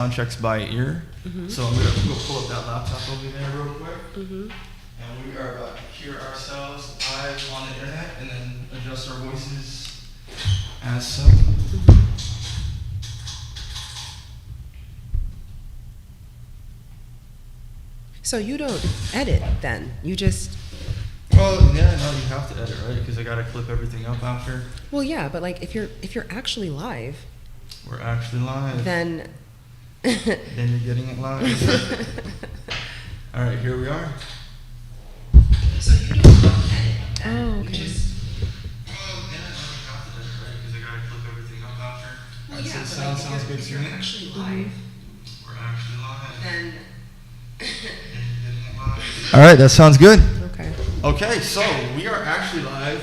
sound checks by ear. So I'm gonna go pull up that laptop over there real quick. And we are about to hear ourselves live on the internet and then adjust our voices as so. So you don't edit then? You just... Well, yeah, no, you have to edit, right? Because I gotta clip everything up after. Well, yeah, but like if you're actually live... We're actually live. Then you're getting it live. All right, here we are. So you don't edit. Oh, okay. Well, yeah, no, you have to edit, right? Because I gotta clip everything up after. Well, yeah, so but sounds good to me. actually live. We're actually live. Then... All right, that sounds good. Okay. Okay, so we are actually live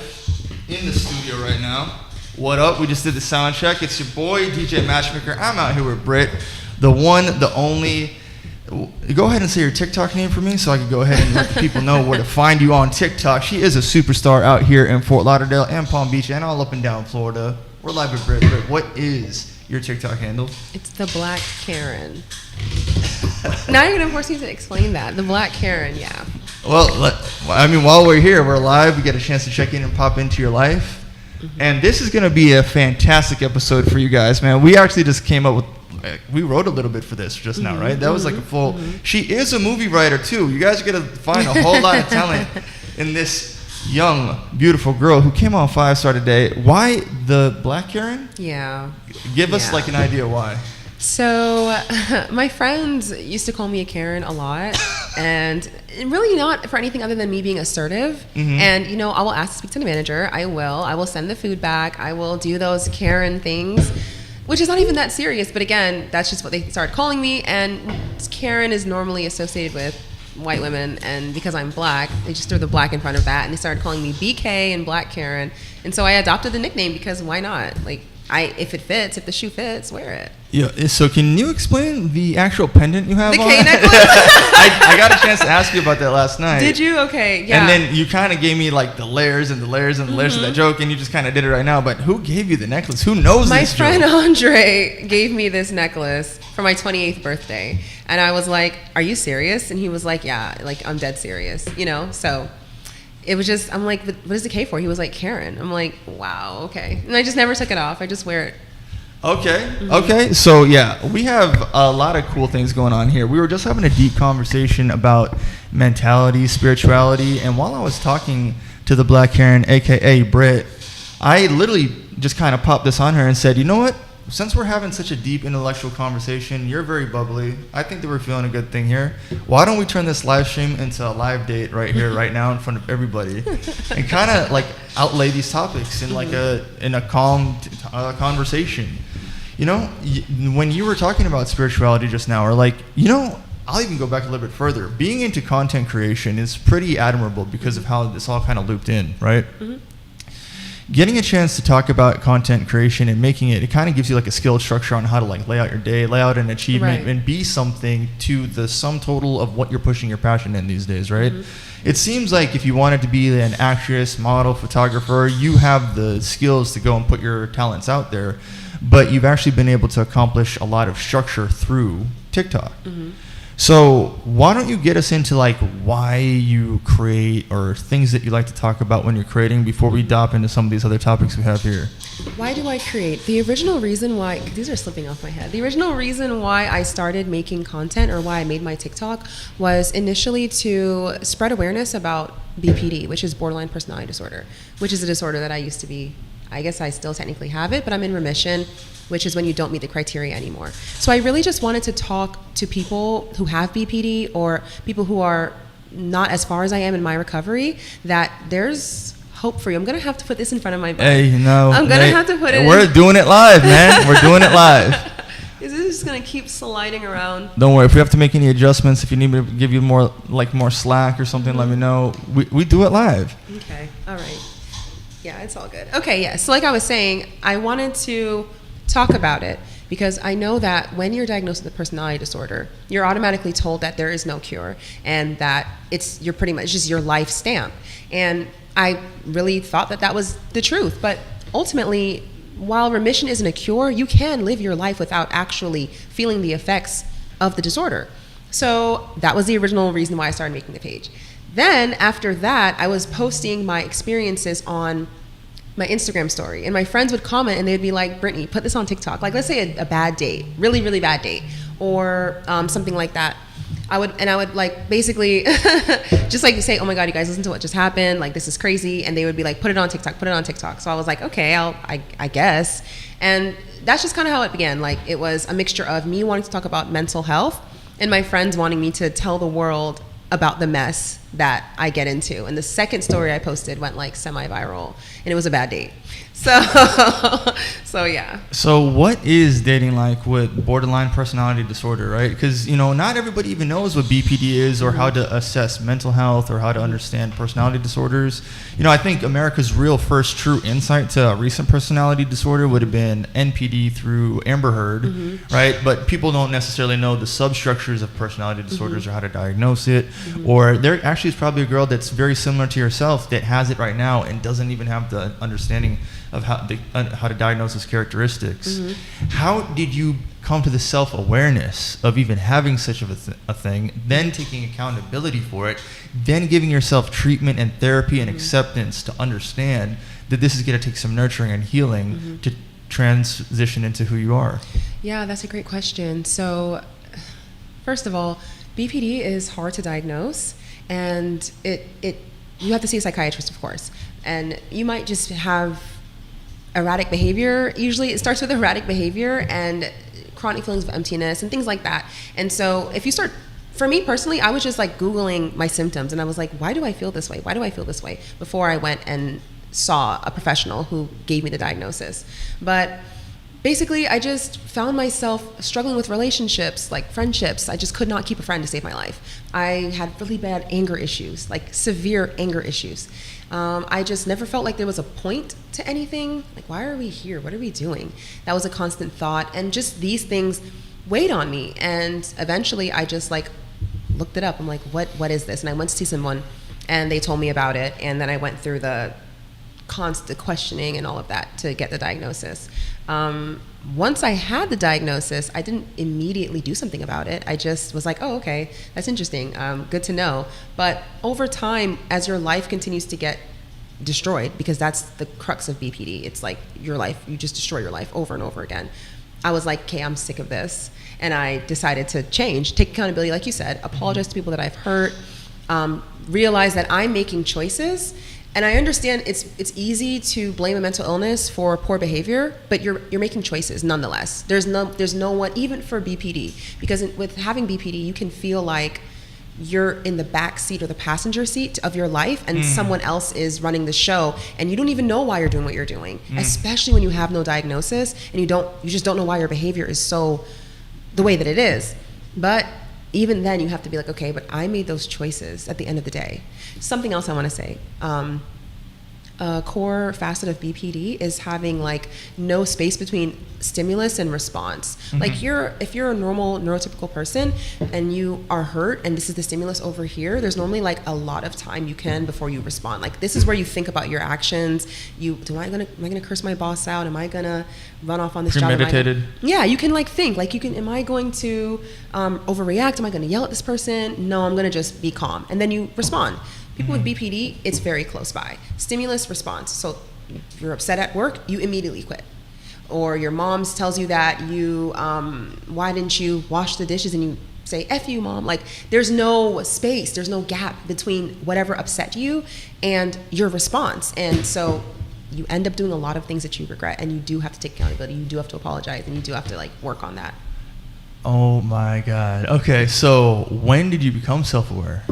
in the studio right now. What up? We just did the sound check. It's your boy, DJ Matchmaker. I'm out here with Britt, the one, the only. Go ahead and say your TikTok name for me so I can go ahead and let the people know where to find you on TikTok. She is a superstar out here in Fort Lauderdale and Palm Beach and all up and down Florida. We're live with Britt. Britt, what is your TikTok handle? It's the Black Karen. Now you're gonna force me to explain that. The Black Karen, yeah. Well, I mean, while we're here, we're live. We get a chance to check in and pop into your life. And this is going to be a fantastic episode for you guys, man. We actually just came up with, we wrote a little bit for this just now, right? That was like a full, she is a movie writer too. You guys are going to find a whole lot of talent in this young, beautiful girl who came on 5-star today. Why the Black Karen? Yeah. Give us like an idea why. So my friends used to call me a Karen a lot, and really not for anything other than me being assertive. And, you know, I will ask to speak to the manager. I will send the food back. I will do those Karen things, which is not even that serious. But again, that's just what they started calling me. And Karen is normally associated with white women. And because I'm black, they just threw the black in front of that. And they started calling me BK and Black Karen. And so I adopted the nickname because why not? Like, if it fits, if the shoe fits, wear it. Yeah. So can you explain the actual pendant you have the on? K necklace? I got a chance to ask you about that last night. Did you? Okay, yeah. And then you kind of gave me like the layers and the layers and the layers of that joke, and you just kind of did it right now. But who gave you the necklace? Who knows My this friend joke? Andre gave me this necklace for my 28th birthday. And I was like, are you serious? And he was like, yeah, like I'm dead serious, you know? So it was just, I'm like, what is the K for? He was like, Karen. I'm like, wow, okay. And I just never took it off. I just wear it. Okay. Okay. So yeah, we have a lot of cool things going on here. We were just having a deep conversation about mentality, spirituality, and while I was talking to the Black Karen, aka Britt, I literally just kind of popped this on her and said, you know what? Since we're having such a deep intellectual conversation, you're very bubbly. I think that we're feeling a good thing here. Why don't we turn this live stream into a live date right here, right now, in front of everybody, and kind of like outlay these topics in like a calm conversation. You know, when you were talking about spirituality just now, or like, you know, I'll even go back a little bit further. Being into content creation is pretty admirable because of how this all kind of looped in, right? Getting a chance to talk about content creation and making it kind of gives you like a skilled structure on how to like lay out your day, lay out an achievement, and be something to the sum total of what you're pushing your passion in these days, right? It seems like if you wanted to be an actress, model, photographer, you have the skills to go and put your talents out there, but you've actually been able to accomplish a lot of structure through TikTok. So why don't you get us into like why you create or things that you like to talk about when you're creating before we dive into some of these other topics we have here? Why do I create? The original reason why, these are slipping off my head. The original reason why I started making content or why I made my TikTok was initially to spread awareness about BPD, which is borderline personality disorder, which is a disorder that I used to be, I guess I still technically have it, but I'm in remission, which is when you don't meet the criteria anymore. So I really just wanted to talk to people who have BPD or people who are not as far as I am in my recovery, that there's hope for you. I'm gonna have to put this in front of my bed. Hey, no. I'm gonna have to put it We're doing it live, man. We're doing it live. Is this just gonna keep sliding around? Don't worry, if we have to make any adjustments, if you need me to give you more slack or something, let me know. We do it live. Okay, all right. Yeah, it's all good. Okay, yeah, so like I was saying, I wanted to talk about it because I know that when you're diagnosed with a personality disorder, you're automatically told that there is no cure and that you're pretty much just your life stamp. And I really thought that was the truth, but ultimately while remission isn't a cure, you can live your life without actually feeling the effects of the disorder. So that was the original reason why I started making the page. Then after that, I was posting my experiences on my Instagram story, and my friends would comment and they'd be like, Brittany, put this on TikTok. Like, let's say a bad date, really, really bad date, or something like that. I would like basically just like say, oh my God, you guys listen to what just happened. Like, this is crazy. And they would be like, put it on TikTok, put it on TikTok. So I was like, okay, I guess. And that's just kind of how it began. Like, it was a mixture of me wanting to talk about mental health and my friends wanting me to tell the world about the mess that I get into. And the second story I posted went like semi-viral, and it was a bad date. So yeah. So what is dating like with borderline personality disorder, right? Because, not everybody even knows what BPD is or how to assess mental health or how to understand personality disorders. I think America's real first true insight to a recent personality disorder would have been NPD through Amber Heard, right? But people don't necessarily know the substructures of personality disorders or how to diagnose it. Or there actually is probably a girl that's very similar to yourself that has it right now and doesn't even have the understanding of how to diagnose its characteristics. How did you come to the self-awareness of even having such of a thing, then taking accountability for it, then giving yourself treatment and therapy and acceptance to understand that this is going to take some nurturing and healing to transition into who you are? Yeah, that's a great question. So first of all, BPD is hard to diagnose, and you have to see a psychiatrist, of course, and you might just have erratic behavior. Usually it starts with erratic behavior and chronic feelings of emptiness and things like that. And so if you start, for me personally, I was just like Googling my symptoms, and I was like, why do I feel this way? Why do I feel this way? Before I went and saw a professional who gave me the diagnosis. But basically, I just found myself struggling with relationships, like friendships. I just could not keep a friend to save my life. I had really bad anger issues, like severe anger issues. I just never felt like there was a point to anything. Like, why are we here? What are we doing? That was a constant thought. And just these things weighed on me. And eventually I just like looked it up. I'm like, what is this? And I went to see someone and they told me about it. And then I went through the constant questioning and all of that to get the diagnosis. Once I had the diagnosis, I didn't immediately do something about it. I just was like, oh, okay, that's interesting. Good to know. But over time, as your life continues to get destroyed, because that's the crux of BPD, it's like your life, you just destroy your life over and over again. I was like, okay, I'm sick of this. And I decided to change, take accountability, like you said, apologize to people that I've hurt, realize that I'm making choices. And I understand it's easy to blame a mental illness for poor behavior, but you're making choices nonetheless. There's no one, even for BPD, because with having BPD, you can feel like you're in the back seat or the passenger seat of your life, and someone else is running the show, and you don't even know why you're doing what you're doing, especially when you have no diagnosis and you just don't know why your behavior is so the way that it is. But even then, you have to be like, okay, but I made those choices at the end of the day. Something else I want to say. A core facet of BPD is having like no space between stimulus and response. Like if you're a normal neurotypical person and you are hurt and this is the stimulus over here, there's normally like a lot of time you can before you respond. Like, this is where you think about your actions. Am I gonna curse my boss out? Am I gonna run off on this job? Premeditated. Yeah, you can like think like am I going to overreact? Am I gonna yell at this person? No, I'm gonna just be calm, and then you respond. People with BPD, it's very close by. Stimulus, response. So if you're upset at work, you immediately quit. Or your mom tells you that why didn't you wash the dishes, and you say, F you, mom. Like, there's no space, there's no gap between whatever upset you and your response. And so you end up doing a lot of things that you regret, and you do have to take accountability, you do have to apologize, and you do have to like work on that. Oh my God. Okay, so when did you become self-aware?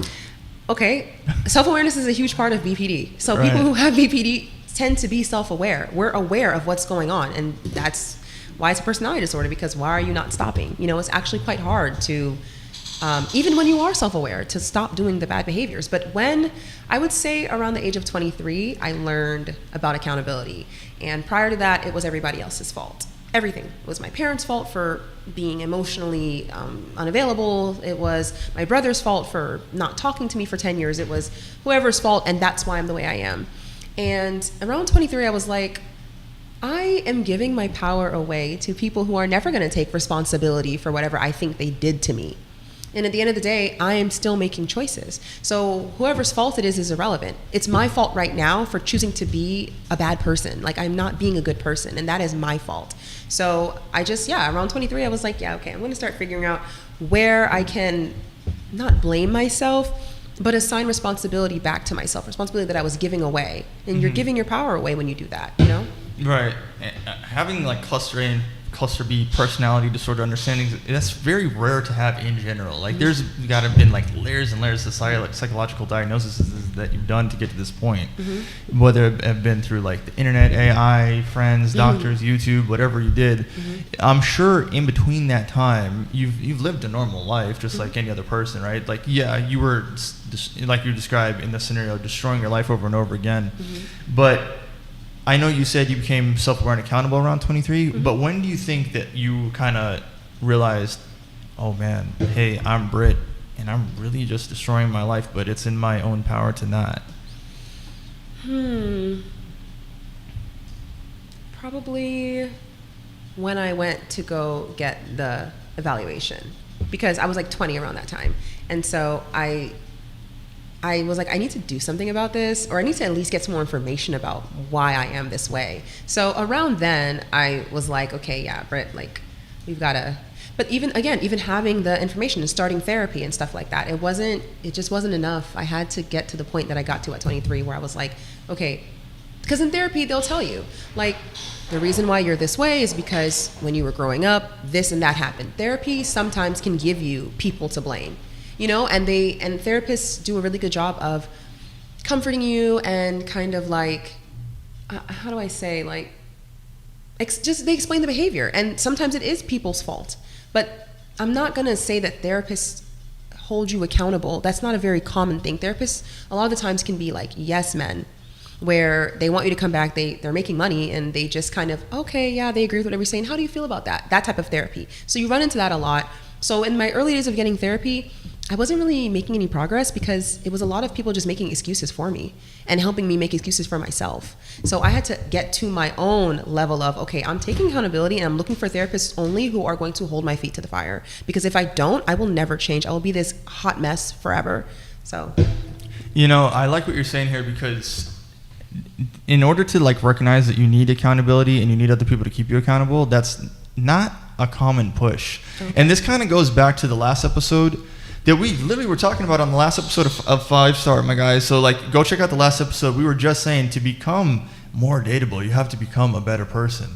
Okay, self-awareness is a huge part of BPD. So people who have BPD tend to be self-aware. We're aware of what's going on, and that's why it's a personality disorder, because why are you not stopping? It's actually quite hard to, even when you are self-aware, to stop doing the bad behaviors. But when, I would say around the age of 23, I learned about accountability. And prior to that, it was everybody else's fault. Everything. It was my parents' fault for being emotionally unavailable. It was my brother's fault for not talking to me for 10 years. It was whoever's fault, and that's why I'm the way I am. And around 23, I was like, I am giving my power away to people who are never going to take responsibility for whatever I think they did to me. And at the end of the day, I am still making choices. So whoever's fault it is irrelevant. It's my fault right now for choosing to be a bad person. Like, I'm not being a good person, and that is my fault. So I just, around 23, I was like, okay, I'm going to start figuring out where I can not blame myself, but assign responsibility back to myself, responsibility that I was giving away. And you're giving your power away when you do that, you know? Right. Having like cluster A and cluster B personality disorder understandings, that's very rare to have in general. Like, there's got to have been like layers and layers of psychological diagnoses that you've done to get to this point, whether it have been through like the internet, AI, friends, doctors, YouTube, whatever you did. I'm sure in between that time, you've lived a normal life just like any other person, right? Like, yeah, you were, like you described in the scenario, destroying your life over and over again. But I know you said you became self-aware and accountable around 23, but when do you think that you kind of realized, oh man, hey, I'm Britt, and I'm really just destroying my life, but it's in my own power to not? Probably when I went to go get the evaluation, because I was like 20 around that time. And so I was like, I need to do something about this, or I need to at least get some more information about why I am this way. So around then, I was like, okay, yeah, Britt, like, we've got to. But even having the information and starting therapy and stuff like that, it just wasn't enough. I had to get to the point that I got to at 23, where I was like, okay, because in therapy, they'll tell you, like, the reason why you're this way is because when you were growing up, this and that happened. Therapy sometimes can give you people to blame. You know, and therapists do a really good job of comforting you and kind of like, how do I say, like, they explain the behavior, and sometimes it is people's fault. But I'm not gonna say that therapists hold you accountable. That's not a very common thing. Therapists a lot of the times can be like yes men, where they want you to come back, they're making money, and they just kind of, okay, yeah, they agree with whatever you're saying. How do you feel about that? That type of therapy. So you run into that a lot. So in my early days of getting therapy, I wasn't really making any progress because it was a lot of people just making excuses for me and helping me make excuses for myself. So I had to get to my own level of, okay, I'm taking accountability and I'm looking for therapists only who are going to hold my feet to the fire. Because if I don't, I will never change. I will be this hot mess forever. So, you know, I like what you're saying here, because in order to like recognize that you need accountability and you need other people to keep you accountable, that's not a common push. Okay. And this kind of goes back to the last episode that we literally were talking about on the last episode of 5 Star, my guys. So like, go check out the last episode. We were just saying, to become more dateable, you have to become a better person.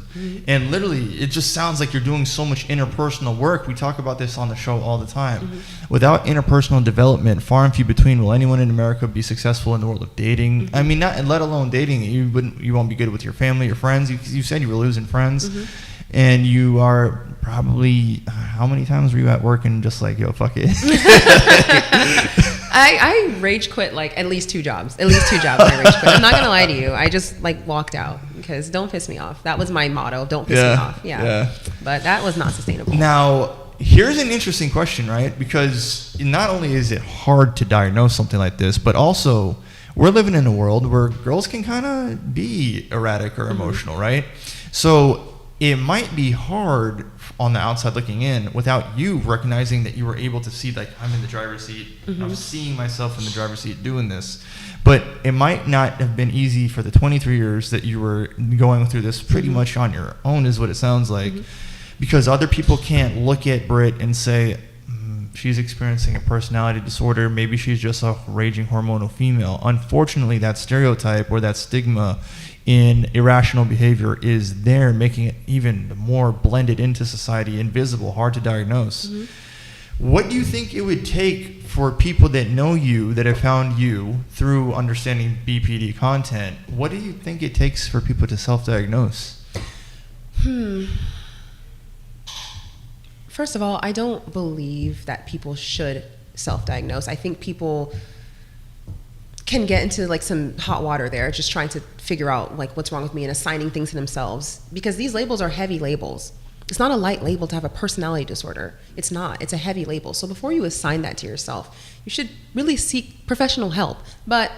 And literally, it just sounds like you're doing so much interpersonal work. We talk about this on the show all the time. Without interpersonal development, far and few between will anyone in America be successful in the world of dating. I mean, not let alone dating. You won't be good with your family, your friends. You said you were losing friends. And you are probably, how many times were you at work and just like, yo, fuck it? I rage quit like at least 2 jobs. I rage quit. I'm not going to lie to you. I just like walked out because don't piss me off. That was my motto. Don't piss me off. Yeah. But that was not sustainable. Now, here's an interesting question, right? Because not only is it hard to diagnose something like this, but also we're living in a world where girls can kind of be erratic or emotional, right? So it might be hard on the outside looking in without you recognizing that you were able to see, like, I'm in the driver's seat. I'm seeing myself in the driver's seat doing this. But it might not have been easy for the 23 years that you were going through this pretty much on your own, is what it sounds like. Because other people can't look at Britt and say, she's experiencing a personality disorder. Maybe she's just a raging hormonal female. Unfortunately, that stereotype or that stigma in irrational behavior is there, making it even more blended into society, invisible, hard to diagnose. What do you think it would take for people that know you, that have found you through understanding BPD content? What do you think it takes for people to self-diagnose? First of all, I don't believe that people should self-diagnose. I think people can get into like some hot water there, just trying to figure out like what's wrong with me and assigning things to themselves, because these labels are heavy labels. It's not a light label to have a personality disorder. It's not. It's a heavy label. So before you assign that to yourself, you should really seek professional help. But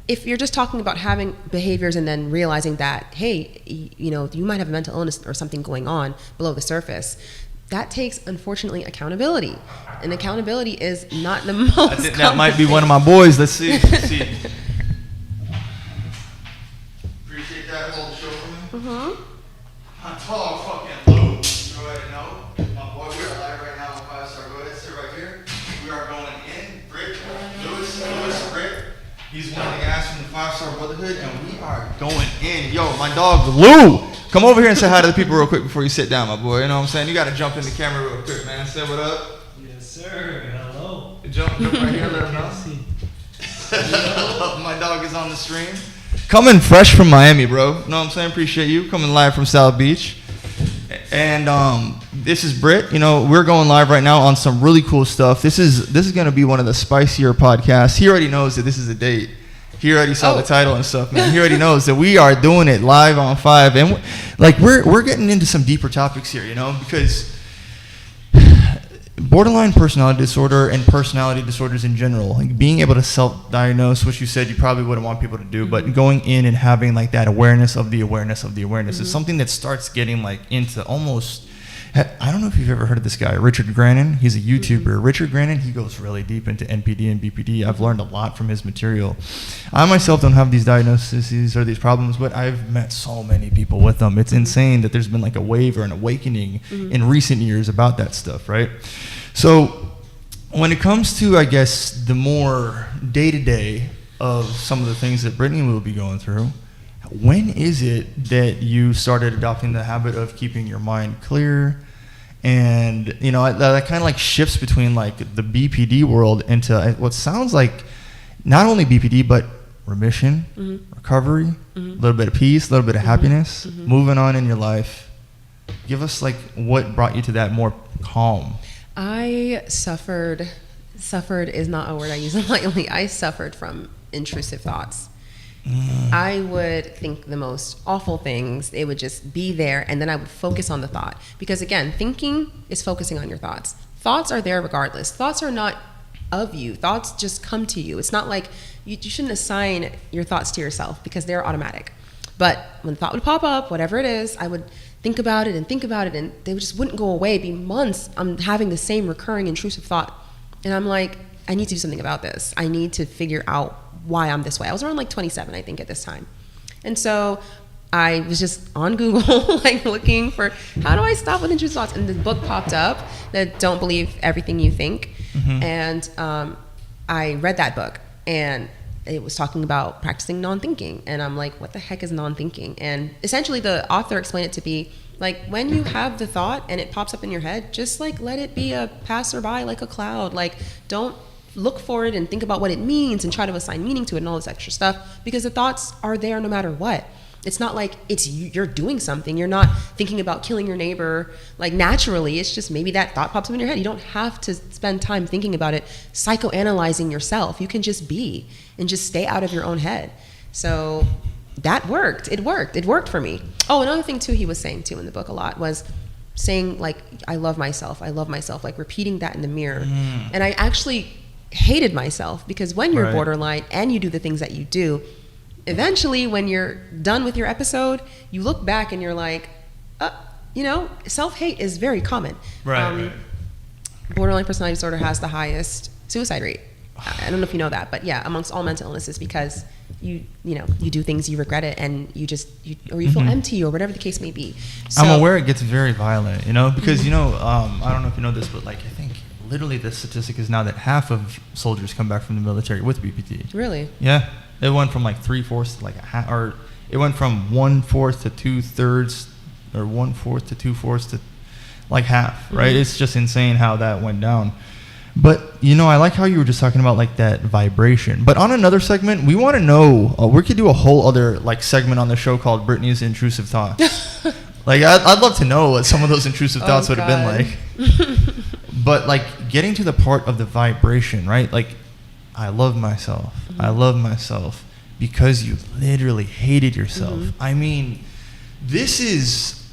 if you're just talking about having behaviors and then realizing that, hey, you know, you might have a mental illness or something going on below the surface, that takes, unfortunately, accountability. And accountability is not the most I think that might be one of my boys. Let's see. Appreciate that. Hold the show for me. Mm-hmm. I'm tall, fucking low. Go ahead and know. My boy, we're live right now on 5-star. Go ahead, sit right here. We are going in. Britt, Lewis, Britt. He's one of the guys from the 5-Star Brotherhood, and we are going in. Yo, my dog, Lou. Come over here and say hi to the people real quick before you sit down, my boy. You know what I'm saying? You got to jump in the camera real quick, man. Say what up. Yes, sir. Hello. Jump right here. Let him know. My dog is on the stream. Coming fresh from Miami, bro. Know what I'm saying? Appreciate you. Coming live from South Beach. And this is Britt. You know, we're going live right now on some really cool stuff. This is going to be one of the spicier podcasts. He already knows that this is a date. He already saw the title and stuff, man. He already knows that we are doing it live on 5. And like we're getting into some deeper topics here, you know, because borderline personality disorder and personality disorders in general, like being able to self-diagnose, which you said you probably wouldn't want people to do, but going in and having like that awareness of the awareness of the awareness is something that starts getting like into almost, I don't know if you've ever heard of this guy, Richard Grannon. He's a YouTuber. Richard Grannon, he goes really deep into NPD and BPD. I've learned a lot from his material. I myself don't have these diagnoses or these problems, but I've met so many people with them. It's insane that there's been like a wave or an awakening in recent years about that stuff, right? So when it comes to, I guess, the more day-to-day of some of the things that Brittany will be going through, when is it that you started adopting the habit of keeping your mind clear? And, you know, that kind of like shifts between like the BPD world into what sounds like not only BPD, but remission, recovery, a little bit of peace, a little bit of happiness, moving on in your life. Give us like what brought you to that more calm. I suffered is not a word I use lightly. I suffered from intrusive thoughts. I would think the most awful things. It would just be there, and then I would focus on the thought. Because again, thinking is focusing on your thoughts. Thoughts are there regardless. Thoughts are not of you. Thoughts just come to you. It's not like you shouldn't assign your thoughts to yourself because they're automatic. But when the thought would pop up, whatever it is, I would think about it, and they just wouldn't go away. It'd be months I'm having the same recurring intrusive thought. And I'm like, I need to do something about this. I need to figure out why I'm this way. I was around like 27, I think, at this time. And so I was just on Google, like looking for how do I stop with intrusive thoughts? And the book popped up, that Don't Believe Everything You Think. And I read that book, and it was talking about practicing non-thinking. And I'm like, what the heck is non-thinking? And essentially the author explained it to be like, when you have the thought and it pops up in your head, just like let it be a passerby, like a cloud. Like, don't look for it and think about what it means and try to assign meaning to it and all this extra stuff, because the thoughts are there no matter what. It's not like you're doing something. You're not thinking about killing your neighbor like naturally. It's just maybe that thought pops up in your head. You don't have to spend time thinking about it, psychoanalyzing yourself. You can just be and just stay out of your own head. So that worked. It worked for me. Oh, another thing too he was saying too in the book a lot was saying like, I love myself, like repeating that in the mirror. And I actually hated myself, because when you're borderline and you do the things that you do, eventually when you're done with your episode, you look back and you're like, you know, self-hate is very common. Borderline personality disorder has the highest suicide rate. I don't know if you know that, but yeah, amongst all mental illnesses, because you do things, you regret it, and you feel empty or whatever the case may be. So, I'm aware it gets very violent, you know, because you know, I don't know if you know this, but like I think literally the statistic is now that half of soldiers come back from the military with BPD. Really? Yeah, it went from like 3/4 to like or it went from 1/4 to 2/3, or 1/4 to 2/4 to like half. Right? It's just insane how that went down. But you know, I like how you were just talking about like that vibration. But on another segment, we want to know. We could do a whole other like segment on the show called Brittany's Intrusive Thoughts. Like I'd love to know what some of those intrusive thoughts would have been like. But like getting to the part of the vibration, right? Like, I love myself. I love myself because you literally hated yourself. I mean, this is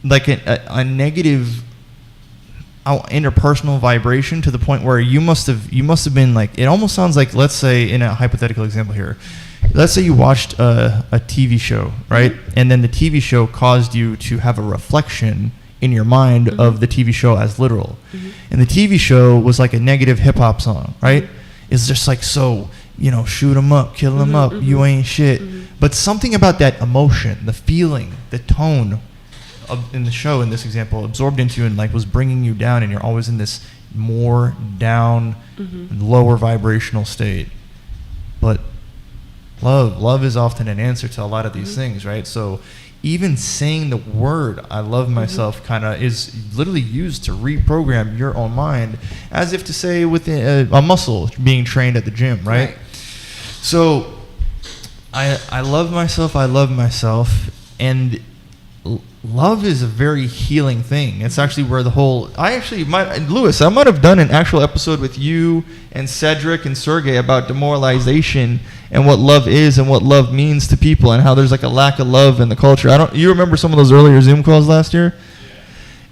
like a negative interpersonal vibration to the point where you must have been like, it almost sounds like, let's say in a hypothetical example here, let's say you watched a TV show, right? And then the TV show caused you to have a reflection in your mind of the TV show as literal. And the TV show was like a negative hip hop song, right? It's just like, so, you know, shoot 'em up, kill 'em up, you ain't shit. But something about that emotion, the feeling, the tone in the show, in this example, absorbed into you and like was bringing you down, and you're always in this more down, lower vibrational state. But love is often an answer to a lot of these things, right? So even saying the word "I love myself" kind of is literally used to reprogram your own mind, as if to say with a muscle being trained at the gym, right? So I love myself, and love is a very healing thing. It's actually where the whole, Lewis, I might have done an actual episode with you and Cedric and Sergey about demoralization and what love is and what love means to people, and how there's like a lack of love in the culture. You remember some of those earlier Zoom calls last year?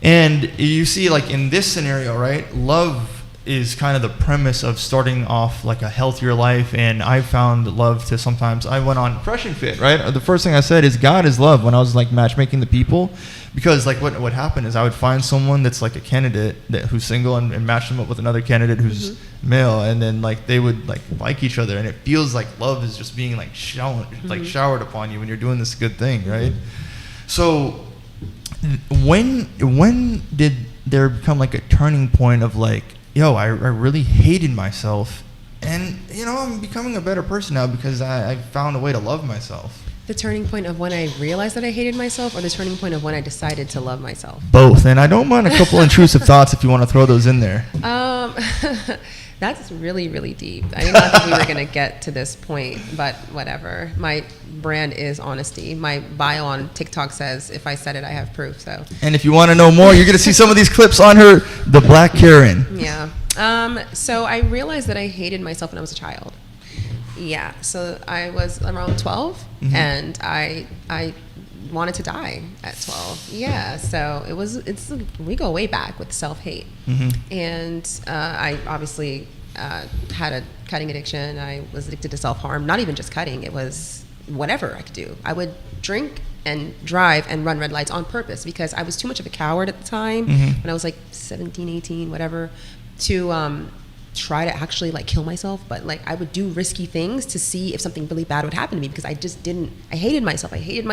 And you see, like in this scenario, right, love is kind of the premise of starting off like a healthier life. And I found love to sometimes, I went on Fresh and Fit, right? The first thing I said is God is love when I was like matchmaking the people, because like what happened is I would find someone that's like a candidate who's single and match them up with another candidate who's male, and then like they would like each other, and it feels like love is just being like showered upon you when you're doing this good thing, right? So when did there become like a turning point of like, yo, I really hated myself, and you know, I'm becoming a better person now because I found a way to love myself? The turning point of when I realized that I hated myself, or the turning point of when I decided to love myself? Both. And I don't mind a couple intrusive thoughts if you want to throw those in there. That's really, really deep. I did not think we were going to get to this point, but whatever. My brand is honesty. My bio on TikTok says, if I said it, I have proof. So. And if you want to know more, you're going to see some of these clips on her, the Black Karen. Yeah. So I realized that I hated myself when I was a child. Yeah. So I was around 12, and I wanted to die at 12. Yeah. So we go way back with self-hate. And I obviously had a cutting addiction. I was addicted to self-harm. Not even just cutting. It was whatever I could do. I would drink and drive and run red lights on purpose because I was too much of a coward at the time, when I was like 17, 18, whatever, to try to actually like kill myself. But like I would do risky things to see if something really bad would happen to me, because I just didn't. I hated myself. And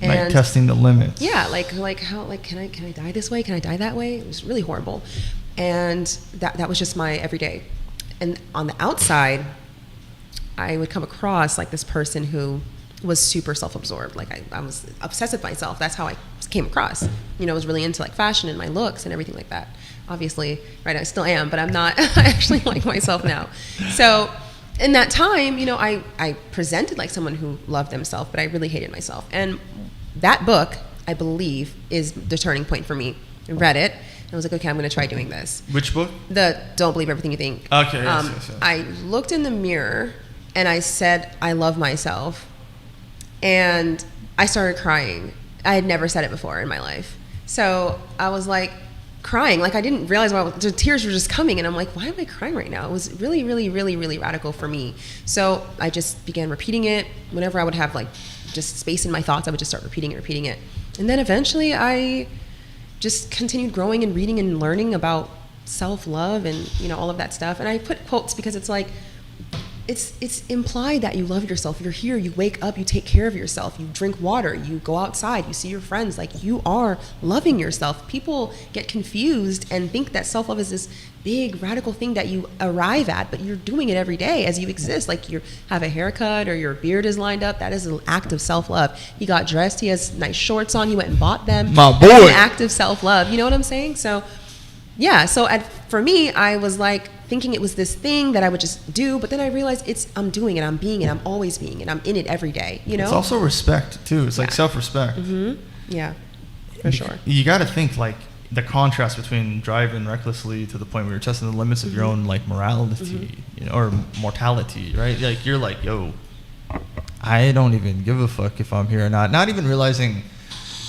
like testing the limits. Yeah, like how, like can I die this way? Can I die that way? It was really horrible, and that was just my everyday. And on the outside, I would come across like this person who was super self-absorbed. Like I was obsessed with myself. That's how I came across. You know, I was really into like fashion and my looks and everything like that. Obviously, right, I still am, but I'm not. I actually like myself now. So in that time, you know, I presented like someone who loved themselves, but I really hated myself. And that book, I believe, is the turning point for me. I read it, and I was like, okay, I'm going to try doing this. Which book? The Don't Believe Everything You Think. Okay, yes. I looked in the mirror, and I said, I love myself, and I started crying. I had never said it before in my life. So I was like, crying, like I didn't realize the tears were just coming, and I'm like, why am I crying right now? It was really, really, really, really radical for me. So I just began repeating it. Whenever I would have like just space in my thoughts, I would just start repeating it. And then eventually I just continued growing and reading and learning about self-love and, you know, all of that stuff. And I put quotes because it's like, it's implied that you love yourself. You're here, you wake up, you take care of yourself, you drink water, you go outside, you see your friends, like you are loving yourself. People get confused and think that self-love is this big radical thing that you arrive at, but you're doing it every day as you exist. Like you have a haircut or your beard is lined up, that is an act of self-love. He got dressed, he has nice shorts on, he went and bought them. My boy. That's an act of self-love. You know what I'm saying? So yeah, so for me, I was like thinking it was this thing that I would just do, but then I realized I'm doing it, I'm being it, I'm always being it, I'm in it every day, you know? It's also respect, too. It's like self-respect. Yeah, for sure. You got to think, like, the contrast between driving recklessly to the point where you're testing the limits of your own, like, morality, you know, or mortality, right? Like, you're like, yo, I don't even give a fuck if I'm here or not. Not even realizing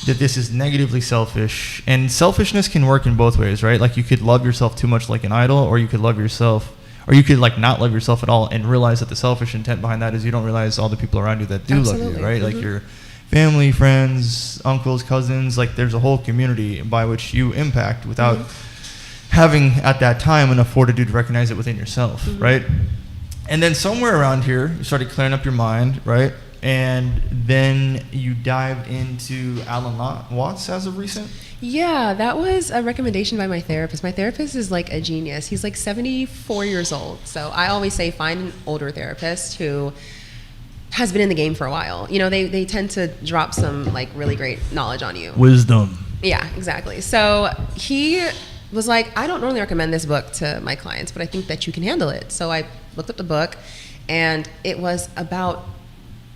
that this is negatively selfish, and selfishness can work in both ways, right? Like you could love yourself too much like an idol, or you could love yourself, or you could like not love yourself at all and realize that the selfish intent behind that is you don't realize all the people around you that do love you, right? Like your family, friends, uncles, cousins, like there's a whole community by which you impact without having at that time enough fortitude to recognize it within yourself, right? And then somewhere around here, you started clearing up your mind, right? And then you dived into Alan Watts as of recent? Yeah, that was a recommendation by my therapist. My therapist is like a genius. He's like 74 years old. So I always say find an older therapist who has been in the game for a while. You know, they tend to drop some like really great knowledge on you. Wisdom. Yeah, exactly. So he was like, I don't normally recommend this book to my clients, but I think that you can handle it. So I looked up the book, and it was about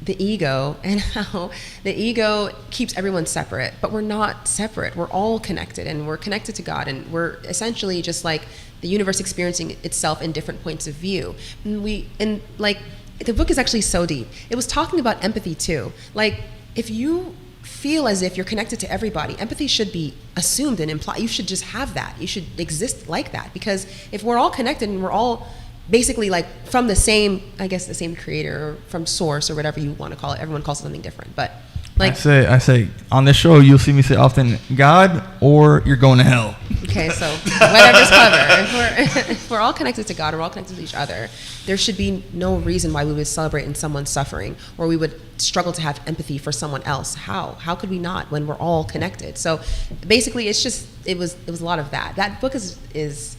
the ego and how the ego keeps everyone separate, but we're not separate. We're all connected, and we're connected to God, and we're essentially just like the universe experiencing itself in different points of view. And like the book is actually so deep. It was talking about empathy too. Like if you feel as if you're connected to everybody, empathy should be assumed and implied. You should just have that. You should exist like that, because if we're all connected and we're all basically like from the same, I guess the same creator, or from source, or whatever you want to call it. Everyone calls it something different, but like I say on this show, you'll see me say often, God or you're going to hell. Okay, so whatever's clever. If we're all connected to God, we're all connected to each other, there should be no reason why we would celebrate in someone's suffering, or we would struggle to have empathy for someone else. How could we not when we're all connected? So basically, it was a lot of that. That book is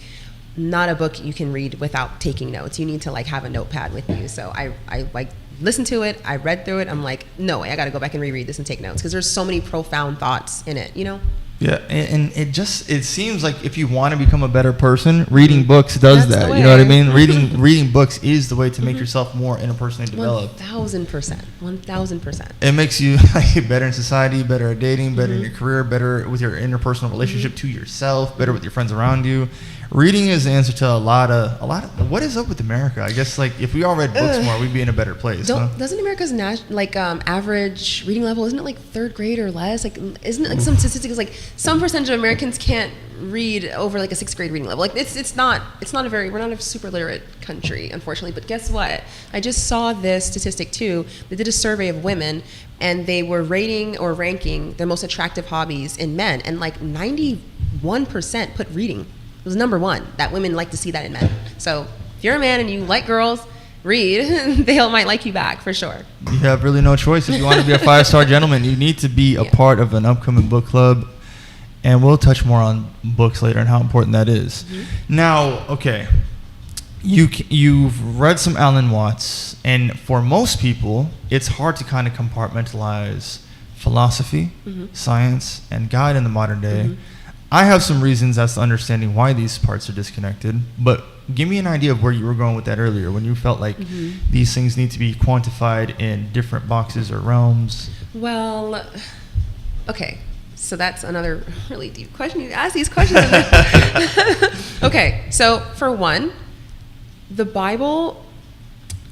not a book you can read without taking notes. You need to like have a notepad with you. So I like listened to it, I read through it, I'm like, no way, I got to go back and reread this and take notes, because there's so many profound thoughts in it, you know? Yeah, and it seems like if you want to become a better person, reading books does That's that. You know what I mean? Reading books is the way to make yourself more interpersonally developed. 1,000%. It makes you like better in society, better at dating, better in your career, better with your interpersonal relationship to yourself, better with your friends around you. Reading is the answer to a lot of what is up with America? I guess like if we all read books more, we'd be in a better place. Doesn't America's average reading level, isn't it like third grade or less? Like isn't it like some statistics like some percentage of Americans can't read over like a 6th grade reading level? Like it's not we're not a super literate country, unfortunately. But guess what? I just saw this statistic too. They did a survey of women, and they were rating or ranking their most attractive hobbies in men, and like 91% put reading. It was number one, that women like to see that in men. So if you're a man and you like girls, read. They might like you back for sure. You have really no choice. If you want to be a 5-star gentleman, you need to be a part of an upcoming book club. And we'll touch more on books later and how important that is. Now, okay, you've read some Alan Watts, and for most people, it's hard to kind of compartmentalize philosophy, science, and God in the modern day. I have some reasons as to understanding why these parts are disconnected, but give me an idea of where you were going with that earlier, when you felt like these things need to be quantified in different boxes or realms. Well, okay, so that's another really deep question. You ask these questions. Okay, so for one, the Bible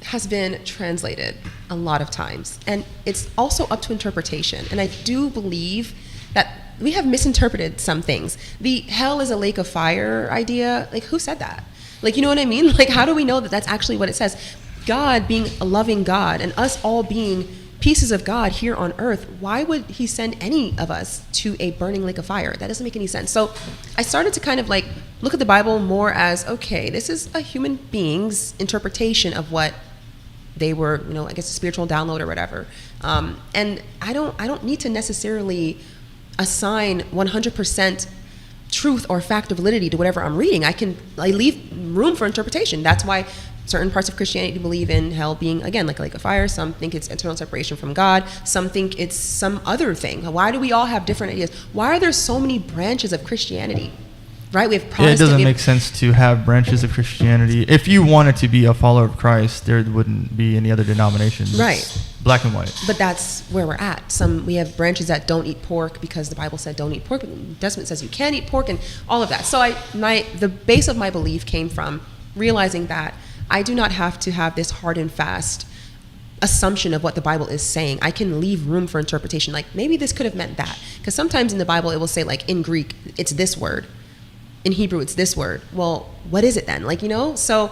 has been translated a lot of times, and it's also up to interpretation. And I do believe that we have misinterpreted some things. The hell is a lake of fire idea, like who said that? Like, you know what I mean? Like, how do we know that that's actually what it says? God being a loving God and us all being pieces of God here on earth, why would he send any of us to a burning lake of fire? That doesn't make any sense. So I started to kind of like look at the Bible more as, okay, this is a human being's interpretation of what they were, you know, I guess a spiritual download or whatever. And I don't need to necessarily assign 100% truth or fact or validity to whatever I'm reading. I leave room for interpretation. That's why certain parts of Christianity believe in hell being, again, like a lake of fire. Some think it's eternal separation from God. Some think it's some other thing. Why do we all have different ideas? Why are there so many branches of Christianity? Right? We have Protestant. It doesn't make sense to have branches of Christianity. If you wanted to be a follower of Christ, there wouldn't be any other denominations. Right. Black and white. But that's where we're at. We have branches that don't eat pork because the Bible said don't eat pork, but the New Testament says you can eat pork, and all of that. So the base of my belief came from realizing that I do not have to have this hard and fast assumption of what the Bible is saying. I can leave room for interpretation. Like maybe this could have meant that, because sometimes in the Bible it will say like in Greek it's this word, in Hebrew it's this word. Well, what is it then? Like, you know. So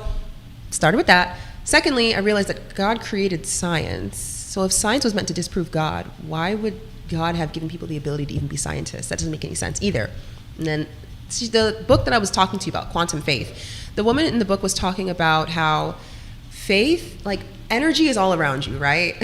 started with that. Secondly, I realized that God created science. So if science was meant to disprove God, why would God have given people the ability to even be scientists? That doesn't make any sense either. And then the book that I was talking to you about, Quantum Faith, the woman in the book was talking about how faith, like energy is all around you, right?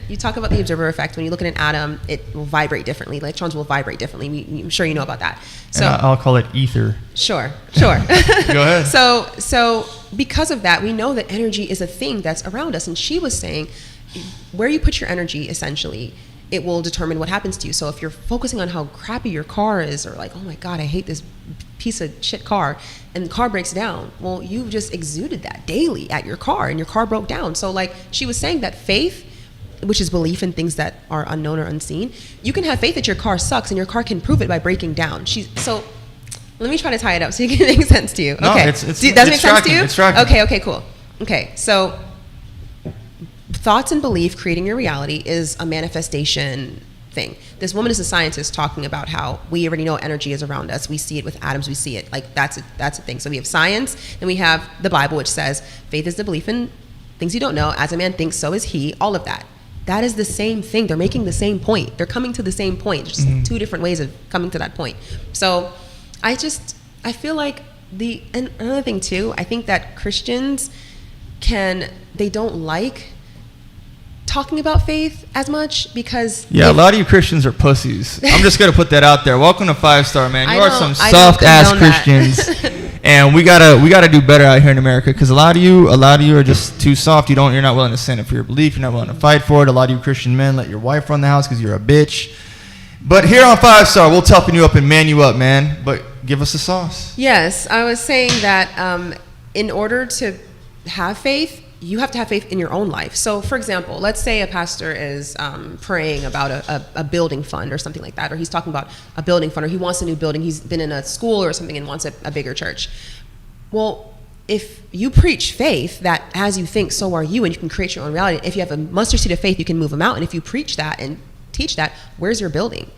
You talk about the observer effect. When you look at an atom, it will vibrate differently. Electrons will vibrate differently. I'm sure you know about that. So and I'll call it ether. Sure. Go ahead. So because of that, we know that energy is a thing that's around us. And she was saying, where you put your energy, essentially, it will determine what happens to you. So if you're focusing on how crappy your car is, or like, oh my God, I hate this piece of shit car, and the car breaks down, well, you just exuded that daily at your car, and your car broke down. So like she was saying that faith, which is belief in things that are unknown or unseen, you can have faith that your car sucks, and your car can prove it by breaking down. So let me try to tie it up so it can make sense to you. No, okay. Does it make sense to you? It's tracking. Okay, cool. Okay, so thoughts and belief creating your reality is a manifestation thing. This woman is a scientist talking about how we already know energy is around us. We see it with atoms. We see it. Like that's a thing. So we have science, and we have the Bible, which says faith is the belief in things you don't know. As a man thinks, so is he. All of that. That is the same thing. They're making the same point. They're coming to the same point. Just two different ways of coming to that point. So I feel like and another thing too, I think that Christians they don't like talking about faith as much because a lot of you Christians are pussies. I'm just gonna put that out there. Welcome to 5-Star, man. You are some soft ass Christians, and we gotta do better out here in America, because a lot of you are just too soft. You're not willing to stand up for your belief. You're not willing to fight for it. A lot of you Christian men let your wife run the house because you're a bitch. But here on 5-Star, we'll toughen you up and man you up, man. But give us the sauce. Yes, I was saying that in order to have faith, you have to have faith in your own life. So, for example, let's say a pastor is praying about a building fund or something like that, or he's talking about a building fund, or he wants a new building. He's been in a school or something and wants a bigger church. Well, if you preach faith, that as you think, so are you, and you can create your own reality. If you have a mustard seed of faith, you can move them out. And if you preach that and teach that, where's your building?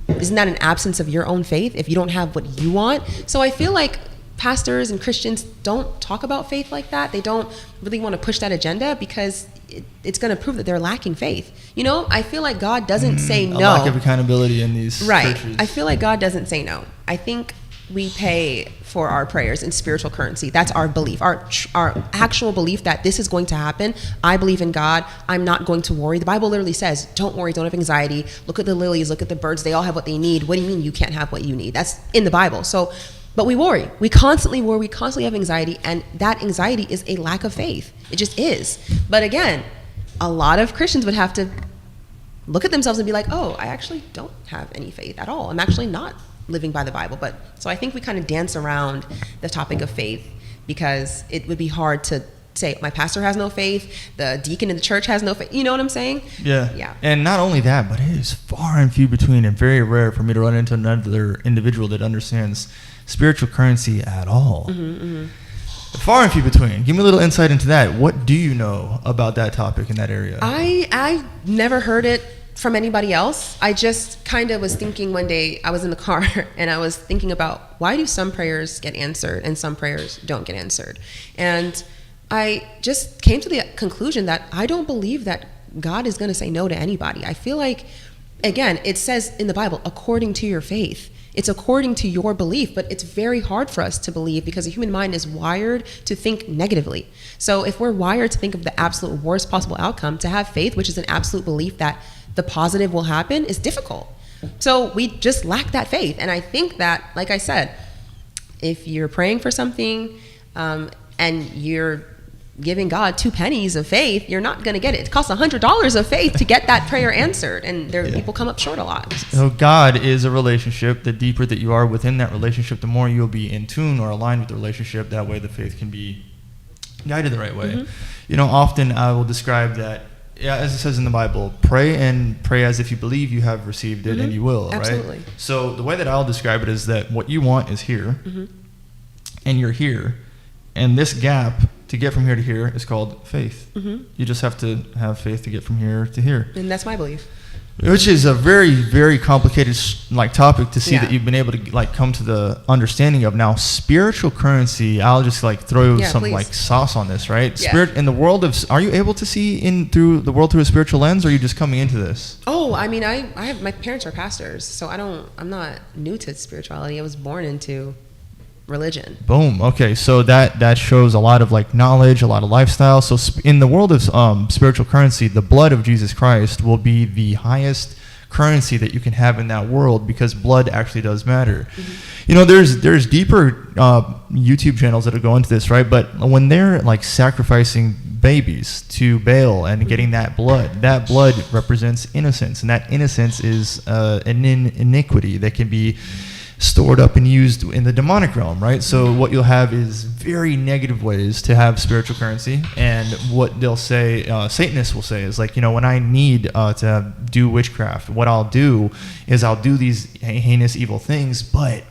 Isn't that an absence of your own faith if you don't have what you want? So I feel like pastors and Christians don't talk about faith like that. They don't really want to push that agenda because it's going to prove that they're lacking faith. You know, I feel like God doesn't say no. A lack of accountability in these churches. I feel like God doesn't say no. I think we pay for our prayers in spiritual currency. That's our belief, our actual belief that this is going to happen. I believe in God. I'm not going to worry. The Bible literally says, don't worry, don't have anxiety. Look at the lilies, look at the birds. They all have what they need. What do you mean you can't have what you need? That's in the Bible. But we worry. We constantly worry. We constantly have anxiety. And that anxiety is a lack of faith. It just is. But again, a lot of Christians would have to look at themselves and be like, oh, I actually don't have any faith at all. I'm actually not living by the Bible. So I think we kind of dance around the topic of faith because it would be hard to say, my pastor has no faith, the deacon in the church has no faith. You know what I'm saying? Yeah. And not only that, but it is far and few between and very rare for me to run into another individual that understands spiritual currency at all. Far and few between. Give me a little insight into that. What do you know about that topic in that area? I never heard it from anybody else. I just kind of was thinking one day, I was in the car and I was thinking about why do some prayers get answered and some prayers don't get answered? And I just came to the conclusion that I don't believe that God is going to say no to anybody. I feel like, again, it says in the Bible, according to your faith. It's according to your belief, but it's very hard for us to believe because the human mind is wired to think negatively. So if we're wired to think of the absolute worst possible outcome, to have faith, which is an absolute belief that the positive will happen, is difficult. So we just lack that faith. And I think that, like I said, if you're praying for something and you're giving God 2 pennies of faith, you're not going to get it. It costs $100 of faith to get that prayer answered, and people come up short a lot. So God is a relationship. The deeper that you are within that relationship, the more you'll be in tune or aligned with the relationship. That way the faith can be guided the right way. You know, often I will describe that, as it says in the Bible, pray as if you believe you have received it and you will, Absolutely. right? So the way that I'll describe it is that what you want is here, and you're here, and this gap to get from here to here is called faith. You just have to have faith to get from here to here. And that's my belief. Which is a very, very complicated topic to see Yeah. that you've been able to come to the understanding of. Now, spiritual currency, I'll just throw some please. sauce on this, right? Yeah. Spirit in the world of, are you able to see through the world through a spiritual lens, or are you just coming into this? Oh, I mean, I have, my parents are pastors, so I'm not new to spirituality. I was born into religion. Boom. Okay, so that shows a lot of knowledge, a lot of lifestyle. So in the world of spiritual currency, the blood of Jesus Christ will be the highest currency that you can have in that world, because blood actually does matter. Mm-hmm. There's deeper YouTube channels that will go into this, right? But when they're sacrificing babies to Baal and getting that blood represents innocence, and that innocence is an iniquity that can be stored up and used in the demonic realm, right? So what you'll have is very negative ways to have spiritual currency, and what they'll say, Satanists will say, is when I need to do witchcraft, what I'll do is I'll do these heinous evil things, but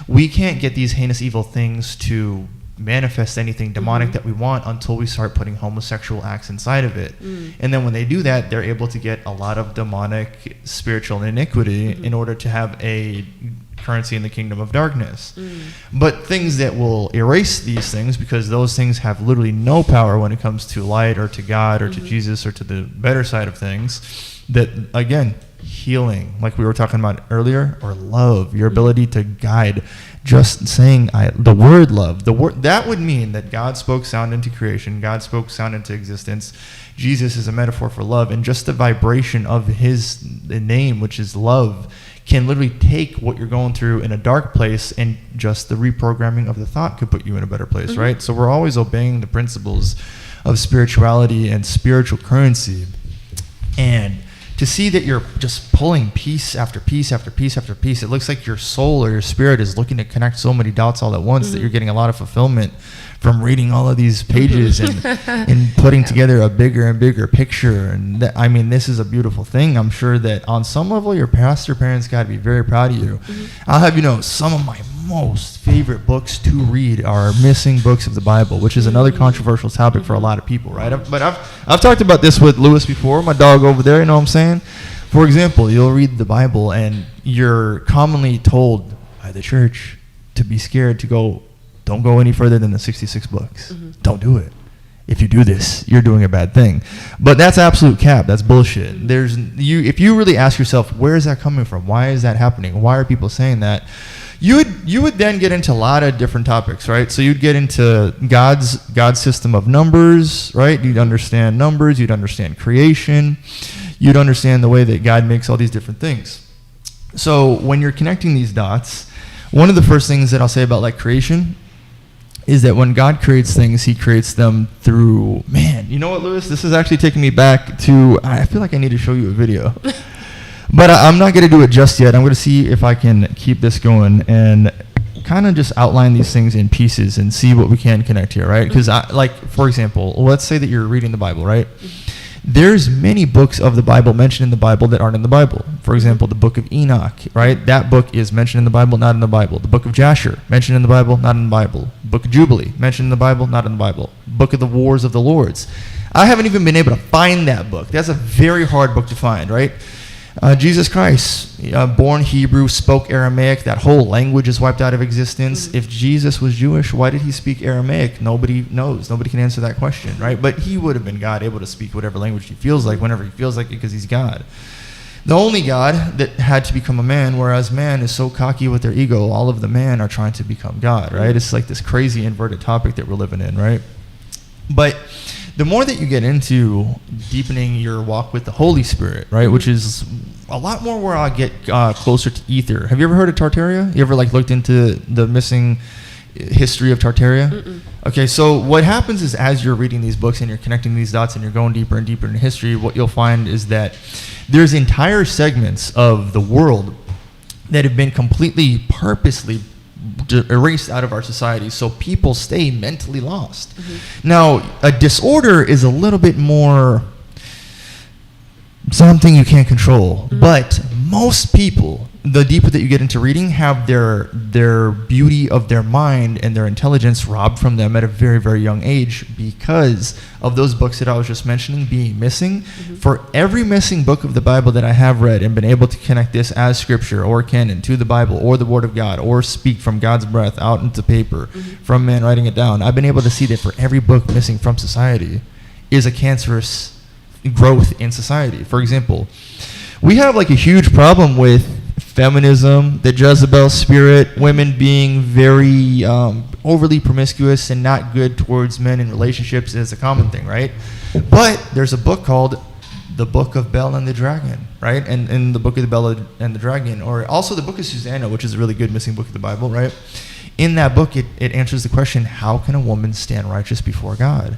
we can't get these heinous evil things to manifest anything demonic that we want until we start putting homosexual acts inside of it. And then when they do that, they're able to get a lot of demonic spiritual iniquity in order to have a currency in the kingdom of darkness. But things that will erase these things, because those things have literally no power when it comes to light or to God or to Jesus or to the better side of things, that again, healing, like we were talking about earlier, or love, your ability to guide, just saying the word love, that would mean that God spoke sound into creation, God spoke sound into existence. Jesus is a metaphor for love, and just the vibration of his name, which is love, can literally take what you're going through in a dark place, and just the reprogramming of the thought could put you in a better place, right? So we're always obeying the principles of spirituality and spiritual currency. And to see that you're just pulling piece after piece after piece after piece, it looks like your soul or your spirit is looking to connect so many dots all at once that you're getting a lot of fulfillment from reading all of these pages and putting together a bigger and bigger picture. And this is a beautiful thing. I'm sure that on some level, your pastor parents got to be very proud of you. I'll have you know, some of my most favorite books to read are missing books of the Bible, which is another controversial topic for a lot of people, right? But I've talked about this with Lewis before, my dog over there, you know what I'm saying? For example, you'll read the Bible and you're commonly told by the church to be scared to go, don't go any further than the 66 books. Don't do it. If you do this, you're doing a bad thing. But that's absolute cap. That's bullshit. If you really ask yourself, where is that coming from? Why is that happening? Why are people saying that? You would then get into a lot of different topics, right? So you'd get into God's system of numbers, right? You'd understand numbers. You'd understand creation. You'd understand the way that God makes all these different things. So when you're connecting these dots, one of the first things that I'll say about creation is that when God creates things, he creates them through, man, you know what, Lewis? This is actually taking me back to, I feel like I need to show you a video. But I'm not going to do it just yet. I'm going to see if I can keep this going and kind of just outline these things in pieces and see what we can connect here, right? Because, for example, let's say that you're reading the Bible, right? There's many books of the Bible mentioned in the Bible that aren't in the Bible. For example, the book of Enoch, right? That book is mentioned in the Bible, not in the Bible. The book of Jasher, mentioned in the Bible, not in the Bible. Book of Jubilee, mentioned in the Bible, not in the Bible. Book of the Wars of the Lords. I haven't even been able to find that book. That's a very hard book to find, right? Jesus Christ, born Hebrew, spoke Aramaic. That whole language is wiped out of existence. If Jesus was Jewish, why did he speak Aramaic? Nobody knows. Nobody can answer that question, right? But he would have been God, able to speak whatever language he feels like, whenever he feels like it, because he's God. The only God that had to become a man, whereas man is so cocky with their ego, all of the man are trying to become God, right? It's like this crazy inverted topic that we're living in, right? But the more that you get into deepening your walk with the Holy Spirit, right, which is a lot more where I get closer to ether. Have you ever heard of Tartaria? You ever looked into the missing history of Tartaria? Okay, so what happens is, as you're reading these books and you're connecting these dots and you're going deeper and deeper into history, what you'll find is that there's entire segments of the world that have been completely purposely erased out of our society, so people stay mentally lost. Now, a disorder is a little bit more something you can't control, but most people the deeper that you get into reading, have their beauty of their mind and their intelligence robbed from them at a very, very young age because of those books that I was just mentioning being missing. For every missing book of the Bible that I have read and been able to connect this as scripture or canon to the Bible or the Word of God or speak from God's breath out into paper from man writing it down, I've been able to see that for every book missing from society is a cancerous growth in society. For example, we have like a huge problem with feminism, the Jezebel spirit, women being very overly promiscuous and not good towards men in relationships is a common thing, right? But there's a book called The Book of Bel and the Dragon, right? And in the Book of the Bel and the Dragon, or also the Book of Susanna, which is a really good missing book of the Bible, right? In that book, it answers the question, how can a woman stand righteous before God?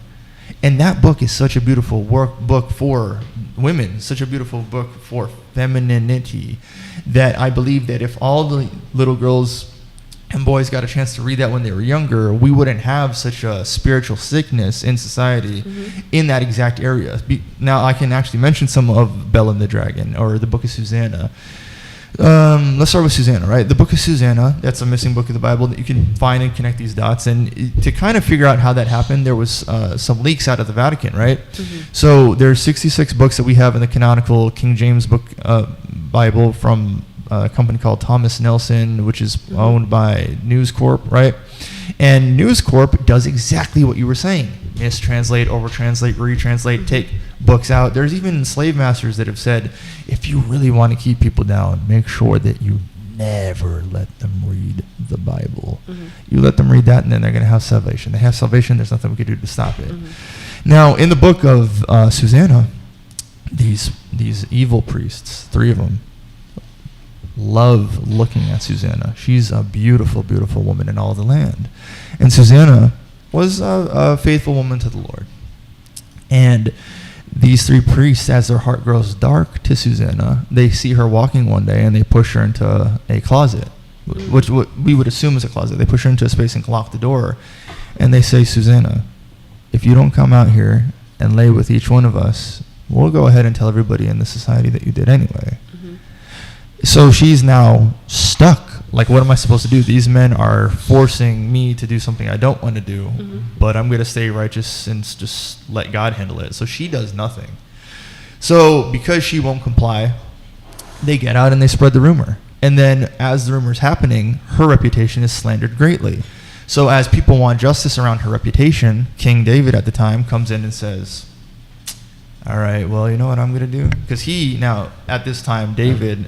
And that book is such a beautiful book for women, such a beautiful book for femininity, that I believe that if all the little girls and boys got a chance to read that when they were younger, we wouldn't have such a spiritual sickness in society in that exact area. Now, I can actually mention some of Bel and the Dragon or the Book of Susanna. Let's start with Susanna, right? The Book of Susanna, that's a missing book of the Bible that you can find and connect these dots. And to kind of figure out how that happened, there was some leaks out of the Vatican, right? So there's 66 books that we have in the canonical King James book Bible from a company called Thomas Nelson, which is owned by News Corp, right? And News Corp does exactly what you were saying. Mistranslate, overtranslate, retranslate, take books out. There's even slave masters that have said, if you really want to keep people down, make sure that you never let them read the Bible. You let them read that and then they're going to have salvation. They have salvation, there's nothing we can do to stop it. Now, in the book of Susanna, these evil priests, 3 of them, love looking at Susanna. She's a beautiful, beautiful woman in all the land. And Susanna was a faithful woman to the Lord. And these 3 priests, as their heart grows dark to Susanna, they see her walking one day and they push her into a closet, which we would assume is a closet. They push her into a space and lock the door. And they say, Susanna, if you don't come out here and lay with each one of us, we'll go ahead and tell everybody in the society that you did anyway. So she's now stuck. Like, what am I supposed to do? These men are forcing me to do something I don't want to do, but I'm going to stay righteous and just let God handle it. So she does nothing. So because she won't comply, they get out and they spread the rumor. And then as the rumor's happening, her reputation is slandered greatly. So as people want justice around her reputation, King David at the time comes in and says, all right, well, you know what I'm going to do? Because now, at this time, David...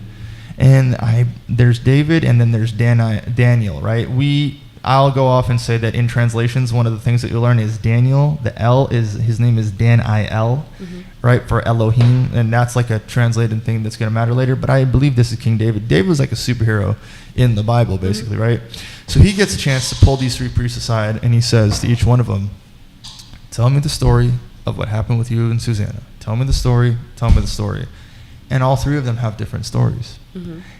And there's David and then there's Daniel, right? I'll go off and say that in translations, one of the things that you'll learn is Daniel. The L his name is Dan-I-L, right, for Elohim. And that's like a translated thing that's going to matter later. But I believe this is King David. David was like a superhero in the Bible, basically, right? So he gets a chance to pull these 3 priests aside and he says to each one of them, tell me the story of what happened with you and Susanna. Tell me the story. Tell me the story. And all 3 of them have different stories.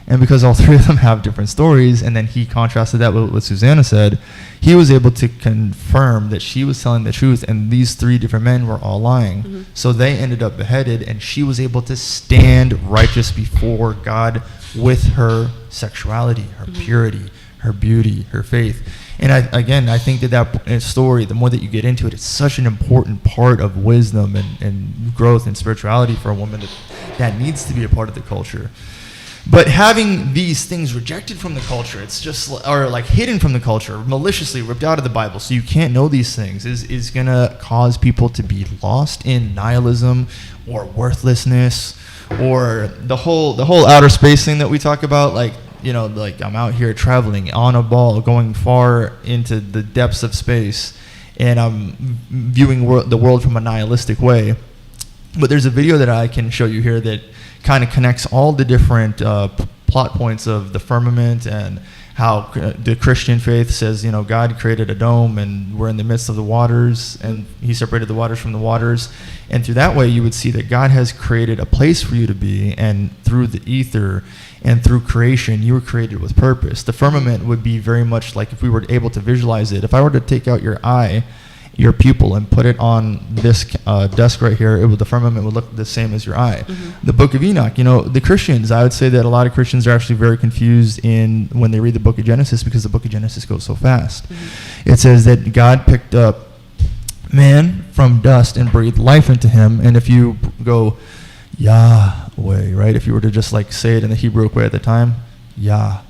And because all 3 of them have different stories, and then he contrasted that with what Susanna said, he was able to confirm that she was telling the truth, and these 3 different men were all lying. So they ended up beheaded, and she was able to stand righteous before God with her sexuality, her purity, her beauty, her faith. And I think that story, the more that you get into it, it's such an important part of wisdom and growth and spirituality for a woman that needs to be a part of the culture. But having these things rejected from the culture, it's just, or like hidden from the culture, maliciously ripped out of the Bible, so you can't know these things, is going to cause people to be lost in nihilism or worthlessness, or the whole outer space thing that we talk about, like, you know, like I'm out here traveling on a ball, going far into the depths of space, and I'm viewing the world from a nihilistic way. But there's a video that I can show you here that kind of connects all the different plot points of the firmament and how the Christian faith says, you know, God created a dome and we're in the midst of the waters and he separated the waters from the waters. And through that way, you would see that God has created a place for you to be, and through the ether and through creation, you were created with purpose. The firmament would be very much like, if we were able to visualize it, if I were to take out your eye your pupil and put it on this desk right here, the firmament would look the same as your eye. The Book of Enoch, the Christians, I would say that a lot of Christians are actually very confused when they read the Book of Genesis, because the Book of Genesis goes so fast. It says that God picked up man from dust and breathed life into him. And if you go Yahweh, right? If you were to just like say it in the Hebrew way at the time, Yahweh.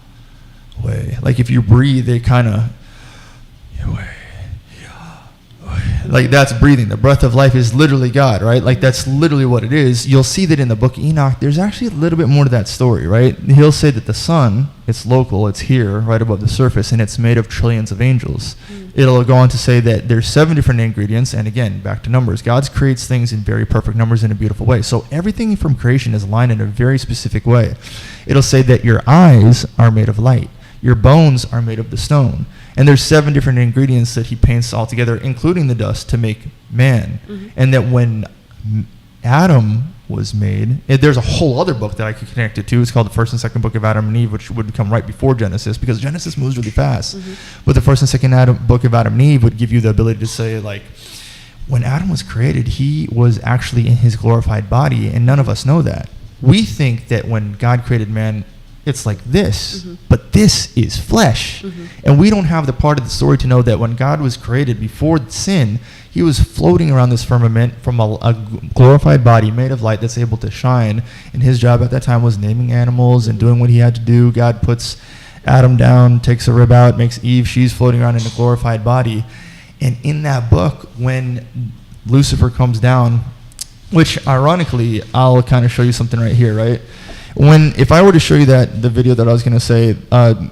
Like if you breathe, they kind of Yahweh. Like that's breathing. The breath of life is literally God, right? Like that's literally what it is. You'll see that in the Book of Enoch, there's actually a little bit more to that story, right? He'll say that the sun, it's local, it's here, right above the surface, and it's made of trillions of angels. It'll go on to say that there's 7 different ingredients, and again, back to numbers. God creates things in very perfect numbers in a beautiful way. So everything from creation is aligned in a very specific way. It'll say that your eyes are made of light. Your bones are made of the stone. And there's 7 different ingredients that he paints all together, including the dust, to make man. And that when Adam was made, there's a whole other book that I could connect it to. It's called the First and Second Book of Adam and Eve, which would come right before Genesis, because Genesis moves really fast. But the First and Second Book of Adam and Eve would give you the ability to say, like, when Adam was created, he was actually in his glorified body, and none of us know that. We think that when God created man, it's like this, but this is flesh. And we don't have the part of the story to know that when God was created before sin, he was floating around this firmament from a glorified body made of light that's able to shine. And his job at that time was naming animals and doing what he had to do. God puts Adam down, takes a rib out, makes Eve, she's floating around in a glorified body. And in that book, when Lucifer comes down, which ironically, I'll kind of show you something right here, right? If I were to show you the video that I was going to say,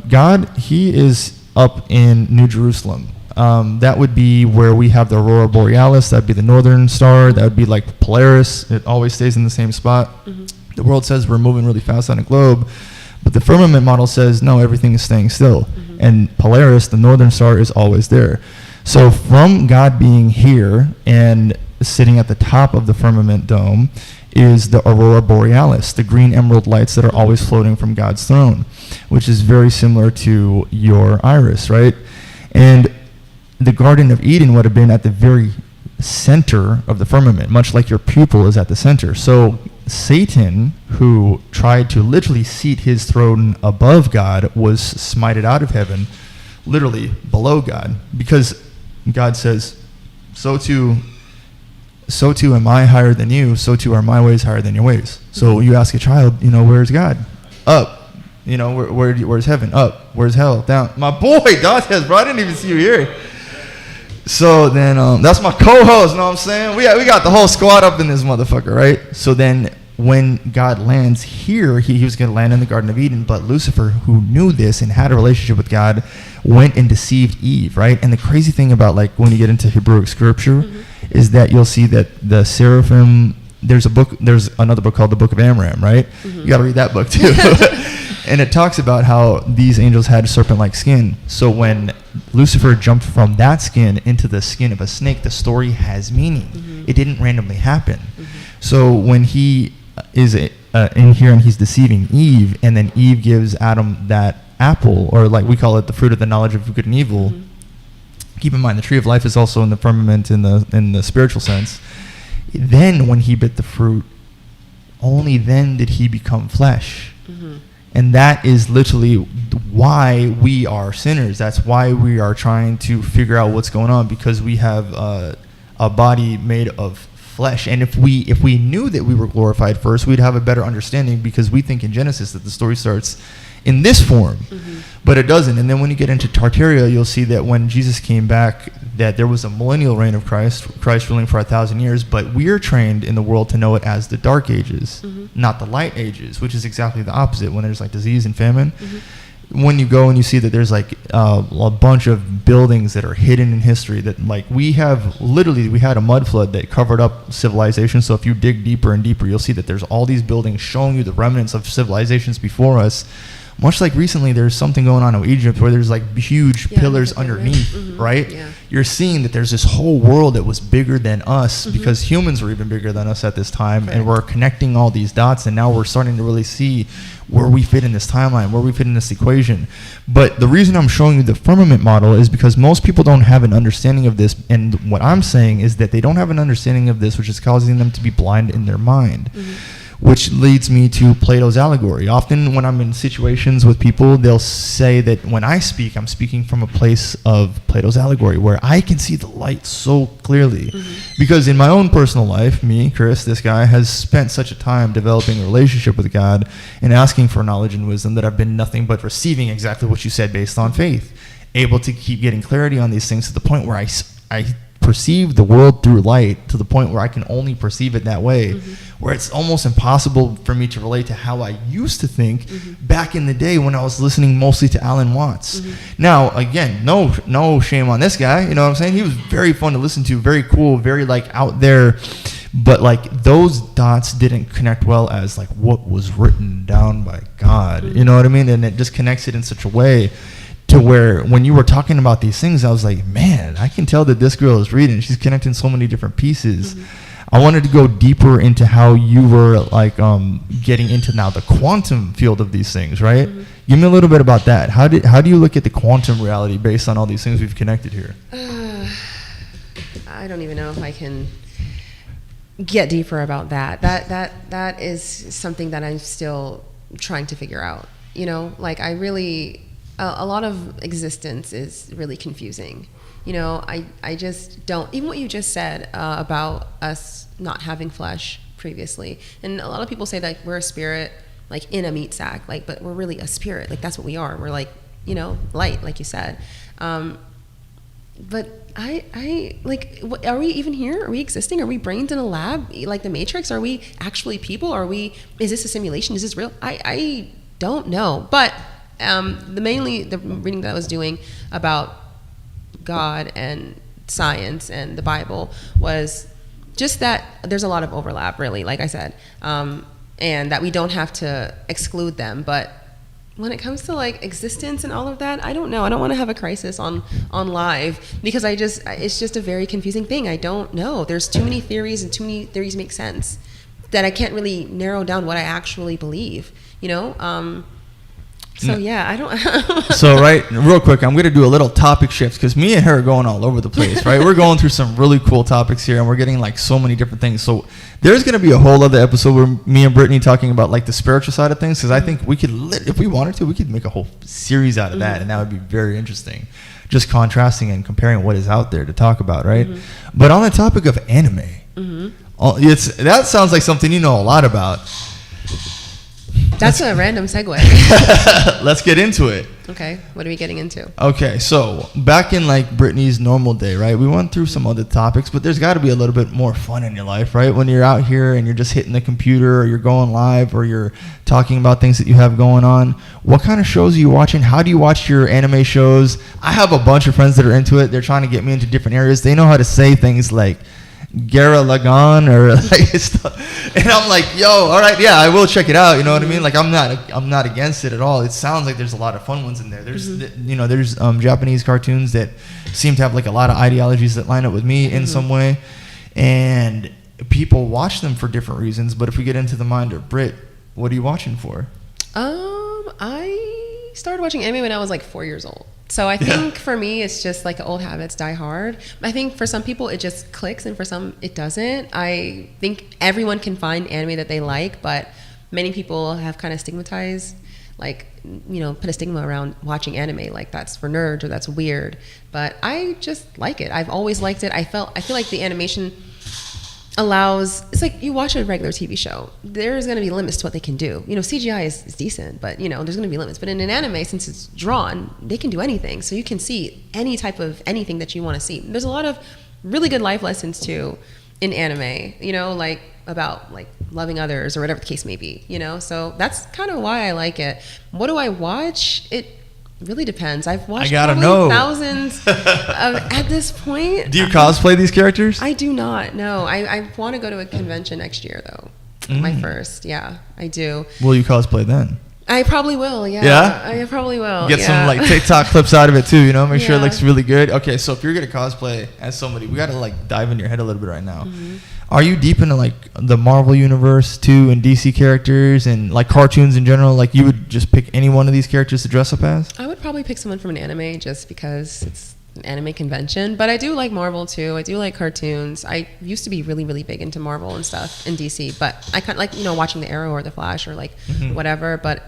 God, he is up in New Jerusalem. That would be where we have the Aurora Borealis. That would be the northern star. That would be like Polaris. It always stays in the same spot. The world says we're moving really fast on a globe, but the firmament model says, no, everything is staying still. And Polaris, the northern star, is always there. So from God being here and sitting at the top of the firmament dome is the Aurora Borealis, the green emerald lights that are always floating from God's throne, which is very similar to your iris, right? And the Garden of Eden would have been at the very center of the firmament, much like your pupil is at the center. So Satan, who tried to literally seat his throne above God, was smited out of heaven, literally below God, because God says, so too am I higher than you, so too are my ways higher than your ways. So you ask a child, where's God? Up. Where's heaven? Up. Where's hell? Down. My boy, Dantes, bro, I didn't even see you here. So then, that's my co-host, know what I'm saying? We got the whole squad up in this motherfucker, right? So then when God lands here, he was going to land in the Garden of Eden, but Lucifer, who knew this and had a relationship with God, went and deceived Eve, right? And the crazy thing about, like, when you get into Hebrew scripture is that you'll see that the seraphim, there's another book called the Book of Amram, right? You got to read that book too. And it talks about how these angels had serpent-like skin. So when Lucifer jumped from that skin into the skin of a snake, the story has meaning. It didn't randomly happen. So when he is in here and he's deceiving Eve, and then Eve gives Adam that apple, or like we call it the fruit of the knowledge of good and evil. Keep in mind, the tree of life is also in the firmament in the spiritual sense. Then when he bit the fruit, only then did he become flesh. And that is literally why we are sinners. That's why we are trying to figure out what's going on, because we have a body made of flesh. And if we knew that we were glorified first, we'd have a better understanding, because we think in Genesis that the story starts in this form, but it doesn't. And then when you get into Tartaria, you'll see that when Jesus came back, that there was a millennial reign of Christ ruling for 1,000 years, but we're trained in the world to know it as the dark ages, not the light ages, which is exactly the opposite. When there's like disease and famine, when you go and you see that there's like a bunch of buildings that are hidden in history, that like we had a mud flood that covered up civilization. So if you dig deeper and deeper, you'll see that there's all these buildings showing you the remnants of civilizations before us, much like recently there's something going on in Egypt where there's like huge pillars underneath, right? Yeah. You're seeing that there's this whole world that was bigger than us because humans were even bigger than us at this time. And we're connecting all these dots, and now we're starting to really see where we fit in this timeline, where we fit in this equation. But the reason I'm showing you the firmament model is because most people don't have an understanding of this, and what I'm saying is that they don't have an understanding of this, which is causing them to be blind in their mind. Which leads me to Plato's allegory. Often when I'm in situations with people, they'll say that when I speak, I'm speaking from a place of Plato's allegory, where I can see the light so clearly. Because in my own personal life, me, Chris, this guy, has spent such a time developing a relationship with God and asking for knowledge and wisdom that I've been nothing but receiving exactly what you said based on faith. Able to keep getting clarity on these things to the point where I perceive the world through light, to the point where I can only perceive it that way, where it's almost impossible for me to relate to how I used to think back in the day when I was listening mostly to Alan Watts. Now, again, no shame on this guy, you know what I'm saying? He was very fun to listen to, very cool, very like out there, but like those dots didn't connect well as like what was written down by God, you know what I mean? And it just connects it in such a way to where when you were talking about these things, I was like, man, I can tell that this girl is reading. She's connecting so many different pieces. I wanted to go deeper into how you were like getting into now the quantum field of these things, right? Give me a little bit about that. How do you look at the quantum reality based on all these things we've connected here? I don't even know if I can get deeper about that. That is something that I'm still trying to figure out. You know, like I really. A lot of existence is really confusing. You know, I just don't, even what you just said about us not having flesh previously. And a lot of people say that we're a spirit, like in a meat sack, like, but we're really a spirit. Like that's what we are. We're like, you know, light, like you said. But I like, what, are we even here? Are we existing? Are we brains in a lab? Like the Matrix? Are we actually people? Is this a simulation? Is this real? I don't know. But the reading that I was doing about God and science and the Bible was just that there's a lot of overlap, really, like I said, and that we don't have to exclude them. But when it comes to like existence and all of that, I don't know. I don't want to have a crisis on live because it's just a very confusing thing. I don't know. There's too many theories and too many theories make sense that I can't really narrow down what I actually believe, you know? So yeah, I don't. So right, real quick, I'm gonna do a little topic shift because me and her are going all over the place, right? We're going through some really cool topics here, and we're getting like so many different things. So there's gonna be a whole other episode where me and Brittany talking about like the spiritual side of things, because I think we could, if we wanted to, we could make a whole series out of that, and that would be very interesting. Just contrasting and comparing what is out there to talk about, right? But on the topic of anime, that sounds like something you know a lot about. That's a random segue. Let's get into it. Okay, what are we getting into? Okay, so back in like Brittany's normal day, right? We went through some other topics, but there's got to be a little bit more fun in your life, right? When you're out here and you're just hitting the computer, or you're going live, or you're talking about things that you have going on. What kind of shows are you watching? How do you watch your anime shows? I have a bunch of friends that are into it. They're trying to get me into different areas. They know how to say things like Gara Lagan or like stuff. And I'm like, yo, all right, yeah, I will check it out. You know what I mean? Like I'm not against it at all. It sounds like there's a lot of fun ones in there. There's there's Japanese cartoons that seem to have like a lot of ideologies that line up with me in some way, and people watch them for different reasons. But if we get into the mind of Brit, what are you watching for? I started watching anime when I was like 4 years old. So I think for me, it's just like old habits die hard. I think for some people, it just clicks, and for some, it doesn't. I think everyone can find anime that they like, but many people have kind of stigmatized, like, put a stigma around watching anime, like that's for nerds or that's weird. But I just like it. I've always liked it. I feel like the animation it's like you watch a regular TV show, there's going to be limits to what they can do. CGI is decent, but there's going to be limits. But in an anime, since it's drawn, they can do anything. So you can see any type of anything that you want to see. There's a lot of really good life lessons too in anime, like about like loving others or whatever the case may be, So that's kind of why I like it. What do I watch? It really depends. I've watched thousands at this point. Do you cosplay these characters? I do not. No, I want to go to a convention next year though. My first, yeah, I do. Will you cosplay then? I probably will. Yeah. Yeah? I probably will. Get some like TikTok clips out of it too, you know, make sure it Yeah. looks really good. Okay, so if you're gonna cosplay as somebody, we gotta like dive in your head a little bit right now. Mm-hmm. Are you deep into like the Marvel universe too, and DC characters and like cartoons in general? Like you would just pick any one of these characters to dress up as? I would probably pick someone from an anime just because it's an anime convention. But I do like Marvel too. I do like cartoons. I used to be really, really big into Marvel and stuff in DC. But I kind of like, you know, watching the Arrow or the Flash or like whatever. But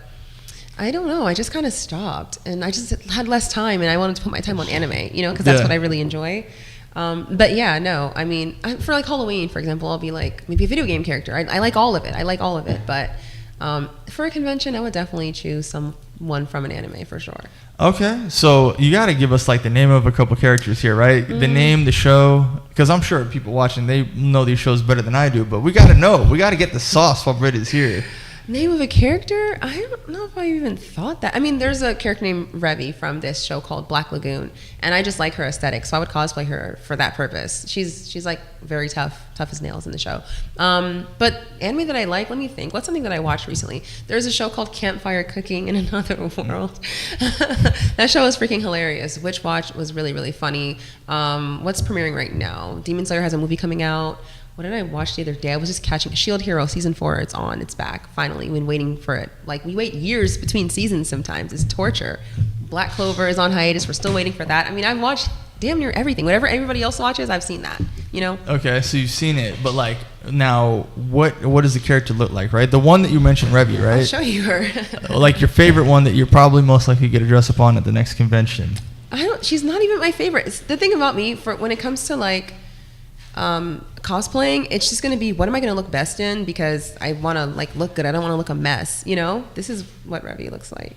I don't know. I just kind of stopped. And I just had less time. And I wanted to put my time on anime, you know, because that's what I really enjoy. But yeah, no, I mean, for like Halloween, for example, I'll be like maybe a video game character. I like all of it. I like all of it. But for a convention, I would definitely choose someone from an anime for sure. Okay, so you got to give us like the name of a couple characters here, right? The name, the show, because I'm sure people watching, they know these shows better than I do, but we got to know. We got to get the sauce while Britt is here. Name of a character? I don't know if I even thought that. I mean, there's a character named Revy from this show called Black Lagoon, and I just like her aesthetic, so I would cosplay her for that purpose. She's like very tough as nails in the show. But anime that I like, let me think. What's something that I watched recently? There's a show called Campfire Cooking in Another World. That show is freaking hilarious. Witch Watch was really, really funny. What's premiering right now? Demon Slayer has a movie coming out. What did I watch the other day? I was just catching Shield Hero season 4. It's on. It's back. Finally, we've been waiting for it. Like we wait years between seasons sometimes. It's torture. Black Clover is on hiatus. We're still waiting for that. I mean, I've watched damn near everything. Whatever everybody else watches, I've seen that. You know? Okay, so you've seen it, but like now, what does the character look like, right? The one that you mentioned, Revy, right? I'll show you her. Like your favorite one that you're probably most likely to get a dress up on at the next convention. She's not even my favorite. It's the thing about me when it comes to like cosplaying, it's just going to be what am I going to look best in, because I want to like look good. I don't want to look a mess, you know? This is what Revy looks like.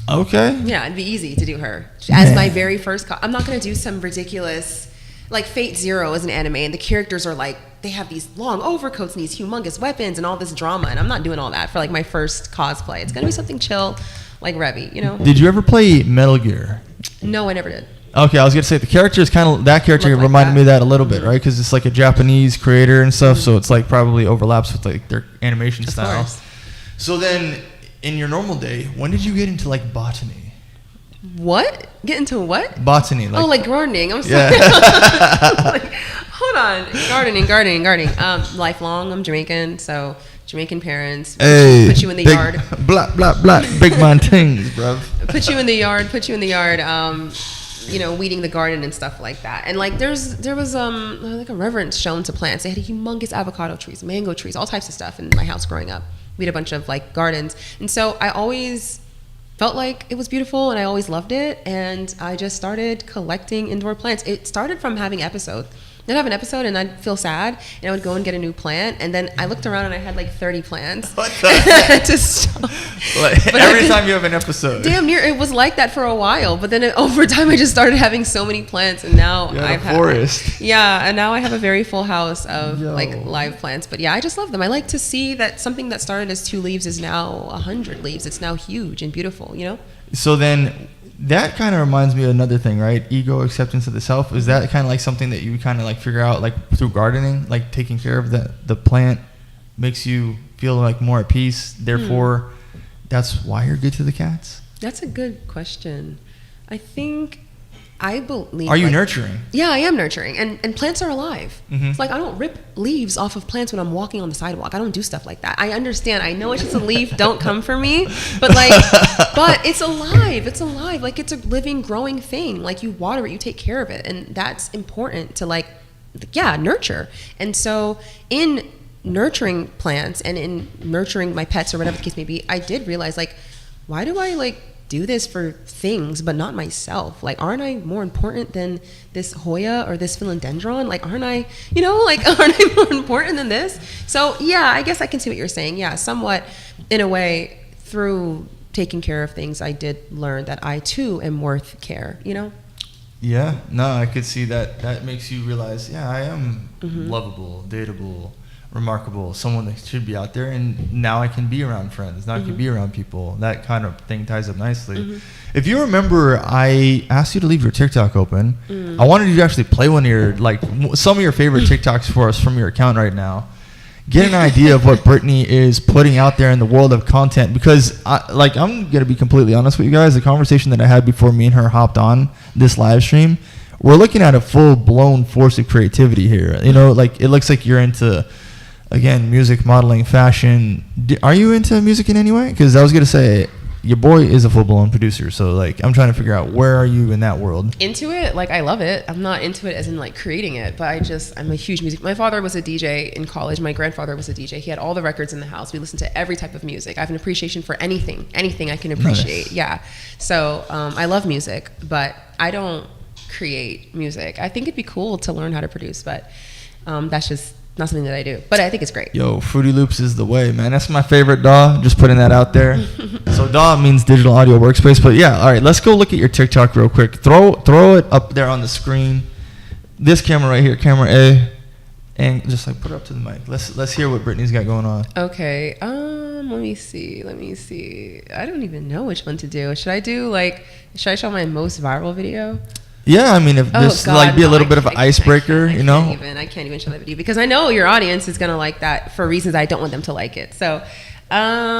Okay. Yeah, it'd be easy to do her as my very first I'm not going to do some ridiculous like Fate Zero is an anime and the characters are like they have these long overcoats and these humongous weapons and all this drama, and I'm not doing all that for like my first cosplay. It's going to be something chill like Revy, you know? Did you ever play Metal Gear? No, I never did. Okay, I was gonna say the character is kind of that character Look like reminded that. me of that a little bit, right? Because it's like a Japanese creator and stuff, so it's like probably overlaps with like their animation Of style. course. So then, in your normal day, when did you get into like botany? What? Get into what? Botany, like Like gardening. I'm sorry. Like, hold on. Gardening. Lifelong. I'm Jamaican, so Jamaican parents put you in the yard. Blah blah blah. Big man things, bruv. Put you in the yard. You know, weeding the garden and stuff like that. And like there was like a reverence shown to plants. They had humongous avocado trees, mango trees, all types of stuff in my house growing up. We had a bunch of like gardens, and so I always felt like it was beautiful, and I always loved it. And I just started collecting indoor plants. It started from having episodes. I'd have an episode and I'd feel sad and I would go and get a new plant, and then I looked around and I had like 30 plants. What the heck? To stop. Like, But every time you have an episode. Damn near it was like that for a while, but then over time I just started having so many plants, and now You had I've a forest. and now I have a very full house of Yo. like live plants. But yeah, I just love them. I like to see that something that started as 2 leaves is now 100 leaves. It's now huge and beautiful, you know? So then that kind of reminds me of another thing, right? Ego, acceptance of the self. Is that kind of like something that you kind of like figure out like through gardening, like taking care of the plant makes you feel like more at peace, therefore that's why you're good to the cats? That's a good question. I believe. Are you like, nurturing? Yeah, I am nurturing, and plants are alive. Mhm. It's like I don't rip leaves off of plants when I'm walking on the sidewalk. I don't do stuff like that. I understand. I know it's just a leaf. Don't come for me. But like, but it's alive. It's alive. Like it's a living, growing thing. Like you water it, you take care of it, and that's important to like, yeah, nurture. And so in nurturing plants and in nurturing my pets or whatever the case may be, I did realize like, why do I like do this for things but not myself? Like, aren't I more important than this Hoya or this philodendron? Like, aren't I more important than this? So yeah, I guess I can see what you're saying. Yeah, somewhat in a way through taking care of things, I did learn that I too am worth care, you know? Yeah, no, I could see that. That makes you realize, yeah, I am lovable, dateable, remarkable, someone that should be out there, and now I can be around friends. Now I can be around people. That kind of thing ties up nicely. If you remember, I asked you to leave your TikTok open. I wanted you to actually play one of your, like, some of your favorite TikToks for us from your account right now. get an idea of what Brittany is putting out there in the world of content. Because, I'm going to be completely honest with you guys. The conversation that I had before me and her hopped on this live stream, we're looking at a full-blown force of creativity here. You know, like, it looks like you're into, again, music, modeling, fashion. Are you into music in any way? Because I was going to say, your boy is a full-blown producer, so like I'm trying to figure out where are you in that world. Into it, like I love it. I'm not into it as in like creating it, but I'm a huge music. My father was a DJ in college. My grandfather was a DJ. He had all the records in the house. We listened to every type of music. I have an appreciation for anything I can appreciate. Nice. Yeah. So I love music, but I don't create music. I think it'd be cool to learn how to produce, but that's just not something that I do, but I think it's great. Yo, Fruity Loops is the way, man. That's my favorite DAW. Just putting that out there. So DAW means digital audio workspace. But yeah, all right, let's go look at your TikTok real quick. Throw it up there on the screen. This camera right here, camera A, and just like put it up to the mic. Let's hear what Brittany's got going on. Okay. Let me see. I don't even know which one to do. Should I show my most viral video? Yeah, I mean, if this be a little bit of an icebreaker, you know? I can't even show that video because I know your audience is going to like that for reasons I don't want them to like it. So, that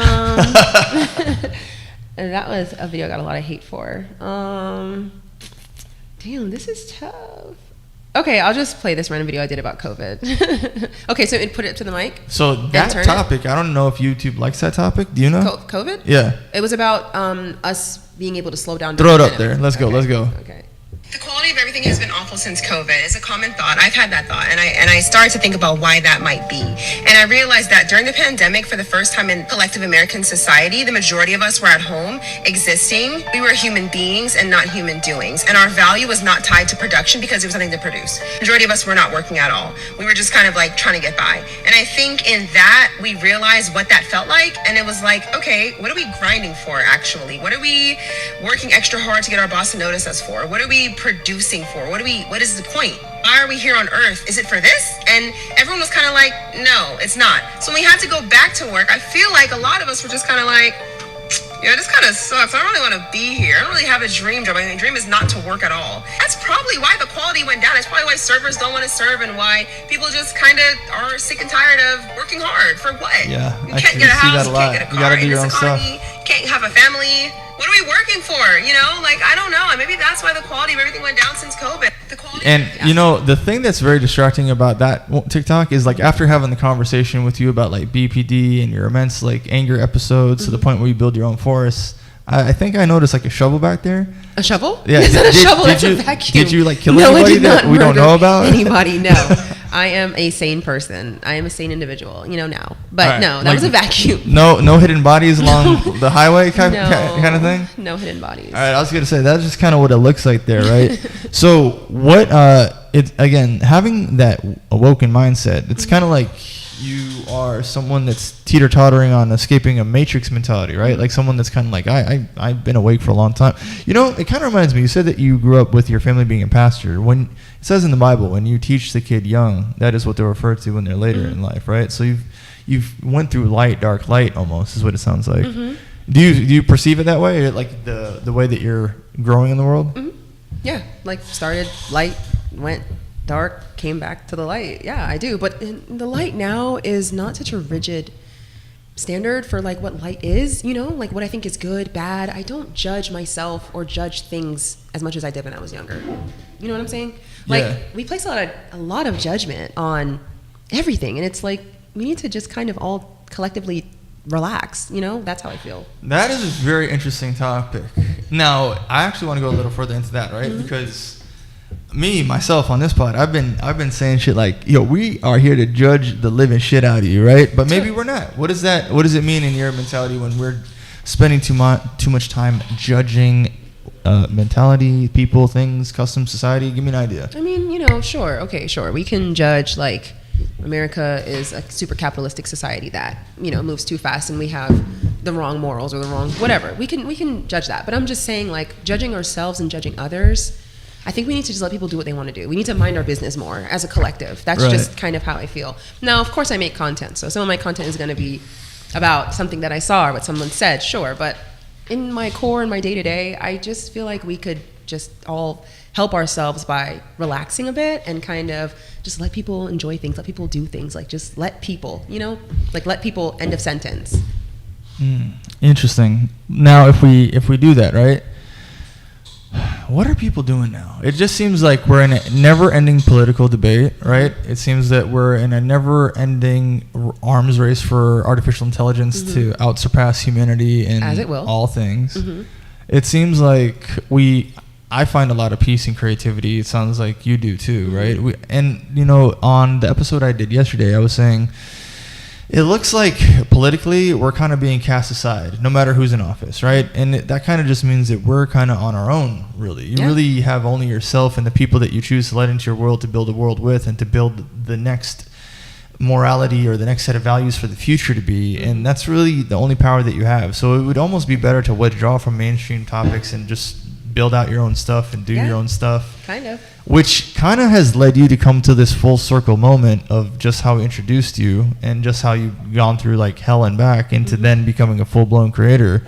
was a video I got a lot of hate for. Damn, this is tough. Okay, I'll just play this random video I did about COVID. Okay, so put it to the mic. So that topic, I don't know if YouTube likes that topic. Do you know? COVID? Yeah. It was about us being able to slow down. Throw it up there. Let's go. Okay. The quality of everything has been awful since COVID. It's a common thought. I've had that thought, and I started to think about why that might be. And I realized that during the pandemic, for the first time in collective American society, the majority of us were at home existing. We were human beings and not human doings. And our value was not tied to production because there was nothing to produce. The majority of us were not working at all. We were just kind of like trying to get by. And I think in that, we realized what that felt like. And it was like, okay, what are we grinding for actually? What are we working extra hard to get our boss to notice us for? What are we producing for? What is the point? Why are we here on earth? Is it for this? And everyone was kind of like, no, it's not. So when we had to go back to work, I feel like a lot of us were just kind of like, yeah, this kind of sucks. I don't really want to be here. I don't really have a dream job. I mean, my dream is not to work at all. That's probably why the quality went down. It's probably why servers don't want to serve and why people just kind of are sick and tired of working hard. For what? Yeah, you can't get a house, you can't get a car, you gotta do your own stuff. You can't have a family. What are we working for? You know, like, I don't know. And maybe that's why the quality of everything went down since COVID. You know, the thing that's very distracting about that TikTok is like after having the conversation with you about like BPD and your immense like anger episodes to the point where you build your own forests, I think I noticed like a shovel back there. A shovel? Yeah. It's not a shovel, it's a vacuum. Did you like kill anybody that we don't know about? Anybody, no. I am a sane person. I am a sane individual, now. But right. No, that was a vacuum. No hidden bodies along the highway kind of thing? No hidden bodies. All right, I was going to say, that's just kind of what it looks like there, right? So what, again, having that awoken mindset, it's kind of like you are someone that's teeter-tottering on escaping a matrix mentality, right? Like someone that's kind of like, I've been awake for a long time. You know, it kind of reminds me, you said that you grew up with your family being a pastor. When it says in the Bible, when you teach the kid young, that is what they're referred to when they're later in life, right? So you've went through light, dark, light almost is what it sounds like. Do you perceive it that way, or like the way that you're growing in the world? Yeah, like started light, went dark, came back to the light. Yeah, I do. But the light now is not such a rigid standard for like what light is, like what I think is good, bad. I don't judge myself or judge things as much as I did when I was younger. You know what I'm saying? Like we place a lot of judgment on everything, and it's like we need to just kind of all collectively relax. That's how I feel. That is a very interesting topic. Now, I actually want to go a little further into that, right? Because myself on this pod, I've been saying shit like, yo, we are here to judge the living shit out of you, right? But maybe we're not. What does it mean in your mentality when we're spending too much time judging mentality, people, things, customs, society? Give me an idea. I mean, sure. Okay, sure. We can judge like America is a super capitalistic society that, moves too fast and we have the wrong morals or the wrong whatever. We can judge that. But I'm just saying, like, judging ourselves and judging others, I think we need to just let people do what they want to do. We need to mind our business more as a collective. That's just kind of how I feel. Now, of course, I make content. So some of my content is going to be about something that I saw or what someone said, sure. But in my core, in my day to day, I just feel like we could just all help ourselves by relaxing a bit and kind of just let people enjoy things, let people do things, like just let people, like let people, end of sentence. Interesting. Now, if we do that, right? What are people doing now? It just seems like we're in a never-ending political debate, right? It seems that we're in a never-ending arms race for artificial intelligence to outsurpass humanity in As it will. all things. It seems like I find a lot of peace and creativity. It sounds like you do too, right? On the episode I did yesterday, I was saying it looks like politically we're kind of being cast aside, no matter who's in office, right? And that kind of just means that we're kind of on our own, really. You really have only yourself and the people that you choose to let into your world to build a world with and to build the next morality or the next set of values for the future to be. And that's really the only power that you have. So it would almost be better to withdraw from mainstream topics and just build out your own stuff and do your own stuff. Kind of. Which kind of has led you to come to this full circle moment of just how we introduced you and just how you've gone through like hell and back into then becoming a full-blown creator.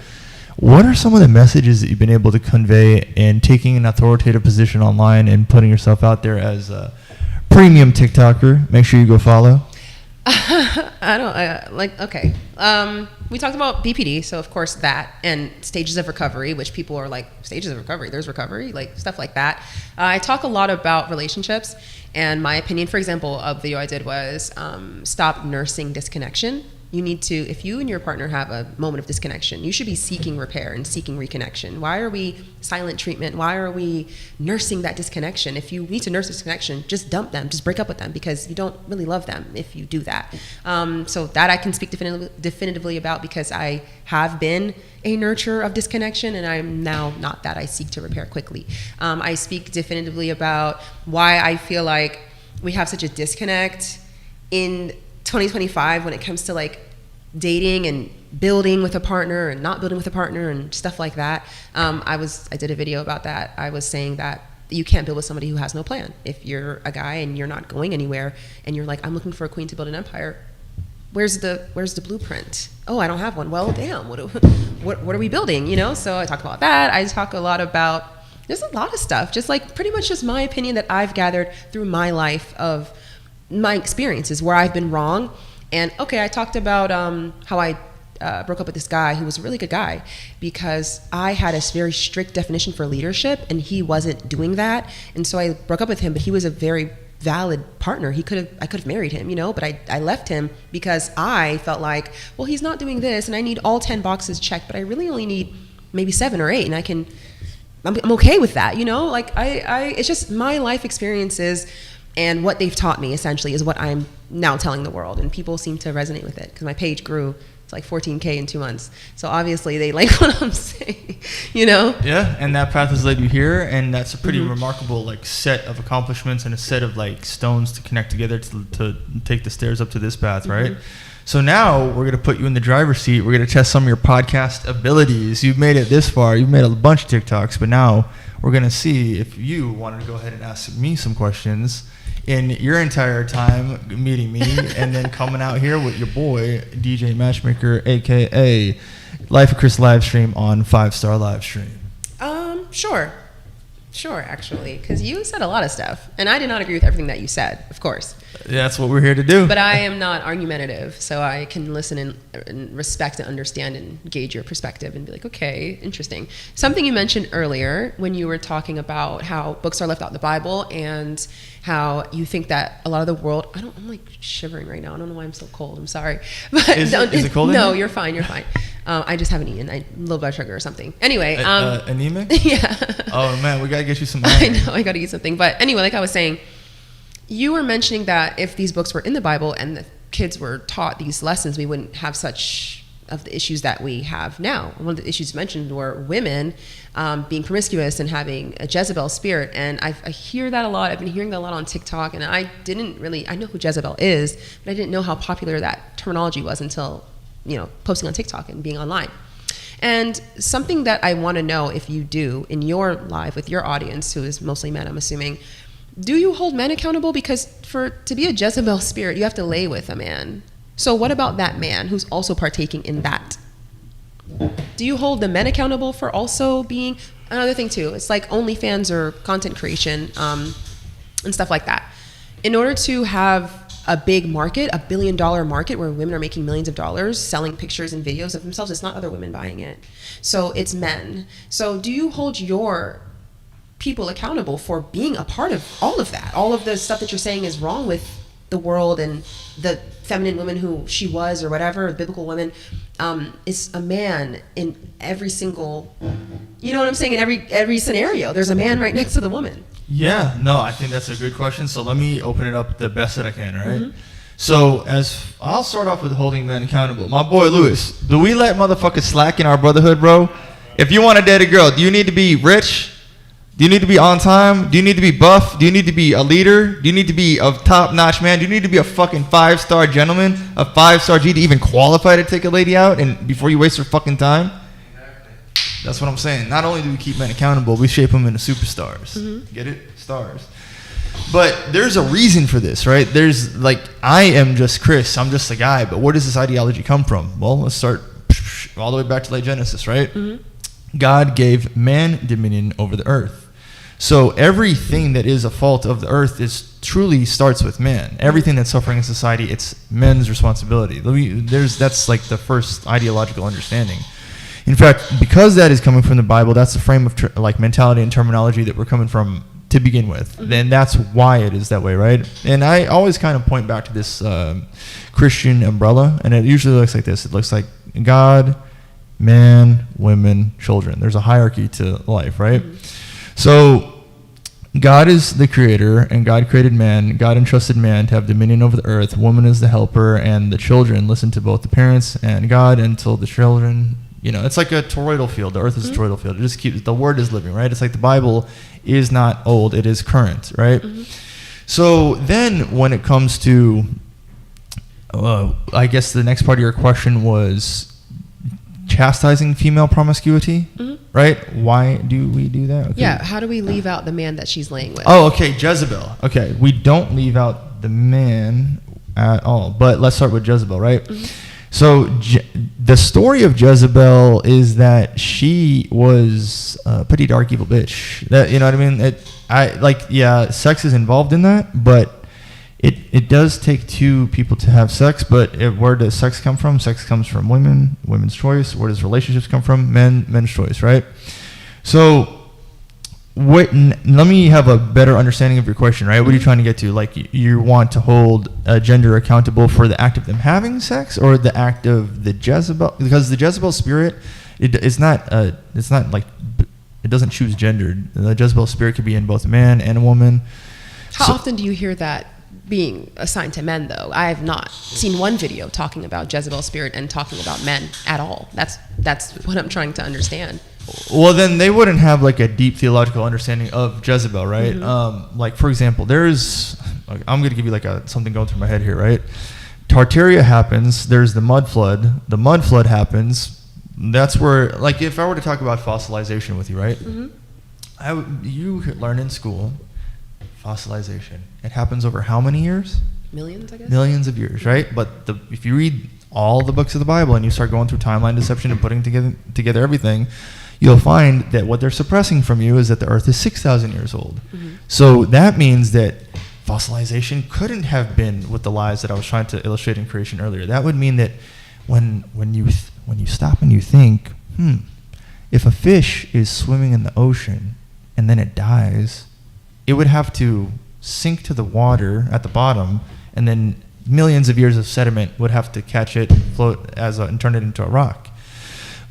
What are some of the messages that you've been able to convey in taking an authoritative position online and putting yourself out there as a premium TikToker? Make sure you go follow. We talked about BPD, so of course that, and stages of recovery, which people are like, stages of recovery, there's recovery, like stuff like that. I talk a lot about relationships, and my opinion, for example, a video I did was stop nursing disconnection. You need to, if you and your partner have a moment of disconnection, you should be seeking repair and seeking reconnection. Why are we silent treatment? Why are we nursing that disconnection? If you need to nurse disconnection, just dump them, just break up with them, because you don't really love them if you do that. So that I can speak definitively about, because I have been a nurturer of disconnection, and I'm now not that. I seek to repair quickly. I speak definitively about why I feel like we have such a disconnect in 2025 when it comes to like dating and building with a partner and not building with a partner and stuff like that. I did a video about that. I was saying that you can't build with somebody who has no plan. If you're a guy and you're not going anywhere and you're like, I'm looking for a queen to build an empire, where's the blueprint? Oh, I don't have one. Well, damn, what are we building? So I talk about that. I talk a lot about, there's a lot of stuff, just like pretty much just my opinion that I've gathered through my life of my experiences where I've been wrong. And I talked about how I broke up with this guy who was a really good guy, because I had a very strict definition for leadership and he wasn't doing that. And so I broke up with him, but he was a very valid partner. I could have married him, but I left him because I felt like, well, he's not doing this and I need all 10 boxes checked, but I really only need maybe 7 or 8, and I'm okay with that, like it's just my life experiences. And what they've taught me, essentially, is what I'm now telling the world. And people seem to resonate with it, because my page grew to like 14K in 2 months. So obviously they like what I'm saying, Yeah, and that path has led you here. And that's a pretty remarkable like set of accomplishments and a set of like stones to connect together to take the stairs up to this path, right? So now we're going to put you in the driver's seat. We're going to test some of your podcast abilities. You've made it this far. You've made a bunch of TikToks. But now we're going to see if you wanted to go ahead and ask me some questions in your entire time meeting me and then coming out here with your boy, DJ Matchmaker, a.k.a. Life of Chris Livestream on 5-Star Livestream. Sure, actually, because you said a lot of stuff, and I did not agree with everything that you said, of course. Yeah, that's what we're here to do. But I am not argumentative, so I can listen and respect and understand and gauge your perspective and be like, okay, interesting. Something you mentioned earlier when you were talking about how books are left out in the Bible and how you think that a lot of the world, I'm like shivering right now. I don't know why I'm so cold. I'm sorry. But is it cold? No, you're fine. I just haven't eaten. Low blood sugar or something. Anyway. Anemic? Yeah. Oh, man, we got to get you some I know, I got to eat something. But anyway, like I was saying, you were mentioning that if these books were in the Bible and the kids were taught these lessons, we wouldn't have such of the issues that we have now. One of the issues mentioned were women being promiscuous and having a Jezebel spirit. And I hear that a lot. I've been hearing that a lot on TikTok. And I know who Jezebel is, but I didn't know how popular that terminology was until, posting on TikTok and being online. And something that I want to know, if you do in your live with your audience, who is mostly men, I'm assuming, do you hold men accountable? Because to be a Jezebel spirit, you have to lay with a man. So what about that man who's also partaking in that? Do you hold the men accountable for also being another thing too? It's like OnlyFans or content creation and stuff like that. In order to have a big market, $1 billion market where women are making millions of dollars selling pictures and videos of themselves, it's not other women buying it. So it's men. So do you hold your people accountable for being a part of all of that? All of the stuff that you're saying is wrong with the world and the feminine woman who she was or whatever, the biblical woman, is a man in every single, you know what I'm saying? In every scenario, there's a man right next to the woman. Yeah, no, I think that's a good question. So let me open it up the best that I can, all right? So I'll start off with holding men accountable. My boy Lewis, do we let motherfuckers slack in our brotherhood, bro? If you want to date a girl, do you need to be rich? Do you need to be on time? Do you need to be buff? Do you need to be a leader? Do you need to be a top-notch man? Do you need to be a fucking 5-star gentleman, a 5-star G to even qualify to take a lady out and before you waste her fucking time? That's what I'm saying. Not only do we keep men accountable, we shape them into superstars. Get it? Stars. But there's a reason for this, right? There's like, I am just Chris. I'm just a guy. But where does this ideology come from? Well, let's start all the way back to late Genesis, right? God gave man dominion over the earth. So everything that is a fault of the earth truly starts with man. Everything that's suffering in society, it's men's responsibility. That's like the first ideological understanding. In fact, because that is coming from the Bible, that's the frame of like mentality and terminology that we're coming from to begin with. Then that's why it is that way, right? And I always kind of point back to this Christian umbrella, and it usually looks like this. It looks like God, man, women, children. There's a hierarchy to life, right? So God is the creator, and God created man. God entrusted man to have dominion over the earth. Woman is the helper, and the children listen to both the parents and God until the children, you know, it's like a toroidal field. The earth is a toroidal field. It just keeps, the word is living, right? It's like the Bible is not old, it is current, right? So then when it comes to, I guess the next part of your question was chastising female promiscuity, right? Why do we do that? Okay. Yeah, how do we leave out the man that she's laying with? Oh, okay, Jezebel. Okay, we don't leave out the man at all, but let's start with Jezebel, right? So the story of Jezebel is that she was a pretty dark, evil bitch. That, you know what I mean? Sex is involved in that, but it does take two people to have sex. But where does sex come from? Sex comes from women, women's choice. Where does relationships come from? Men's choice, right? So let me have a better understanding of your question, right? What are you trying to get to? Like, you want to hold a gender accountable for the act of them having sex, or the act of the Jezebel? Because the Jezebel spirit, it's not like, it doesn't choose gender. The Jezebel spirit could be in both a man and a woman. How often do you hear that being assigned to men, though? I have not seen one video talking about Jezebel spirit and talking about men at all. That's what I'm trying to understand. Well, then they wouldn't have like a deep theological understanding of Jezebel, right? Like, for example, I'm going to give you like something going through my head here, right? Tartaria happens. There's the mud flood. The mud flood happens. That's where, like, if I were to talk about fossilization with you, right? You learn in school fossilization. It happens over how many years? Millions, I guess. Millions of years, right? But if you read all the books of the Bible and you start going through timeline deception and putting together everything, you'll find that what they're suppressing from you is that the earth is 6,000 years old. So that means that fossilization couldn't have been with the lies that I was trying to illustrate in creation earlier. That would mean that when you stop and you think, if a fish is swimming in the ocean and then it dies, it would have to sink to the water at the bottom, and then millions of years of sediment would have to catch it, float and turn it into a rock.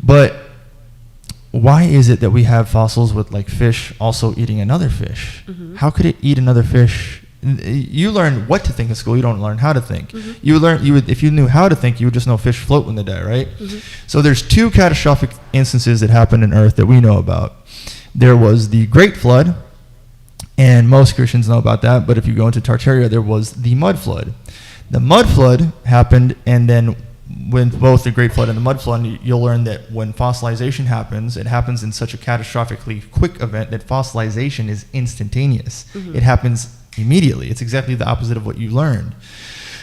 But why is it that we have fossils with like fish also eating another fish? How could it eat another fish? You learn what to think in school. You don't learn how to think. If you knew how to think, you would just know fish float when they die, right? So there's two catastrophic instances that happened in Earth that we know about. There was the Great Flood, and most Christians know about that. But if you go into Tartaria, there was the mud flood. The mud flood happened, and then when both the Great Flood and the mud flood, you'll learn that when fossilization happens, it happens in such a catastrophically quick event that fossilization is instantaneous. It happens immediately. It's exactly the opposite of what you learned.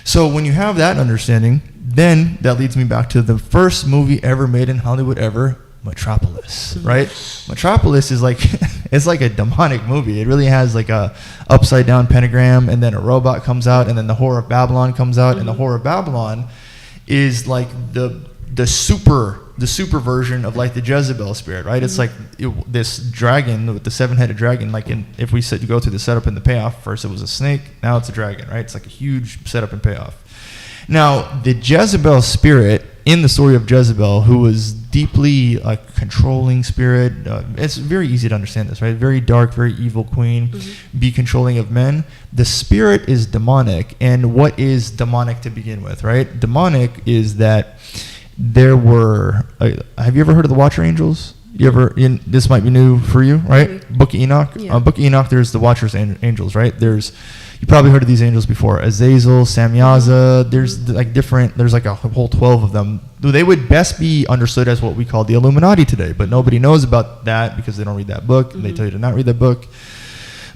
So when you have that understanding, then that leads me back to the first movie ever made in Hollywood ever, Metropolis, right? Metropolis is like, it's like a demonic movie. It really has like a upside down pentagram, and then a robot comes out, and then the Whore of Babylon comes out, and the Whore of Babylon is like the super version of like the Jezebel spirit, right? It's like this dragon with the 7-headed dragon. Like if we said you go through the setup and the payoff, first it was a snake, now it's a dragon, right? It's like a huge setup and payoff. Now the Jezebel spirit in the story of Jezebel, who was deeply a controlling spirit, it's very easy to understand this, right? Very dark, very evil queen, be controlling of men. The spirit is demonic, and what is demonic to begin with, right? Demonic is that there were. Have you ever heard of the Watcher Angels? You ever? This might be new for you, right? Maybe. Book of Enoch. Yeah. Book of Enoch. There's the Watcher's Angels, right? You probably heard of these angels before. Azazel, Samyaza. There's like different. There's like a whole 12 of them. They would best be understood as what we call the Illuminati today, but nobody knows about that because they don't read that book. They tell you to not read that book.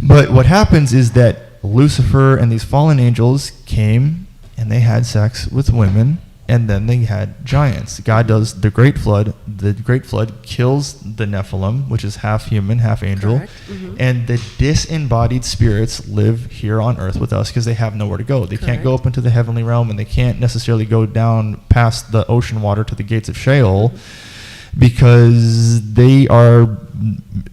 But what happens is that Lucifer and these fallen angels came and they had sex with women. And then they had giants. God does the great flood. The great flood kills the Nephilim, which is half human, half angel. Correct. And the disembodied spirits live here on earth with us because they have nowhere to go. They can't go up into the heavenly realm, and they can't necessarily go down past the ocean water to the gates of Sheol because they are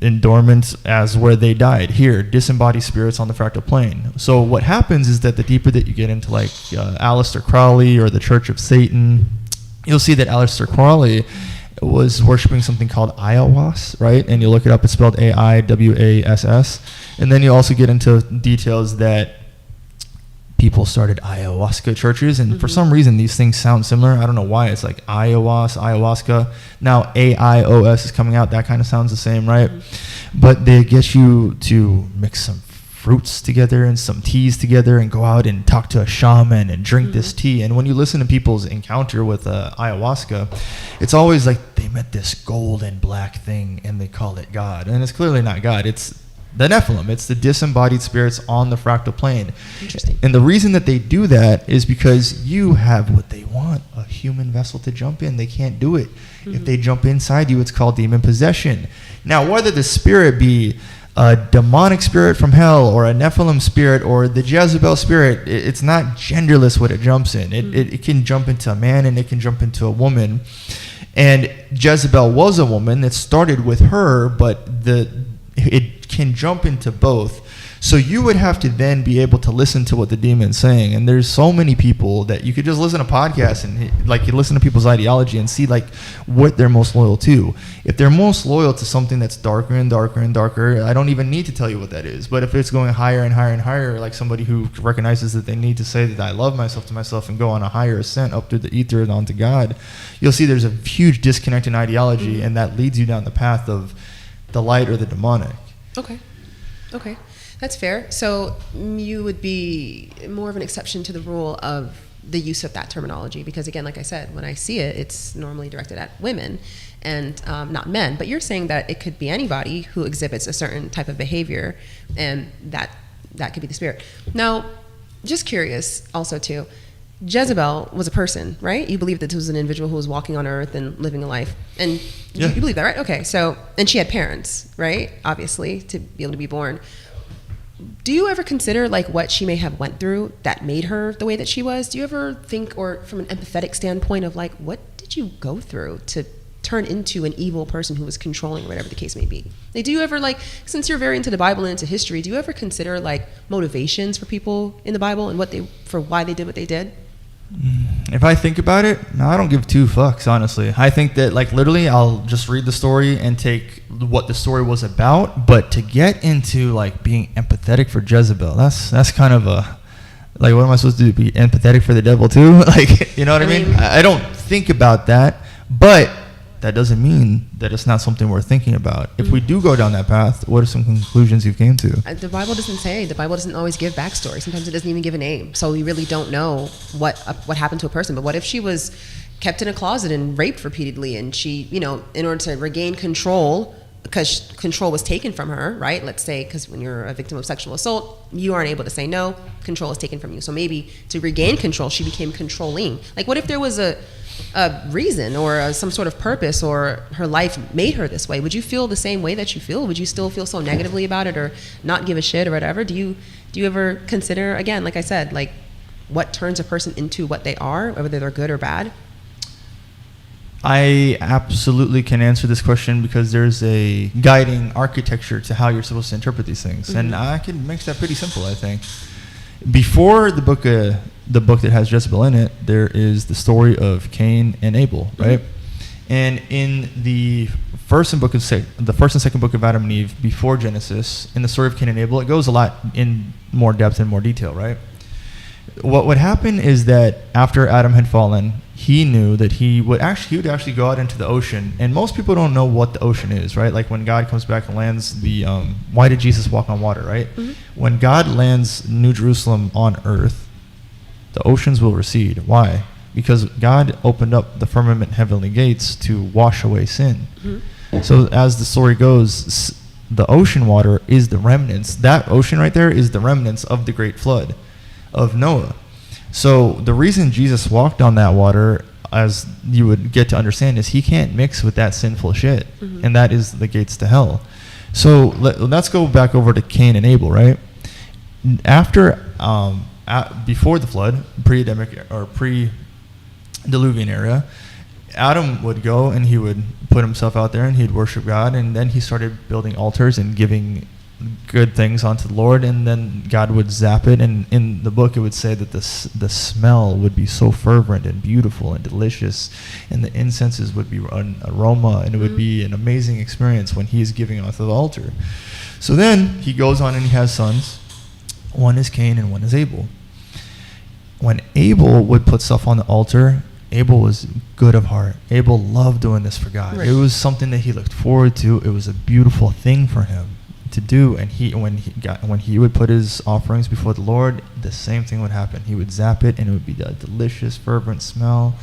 in dormant as where they died. Here, disembodied spirits on the fractal plane. So what happens is that the deeper that you get into like Aleister Crowley or the Church of Satan, you'll see that Aleister Crowley was worshiping something called ayahuasca, right? And you look it up, it's spelled AIWASS. And then you also get into details that people started ayahuasca churches, and for some reason these things sound similar. I don't know why. It's like ayahuasca. Now AIOS is coming out. That kind of sounds the same, right? But they get you to mix some fruits together and some teas together and go out and talk to a shaman and drink this tea. And when you listen to people's encounter with ayahuasca, it's always like they met this golden black thing and they call it God. And it's clearly not God. It's the Nephilim. It's the disembodied spirits on the fractal plane. Interesting. And the reason that they do that is because you have what they want, a human vessel to jump in. They can't do it. If they jump inside you, it's called demon possession. Now, whether the spirit be a demonic spirit from hell or a Nephilim spirit or the Jezebel spirit, it's not genderless what it jumps in. It can jump into a man and it can jump into a woman. And Jezebel was a woman. It started with her, but it can jump into both. So you would have to then be able to listen to what the demon's saying. And there's so many people that you could just listen to podcasts and like you listen to people's ideology and see like what they're most loyal to. If they're most loyal to something that's darker and darker and darker, I don't even need to tell you what that is. But if it's going higher and higher and higher, like somebody who recognizes that they need to say that I love myself to myself and go on a higher ascent up through the ether and onto God, you'll see there's a huge disconnect in ideology, and that leads you down the path of the light or the demonic. Okay. That's fair. So you would be more of an exception to the rule of the use of that terminology because, again, like I said, when I see it, it's normally directed at women and not men. But you're saying that it could be anybody who exhibits a certain type of behavior, and that could be the spirit. Now, just curious also, too, Jezebel was a person, right? You believe that this was an individual who was walking on earth and living a life. And you believe that, right? Okay, so, and she had parents, right? Obviously, to be able to be born. Do you ever consider like what she may have went through that made her the way that she was? Do you ever think, or from an empathetic standpoint of like, what did you go through to turn into an evil person who was controlling, or whatever the case may be? Like, do you ever, like, since you're very into the Bible and into history, do you ever consider like motivations for people in the Bible and why they did what they did? If I think about it, no, I don't give two fucks, honestly. I think that, like, literally I'll just read the story and take what the story was about. But to get into, like, being empathetic for Jezebel, that's kind of a, like, what am I supposed to do? Be empathetic for the devil too? Like, you know what I mean? I don't think about that, but that doesn't mean that it's not something we're thinking about. If we do go down that path, what are some conclusions you've came to? The Bible doesn't say. The Bible doesn't always give backstory. Sometimes it doesn't even give a name. So we really don't know what happened to a person. But what if she was kept in a closet and raped repeatedly, and she, in order to regain control, because control was taken from her, right? Let's say, because when you're a victim of sexual assault, you aren't able to say no, control is taken from you. So maybe to regain control, she became controlling. Like, what if there was a reason or some sort of purpose, or her life made her this way? Would you feel the same way that you feel? Would you still feel so negatively about it, or not give a shit or whatever? Do you ever consider, again, like I said, like what turns a person into what they are, whether they're good or bad? I absolutely can answer this question because there's a guiding architecture to how you're supposed to interpret these things, and I can make that pretty simple. I think before the book that has Jezebel in it, there is the story of Cain and Abel, right? And in the first and second book of Adam and Eve, before Genesis, in the story of Cain and Abel, it goes a lot in more depth and more detail, right? What would happen is that after Adam had fallen, he knew that he would actually go out into the ocean, and most people don't know what the ocean is, right? Like when God comes back and lands the why did Jesus walk on water, right? When God lands New Jerusalem on earth, the oceans will recede. Why? Because God opened up the firmament heavenly gates to wash away sin. So as the story goes, the ocean water is the remnants. That ocean right there is the remnants of the great flood of Noah. So the reason Jesus walked on that water, as you would get to understand, is he can't mix with that sinful shit, and that is the gates to hell. So let's go back over to Cain and Abel, right? After before the flood, pre-Adamic or pre-Diluvian era, Adam would go and he would put himself out there and he'd worship God, and then he started building altars and giving good things unto the Lord, and then God would zap it, and in the book it would say that the smell would be so fervent and beautiful and delicious, and the incenses would be an aroma, and it would be an amazing experience when he is giving onto the altar. So then he goes on and he has sons. One is Cain and one is Abel. When Abel would put stuff on the altar, Abel was good of heart. Abel loved doing this for God. Right. It was something that he looked forward to. It was a beautiful thing for him to do, and when he would put his offerings before the Lord, the same thing would happen. He would zap it, and it would be a delicious, fervent smell.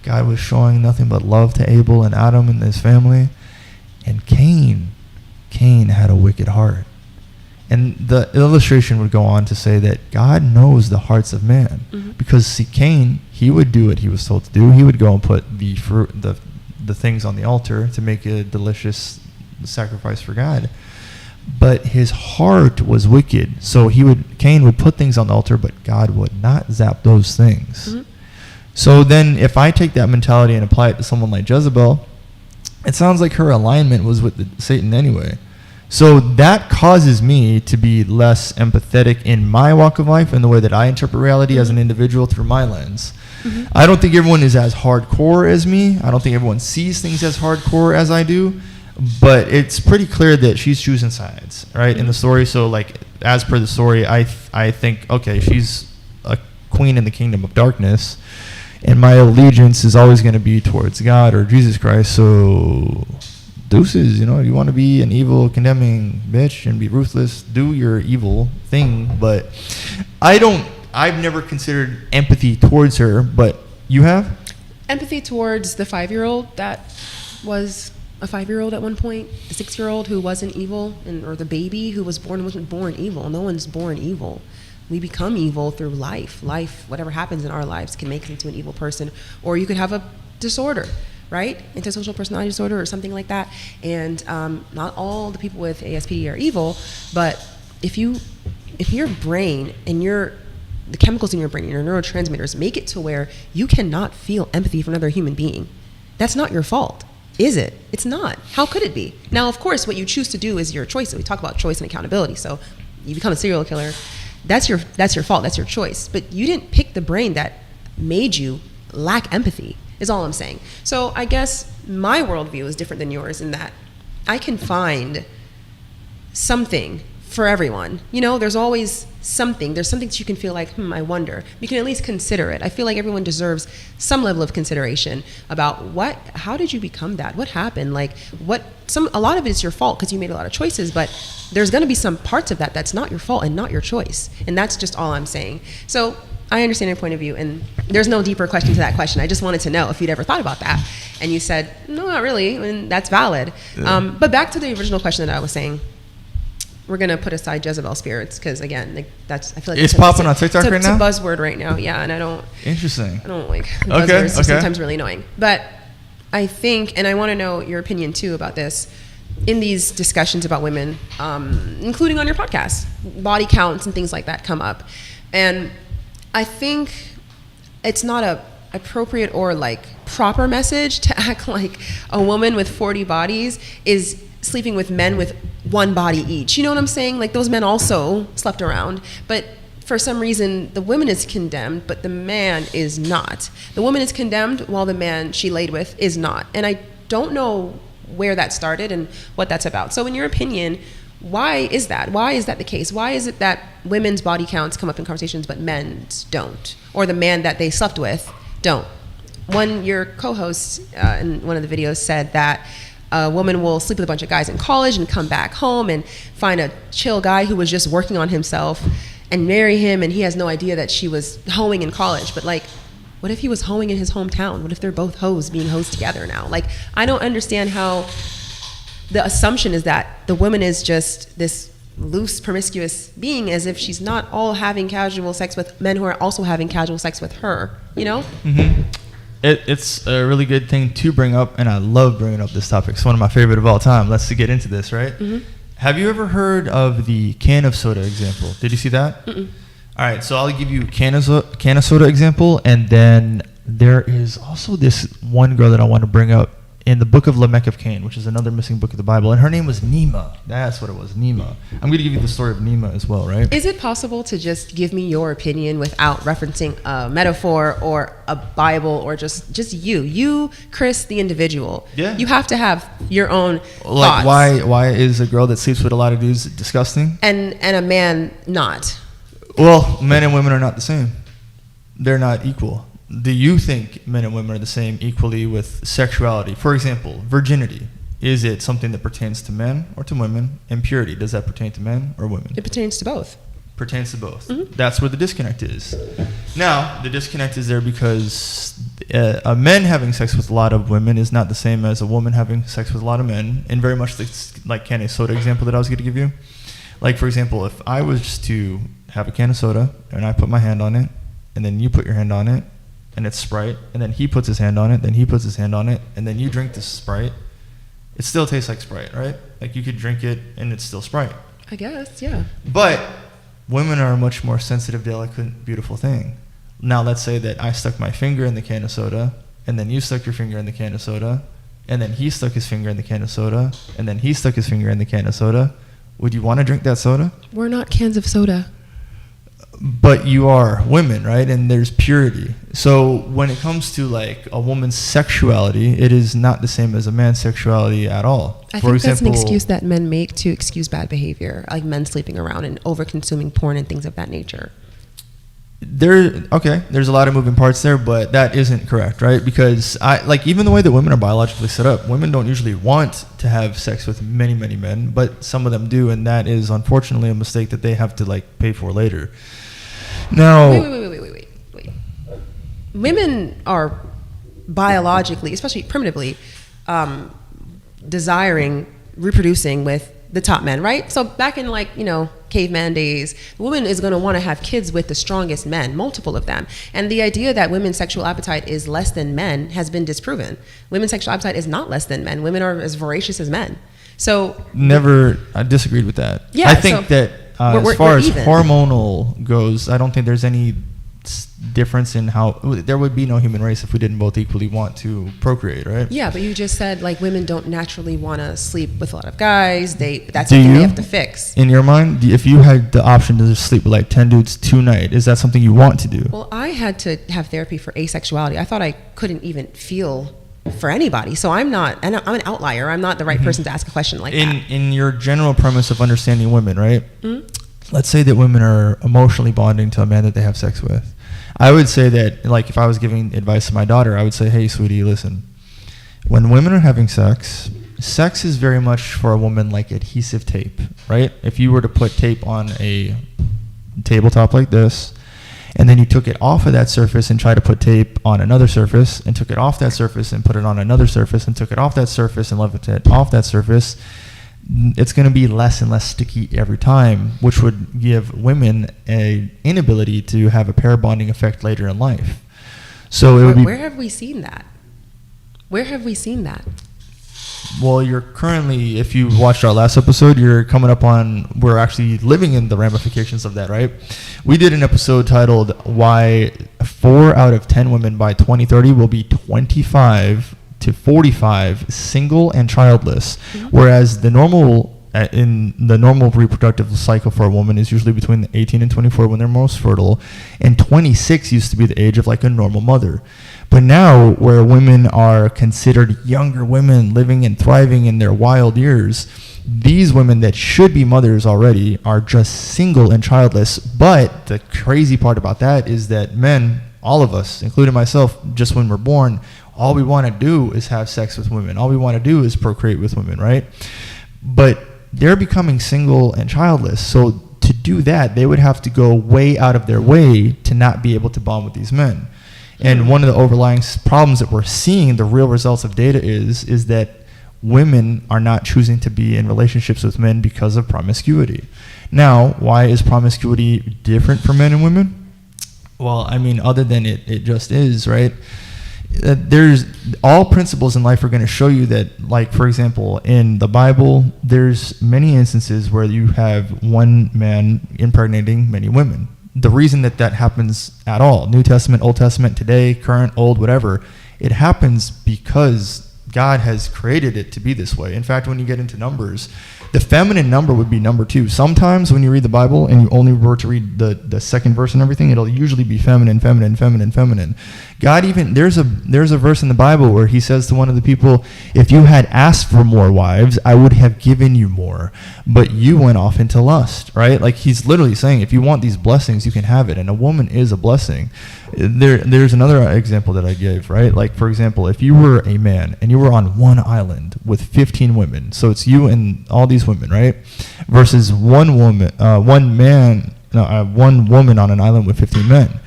God was showing nothing but love to Abel and Adam and his family. And Cain had a wicked heart. And the illustration would go on to say that God knows the hearts of man, because see, Cain, he would do what he was told to do. He would go and put the fruit, the things on the altar to make a delicious sacrifice for God. But his heart was wicked. So Cain would put things on the altar, but God would not zap those things. So then if I take that mentality and apply it to someone like Jezebel, it sounds like her alignment was with Satan anyway. So that causes me to be less empathetic in my walk of life and the way that I interpret reality as an individual through my lens. I don't think everyone is as hardcore as me. I don't think everyone sees things as hardcore as I do. But it's pretty clear that she's choosing sides, right, in the story. So, like, as per the story, I think, okay, she's a queen in the kingdom of darkness, and my allegiance is always going to be towards God or Jesus Christ. So, deuces, you want to be an evil, condemning bitch and be ruthless, do your evil thing. But I've never considered empathy towards her, but you have? Empathy towards the 5-year-old that was a 5-year-old at one point, the 6-year-old who wasn't evil, or the baby who wasn't born evil. No one's born evil. We become evil through life. Life, whatever happens in our lives, can make us into an evil person. Or you could have a disorder, right? Antisocial personality disorder or something like that. And not all the people with ASPD are evil, but if your brain and the chemicals in your brain, your neurotransmitters, make it to where you cannot feel empathy for another human being, that's not your fault. Is it? It's not. How could it be? Now, of course, what you choose to do is your choice. We talk about choice and accountability. So you become a serial killer. That's your fault. That's your choice. But you didn't pick the brain that made you lack empathy, is all I'm saying. So I guess my worldview is different than yours in that I can find something for everyone. There's always something. There's something that you can feel like, I wonder. You can at least consider it. I feel like everyone deserves some level of consideration about how did you become that? What happened? Like, a lot of it is your fault because you made a lot of choices, but there's going to be some parts of that that's not your fault and not your choice. And that's just all I'm saying. So I understand your point of view, and there's no deeper question to that question. I just wanted to know if you'd ever thought about that. And you said, no, not really, and that's valid. But back to the original question that I was saying. We're going to put aside Jezebel spirits because, again, like, that's, I feel like it's popping on TikTok right now? It's a buzzword right now, yeah, and I don't like buzzwords. They're sometimes really annoying. But I think, and I want to know your opinion too about this, in these discussions about women, including on your podcast, body counts and things like that come up. And I think it's not a appropriate or like proper message to act like a woman with 40 bodies is sleeping with men with one body each. You know what I'm saying? Like, those men also slept around, but for some reason the woman is condemned, but the man is not. The woman is condemned while the man she laid with is not. And I don't know where that started and what that's about. So in your opinion, why is that? Why is that the case? Why is it that women's body counts come up in conversations but men's don't? Or the man that they slept with don't? Your co-host in one of the videos said that a woman will sleep with a bunch of guys in college and come back home and find a chill guy who was just working on himself and marry him, and he has no idea that she was hoeing in college. But like, what if he was hoeing in his hometown? What if they're both hoes being hoes together now? Like, I don't understand how the assumption is that the woman is just this loose, promiscuous being, as if she's not all having casual sex with men who are also having casual sex with her, you know? Mm-hmm. It's a really good thing to bring up, and I love bringing up this topic. It's one of my favorite of all time. Let's get into this, right? Mm-hmm. Have you ever heard of the can of soda example? Did you see that? Mm-mm. All right, so I'll give you can of soda example, and then there is also this one girl that I want to bring up in the book of Lamech of Cain, which is another missing book of the Bible, and her name was Nema. That's what it was, Nema. I'm going to give you the story of Nema as well, right? Is it possible to just give me your opinion without referencing a metaphor or a Bible, or just you, Chris, the individual? Yeah. You have to have your own like thoughts. Why is a girl that sleeps with a lot of dudes disgusting? And a man not? Well, men and women are not the same. They're not equal. Do you think men and women are the same equally with sexuality? For example, virginity. Is it something that pertains to men or to women? And purity, does that pertain to men or women? It pertains to both. Pertains to both. Mm-hmm. That's where the disconnect is. Now, the disconnect is there because a man having sex with a lot of women is not the same as a woman having sex with a lot of men. And very much like can of soda example that I was going to give you. Like, for example, if I was to have a can of soda and I put my hand on it, and then you put your hand on it, and it's Sprite, and then he puts his hand on it, then he puts his hand on it, and then you drink this Sprite, it still tastes like Sprite, right? Like, you could drink it and it's still Sprite. I guess, yeah. But women are a much more sensitive, delicate, beautiful thing. Now, let's say that I stuck my finger in the can of soda, and then you stuck your finger in the can of soda, and then he stuck his finger in the can of soda, and then he stuck his finger in the can of soda. Would you want to drink that soda? We're not cans of soda. But you are women, right? And there's purity. So when it comes to like a woman's sexuality, it is not the same as a man's sexuality at all. I think that's an excuse that men make to excuse bad behavior, like men sleeping around and over-consuming porn and things of that nature. There's a lot of moving parts there, but that isn't correct, right? Because even the way that women are biologically set up, women don't usually want to have sex with many, many men, but some of them do, and that is unfortunately a mistake that they have to like pay for later. Now, wait. Women are biologically, especially primitively, desiring, reproducing with the top men, right? So back in caveman days, the woman is going to want to have kids with the strongest men, multiple of them. And the idea that women's sexual appetite is less than men has been disproven. Women's sexual appetite is not less than men. Women are as voracious as men. So I disagreed with that. Yeah, I think that as far as hormonal goes, I don't think there's any difference in how there would be no human race if we didn't both equally want to procreate, right? Yeah, but you just said like women don't naturally want to sleep with a lot of guys. That's something they have to fix. In your mind, if you had the option to just sleep with like 10 dudes tonight, is that something you want to do? Well, I had to have therapy for asexuality. I thought I couldn't even feel for anybody. So I'm an outlier. I'm not the right person to ask a question like that. In your general premise of understanding women, right? Mm-hmm. Let's say that women are emotionally bonding to a man that they have sex with. I would say that, like, if I was giving advice to my daughter, I would say, hey, sweetie, listen. When women are having sex is very much for a woman like adhesive tape, right? If you were to put tape on a tabletop like this, and then you took it off of that surface and tried to put tape on another surface, and took it off that surface and put it on another surface, and took it off that surface and left it off that surface, it's going to be less and less sticky every time, which would give women an inability to have a pair bonding effect later in life. So it would be. Where have we seen that? Where have we seen that? Well, you're currently, if you watched our last episode, you're coming up on, we're actually living in the ramifications of that, right? We did an episode titled Why 4 out of 10 women by 2030 will be 25 to 45 single and childless, whereas the normal in the normal reproductive cycle for a woman is usually between 18 and 24 when they're most fertile, and 26 used to be the age of like a normal mother. But now, where women are considered younger women living and thriving in their wild years, these women that should be mothers already are just single and childless. But the crazy part about that is that men, all of us, including myself, just when we're born, all we want to do is have sex with women. All we want to do is procreate with women, right? But they're becoming single and childless. So to do that, they would have to go way out of their way to not be able to bond with these men. And one of the overlying problems that we're seeing, the real results of data is that women are not choosing to be in relationships with men because of promiscuity. Now, why is promiscuity different for men and women? Well, I mean, other than it just is, right? There's all principles in life are going to show you that, like, for example, in the Bible, there's many instances where you have one man impregnating many women. The reason that happens at all, New Testament, Old Testament, today, current, old, whatever, it happens because God has created it to be this way. In fact, when you get into Numbers, the feminine number would be number 2. Sometimes when you read the Bible and you only were to read the second verse and everything, it'll usually be feminine, feminine, feminine, feminine. God even, there's a verse in the Bible where he says to one of the people, if you had asked for more wives, I would have given you more, but you went off into lust, right? Like, he's literally saying, if you want these blessings, you can have it. And a woman is a blessing. There's another example that I gave, right? Like, for example, if you were a man and you were on one island with 15 women, so it's you and all these women, right? Versus one woman on an island with 15 men.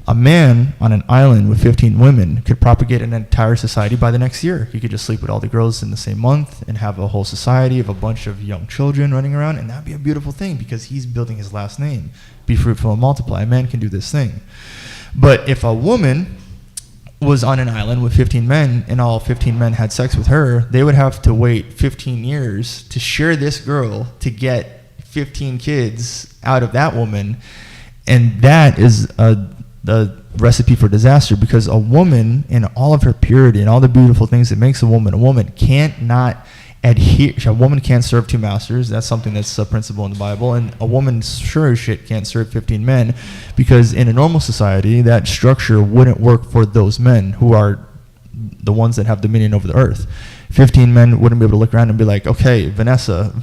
A man on an island with 15 women could propagate an entire society by the next year. He could just sleep with all the girls in the same month and have a whole society of a bunch of young children running around, and that'd be a beautiful thing because he's building his last name. Be fruitful and multiply. A man can do this thing. But if a woman was on an island with 15 men and all 15 men had sex with her, they would have to wait 15 years to share this girl to get 15 kids out of that woman. And that is the recipe for disaster, because a woman in all of her purity and all the beautiful things that makes a woman can't not adhere. A woman can't serve 2 masters. That's something that's a principle in the Bible. And a woman sure as shit can't serve 15 men, because in a normal society, that structure wouldn't work for those men who are the ones that have dominion over the earth. 15 men wouldn't be able to look around and be like, okay, Vanessa,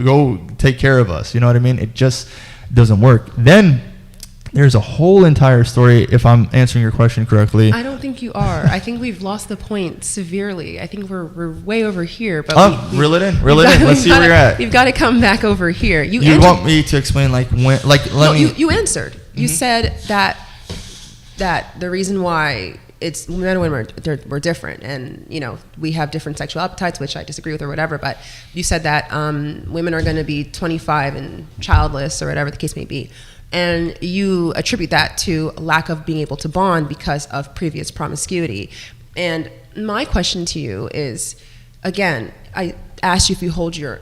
go take care of us. You know what I mean? It just doesn't work. Then there's a whole entire story, if I'm answering your question correctly. I don't think you are. I think we've lost the point severely. I think we're way over here. But reel it in. Let's see where you're at. You've got to come back over here. You want me to explain, like, when, like, you answered. You said that the reason why it's men and women we're different, and we have different sexual appetites, which I disagree with or whatever. But you said that women are going to be 25 and childless or whatever the case may be. And you attribute that to a lack of being able to bond because of previous promiscuity. And my question to you is, again, I asked you if you hold your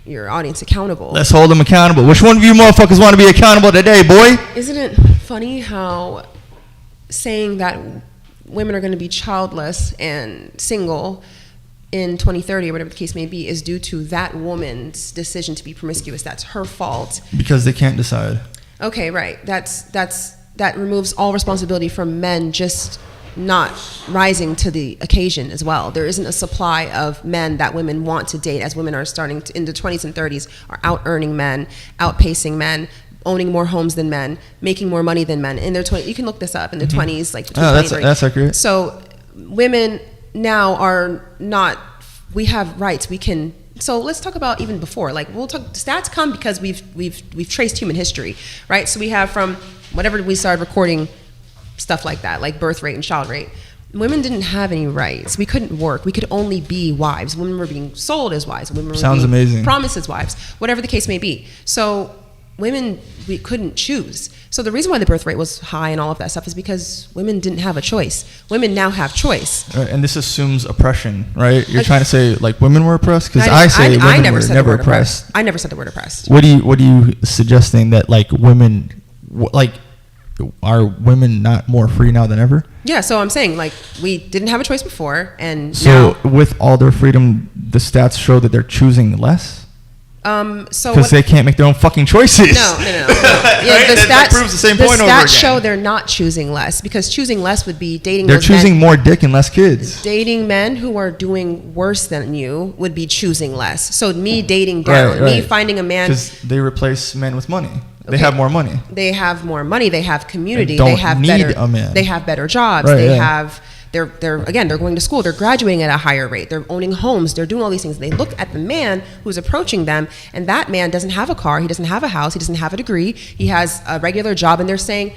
audience accountable. Let's hold them accountable. Which one of you motherfuckers want to be accountable today, boy? Isn't it funny how saying that women are going to be childless and single in 2030 or whatever the case may be is due to that woman's decision to be promiscuous? That's her fault. Because they can't decide. Okay, right. That removes all responsibility from men just not rising to the occasion as well. There isn't a supply of men that women want to date, as women are starting to, in the 20s and 30s, are out-earning men, outpacing men, owning more homes than men, making more money than men. In their 20s, you can look this up, in their 20s, like between 20 and 30. That's accurate. So women now are not, we have rights. We can So let's talk about even before. Like we'll talk. Stats come because we've traced human history, right? So we have from whatever we started recording stuff like that, like birth rate and child rate. Women didn't have any rights. We couldn't work. We could only be wives. Women were being sold as wives. Women were Sounds being amazing. promised as wives. Whatever the case may be. So women, we couldn't choose. So the reason why the birth rate was high and all of that stuff is because women didn't have a choice. Women now have choice. And this assumes oppression, right? You're trying to say like women were oppressed? Because I say women never were said never the word oppressed. I never said the word oppressed. What are you suggesting that like women, like, are women not more free now than ever? Yeah, so I'm saying like we didn't have a choice before, and So now, with all their freedom, the stats show that they're choosing less? so Because they can't make their own fucking choices. No. Yeah, Right? the That stats proves the same the point over stats again. show they're not choosing less, because choosing less would be dating. They're those choosing men, more dick and less kids. dating men who are doing worse than you would be choosing less. So me dating down, me finding a man. Because they replace men with money. They Okay. have more money. They have more money. They have community. They don't They have need better. a man. They have better jobs. Right, they yeah. have. They're going to school. They're graduating at a higher rate. They're owning homes. They're doing all these things. They look at the man who's approaching them, and that man doesn't have a car. He doesn't have a house. He doesn't have a degree. He has a regular job, and they're saying,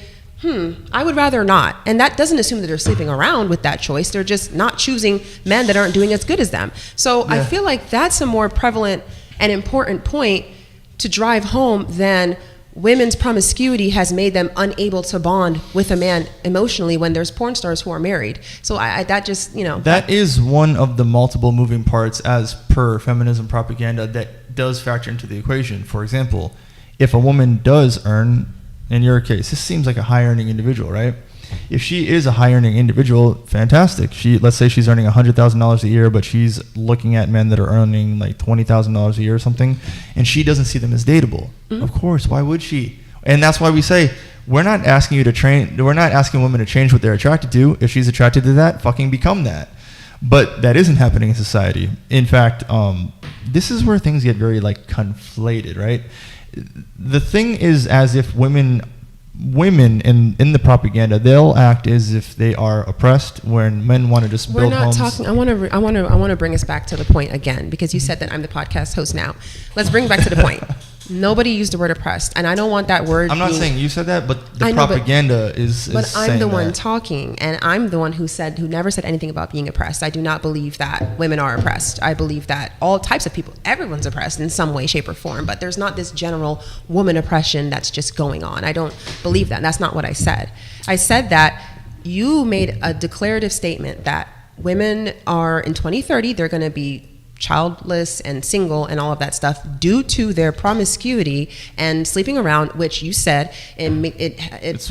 I would rather not. And that doesn't assume that they're sleeping around with that choice. They're just not choosing men that aren't doing as good as them. So I feel like that's a more prevalent and important point to drive home than women's promiscuity has made them unable to bond with a man emotionally when there's porn stars who are married. So that just, That is one of the multiple moving parts as per feminism propaganda that does factor into the equation. For example, if a woman does earn, in your case, this seems like a high earning individual, right? If she is a high earning individual, fantastic. Let's say she's earning $100,000 a year, but she's looking at men that are earning like $20,000 a year or something, and she doesn't see them as dateable. Mm-hmm. Of course, why would she? And that's why we say we're not asking you to train. We're not asking women to change what they're attracted to. If she's attracted to that, fucking become that. But that isn't happening in society. In fact, this is where things get very like conflated, right? The thing is as if women in the propaganda, they'll act as if they are oppressed when men want to just build homes. We're not talking. I want to bring us back to the point again, because you said that I'm the podcast host now. Let's bring back to the point. Nobody used the word oppressed, and I don't want that word. I'm not saying you said that, but the propaganda is. But I'm the one that. talking, and I'm the one who never said anything about being oppressed. I do not believe that women are oppressed. I believe that all types of people, everyone's oppressed in some way, shape, or form. But there's not this general woman oppression that's just going on. I don't believe that. That's not what I said. I said that you made a declarative statement that women are in 2030. They're going to be childless and single and all of that stuff due to their promiscuity and sleeping around, which you said it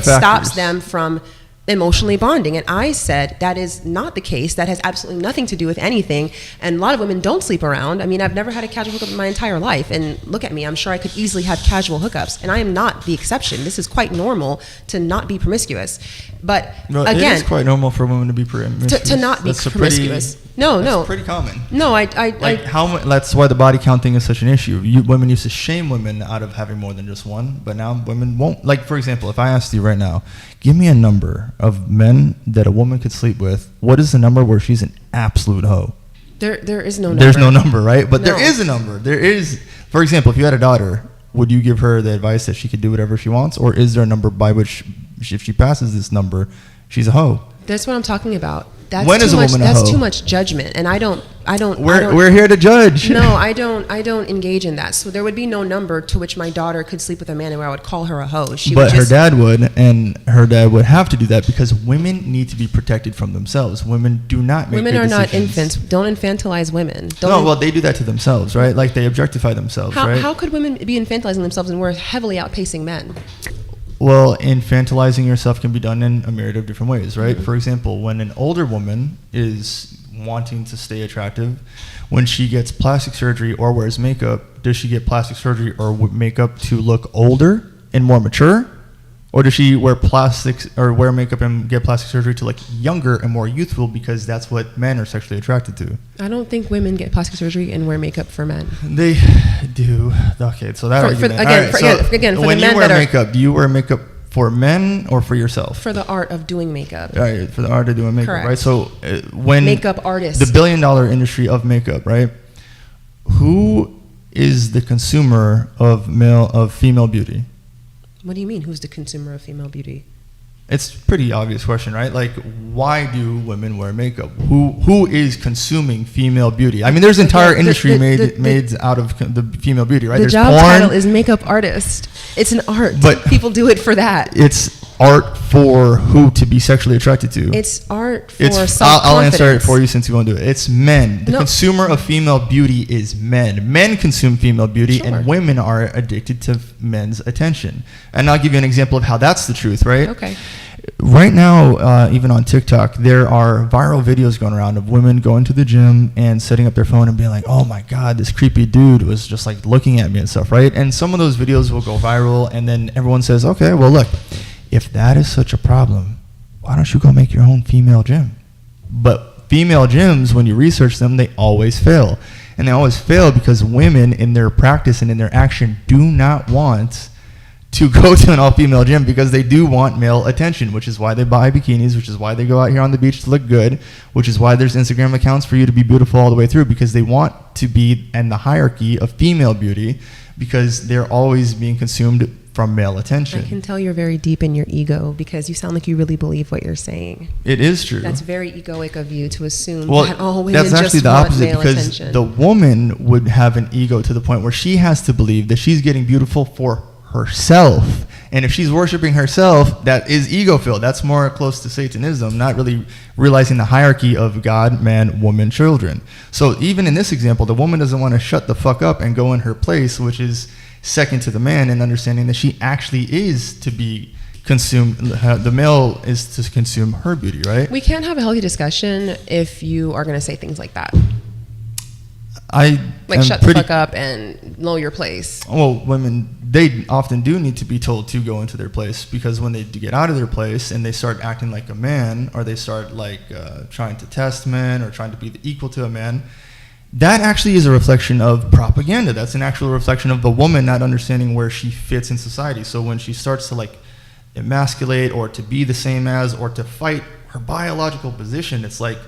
stops them from emotionally bonding. And I said that is not the case. That has absolutely nothing to do with anything. And a lot of women don't sleep around. I mean, I've never had a casual hookup in my entire life, and look at me, I'm sure I could easily have casual hookups, and I am not the exception. This is quite normal to not be promiscuous. But again, it is quite normal for women to be promiscuous. To not be promiscuous. That's pretty common. No, that's why the body count thing is such an issue. Women used to shame women out of having more than just one, but now women won't. Like, for example, if I asked you right now, give me a number of men that a woman could sleep with. What is the number where she's an absolute hoe? There is no number. There's no number, right? But No. there is a number. There is, for example, if you had a daughter, would you give her the advice that she could do whatever she wants? Or is there a number by which, if she passes this number, she's a hoe? That's what I'm talking about. That's When too is a much, woman a That's hoe? too much judgment, and I don't. We're here to judge. No, I don't engage in that. So there would be no number to which my daughter could sleep with a man and where I would call her a hoe. Her dad would, and her dad would have to do that because women need to be protected from themselves. Women do not make Women good are not decisions. infants. Don't infantilize women. They do that to themselves, right? Like they objectify themselves, right? How could women be infantilizing themselves and we're heavily outpacing men? Well, infantilizing yourself can be done in a myriad of different ways, right? Mm-hmm. For example, when an older woman is wanting to stay attractive, when she gets plastic surgery or wears makeup, does she get plastic surgery or makeup to look older and more mature? Or does she wear makeup and get plastic surgery to look younger and more youthful because that's what men are sexually attracted to? I don't think women get plastic surgery and wear makeup for men. They do. Okay, so that argument. For when the men you wear makeup, do you wear makeup for men or for yourself? For the art of doing makeup. All right, for the art of doing makeup, Correct. right? So when makeup artist, the $1 billion industry of makeup, right? Who is the consumer of female beauty? What do you mean? Who's the consumer of female beauty? It's a pretty obvious question, right? Like, why do women wear makeup? Who is consuming female beauty? I mean, there's entire industry made out of the female beauty, right? The There's job porn, title is makeup artist. It's an art. But people do it for that. It's art for who to be sexually attracted to. It's art for It's, self-confidence. I'll answer it for you since you won't do it. It's men. The No. consumer of female beauty is men. Men consume female beauty, Sure. and women are addicted to men's attention. And I'll give you an example of how that's the truth, right? Okay. Right now, even on TikTok, there are viral videos going around of women going to the gym and setting up their phone and being like, oh my God, this creepy dude was just like looking at me and stuff, right? And some of those videos will go viral, and then everyone says, okay, well, look, if that is such a problem, why don't you go make your own female gym? But female gyms, when you research them, they always fail. And they always fail because women in their practice and in their action do not want to go to an all-female gym because they do want male attention, which is why they buy bikinis, which is why they go out here on the beach to look good, which is why there's Instagram accounts for you to be beautiful all the way through, because they want to be in the hierarchy of female beauty because they're always being consumed from male attention. I can tell you're very deep in your ego because you sound like you really believe what you're saying. It is true. That's very egoic of you to assume Well, that all women that's actually just the want opposite, male because attention. the woman would have an ego to the point where she has to believe that she's getting beautiful for herself. And if she's worshiping herself, that is ego-filled. That's more close to Satanism, not really realizing the hierarchy of God, man, woman, children. So even in this example, the woman doesn't want to shut the fuck up and go in her place, which is second to the man, and understanding that she actually is to be consumed. The male is to consume her beauty, right? We can't have a healthy discussion if you are going to say things like that. Like, shut the fuck up and know your place. Well, women, they often do need to be told to go into their place, because when they do get out of their place and they start acting like a man, or they start like trying to test men or trying to be equal to a man, that actually is a reflection of propaganda. That's an actual reflection of the woman not understanding where she fits in society. So when she starts to like emasculate or to be the same as or to fight her biological position, it's like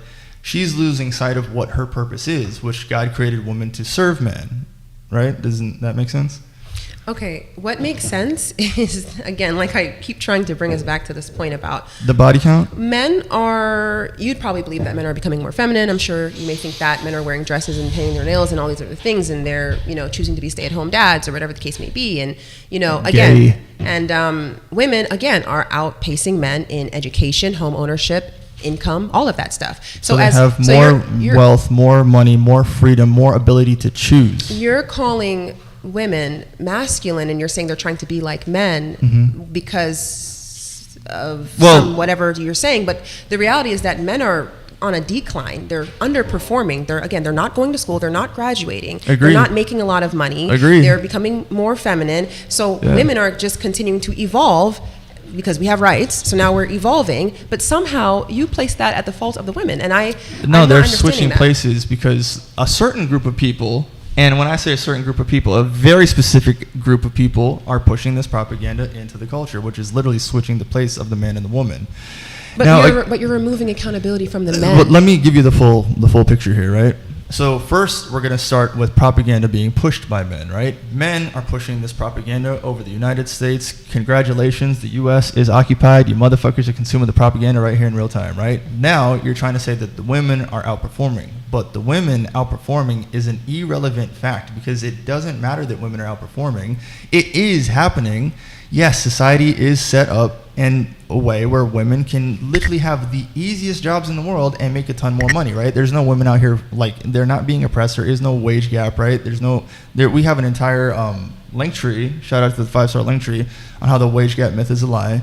she's losing sight of what her purpose is, which God created woman to serve man, right? Doesn't that make sense? Okay, what makes sense is, again, like I keep trying to bring us back to this point about The body count? men are, you'd probably believe that men are becoming more feminine. I'm sure you may think that men are wearing dresses and painting their nails and all these other things, and they're, you know, choosing to be stay-at-home dads or whatever the case may be. And, you know, again, Gay. and women, again, are outpacing men in education, home ownership, income, all of that stuff. So they have more wealth, more money, more freedom, more ability to choose. You're calling women masculine, and you're saying they're trying to be like men because of some whatever you're saying. But the reality is that men are on a decline. They're underperforming. They're not going to school. They're not graduating. Agreed. They're not making a lot of money. Agreed. They're becoming more feminine. So women are just continuing to evolve because we have rights. So now we're evolving, but somehow you place that at the fault of the women. And they're switching places because a certain group of people, and when I say a certain group of people, a very specific group of people are pushing this propaganda into the culture, which is literally switching the place of the man and the woman. But Now, you're removing accountability from the men. But let me give you the full picture here, right? So first, we're going to start with propaganda being pushed by men, right? Men are pushing this propaganda over the United States. Congratulations, the U.S. is occupied. You motherfuckers are consuming the propaganda right here in real time, right? Now, you're trying to say that the women are outperforming. But the women outperforming is an irrelevant fact, because it doesn't matter that women are outperforming. It is happening. Yes, society is set up in a way where women can literally have the easiest jobs in the world and make a ton more money, right? There's no women out here, like, they're not being oppressed. There is no wage gap, right? We have an entire link tree, shout out to the 5-star link tree, on how the wage gap myth is a lie.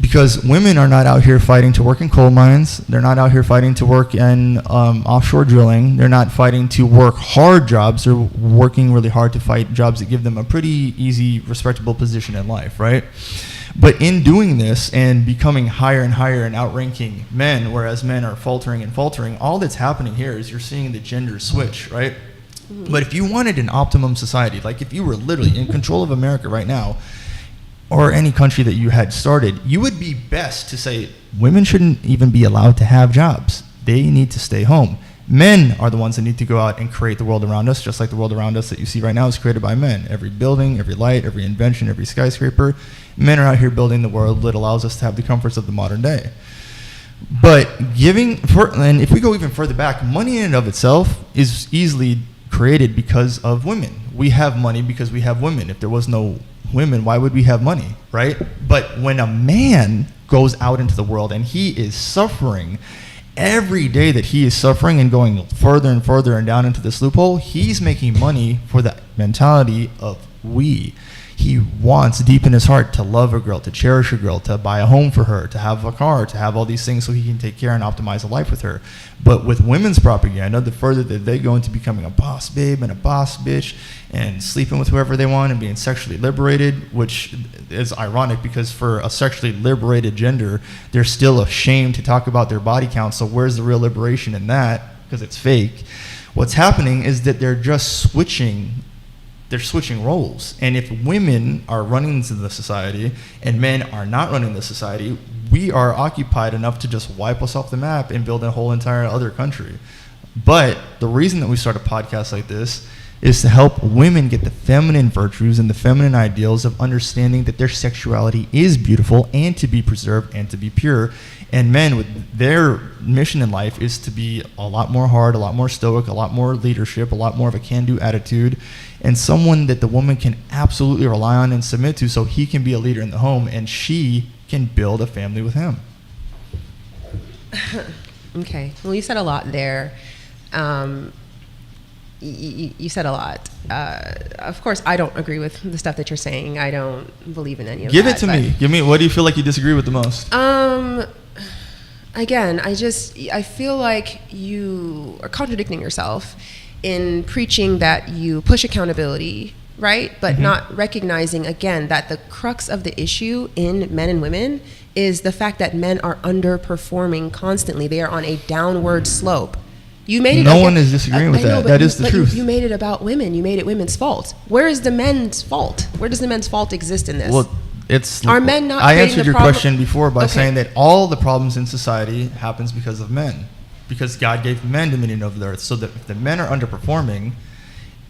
Because women are not out here fighting to work in coal mines. They're not out here fighting to work in offshore drilling. They're not fighting to work hard jobs. They're working really hard to fight jobs that give them a pretty easy, respectable position in life, right? But in doing this and becoming higher and higher and outranking men, whereas men are faltering and faltering, all that's happening here is you're seeing the gender switch, right? Mm-hmm. But if you wanted an optimum society, like if you were literally in control of America right now, or any country that you had started, you would be best to say women shouldn't even be allowed to have jobs. They need to stay home. Men are the ones that need to go out and create the world around us, just like the world around us that you see right now is created by men. Every building, every light, every invention, every skyscraper, men are out here building the world that allows us to have the comforts of the modern day. But and if we go even further back, money in and of itself is easily created because of women. We have money because we have women. If there was no women, why would we have money, right? But when a man goes out into the world and he is suffering, every day that he is suffering and going further and further and down into this loophole, he's making money for the mentality of we. He wants deep in his heart to love a girl, to cherish a girl, to buy a home for her, to have a car, to have all these things so he can take care and optimize a life with her. But with women's propaganda, the further that they go into becoming a boss babe and a boss bitch and sleeping with whoever they want and being sexually liberated, which is ironic because for a sexually liberated gender, they're still ashamed to talk about their body count. So where's the real liberation in that? Because it's fake. What's happening is that they're just switching roles. And if women are running the society and men are not running the society, we are occupied enough to just wipe us off the map and build a whole entire other country. But the reason that we start a podcast like this is to help women get the feminine virtues and the feminine ideals of understanding that their sexuality is beautiful and to be preserved and to be pure. And men, with their mission in life, is to be a lot more hard, a lot more stoic, a lot more leadership, a lot more of a can-do attitude, and someone that the woman can absolutely rely on and submit to so he can be a leader in the home and she can build a family with him. Okay. Well, you said a lot there. You said a lot. Of course, I don't agree with the stuff that you're saying. I don't believe in any of that. Give it to me. Give me. What do you feel like you disagree with the most? Again, I feel like you are contradicting yourself in preaching that you push accountability, right? But not recognizing, again, that the crux of the issue in men and women is the fact that men are underperforming constantly. They are on a downward slope. You made it. No one is disagreeing with that. That is the truth. You made it about women. You made it women's fault. Where is the men's fault? Where does the men's fault exist in this? Well, it's. Are men not? I answered your problem? question before by saying that all the problems in society happens because of men, because God gave men dominion over the earth. So that if the men are underperforming,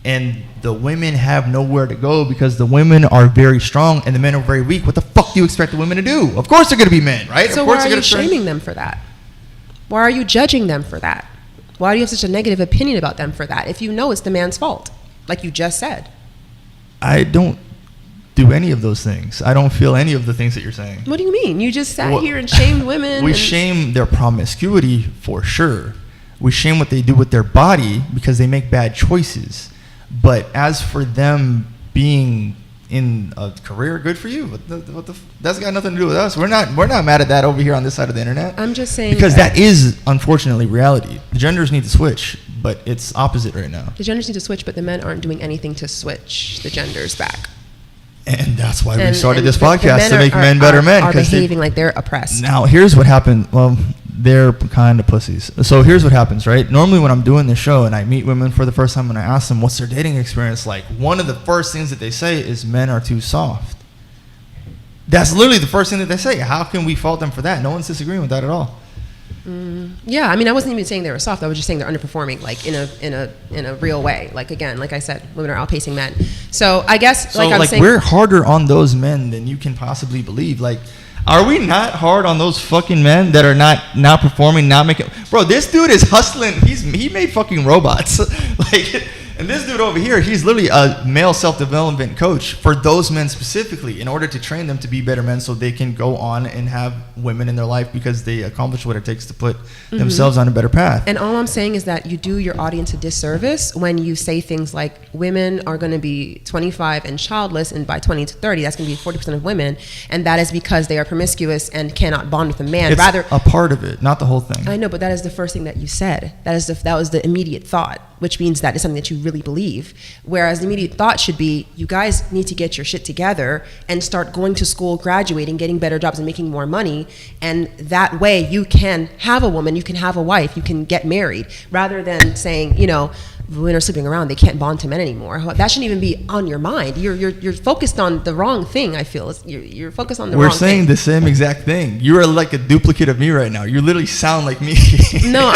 and the women have nowhere to go because the women are very strong and the men are very weak, what the fuck do you expect the women to do? Of course they're going to be men, right? So of course why are you shaming them for that? Why are you judging them for that? Why do you have such a negative opinion about them for that if you know it's the man's fault, like you just said? I don't do any of those things. I don't feel any of the things that you're saying. What do you mean? You just sat here and shamed women. We shame their promiscuity for sure. We shame what they do with their body because they make bad choices. But as for them being in a career, good for you. That's got nothing to do with us. We're not mad at that over here on this side of the internet. I'm just saying because that is unfortunately reality. The genders need to switch, but it's opposite right now. The genders need to switch, but the men aren't doing anything to switch the genders back. And that's why we started this podcast, to make men better men. Are behaving like they're oppressed. Now, here's what happened. Well, they're kind of pussies. So here's what happens, right? Normally when I'm doing this show and I meet women for the first time and I ask them what's their dating experience like, one of the first things that they say is men are too soft. That's literally the first thing that they say. How can we fault them for that? No one's disagreeing with that at all. Yeah, I mean, I wasn't even saying they were soft. I was just saying they're underperforming, like in a real way. Like again, like I said, women are outpacing men. So I guess, like I'm saying, we're harder on those men than you can possibly believe. Like, are we not hard on those fucking men that are not performing, not making? Bro, this dude is hustling. He made fucking robots. Like, and this dude over here, he's literally a male self-development coach for those men specifically in order to train them to be better men so they can go on and have women in their life because they accomplish what it takes to put themselves on a better path. And all I'm saying is that you do your audience a disservice when you say things like women are going to be 25 and childless, and by 20 to 30, that's going to be 40% of women, and that is because they are promiscuous and cannot bond with a man. It's a part of it, not the whole thing. I know, but that is the first thing that you said. That was the immediate thought, which means that is something that you really believe. Whereas the immediate thought should be, you guys need to get your shit together and start going to school, graduating, getting better jobs and making more money. And that way you can have a woman, you can have a wife, you can get married, rather than saying, women are sleeping around, they can't bond to men anymore. That shouldn't even be on your mind. You're focused on the wrong thing. I feel you're focused on the wrong thing. We're saying the same exact thing. You are like a duplicate of me right now. You literally sound like me. No,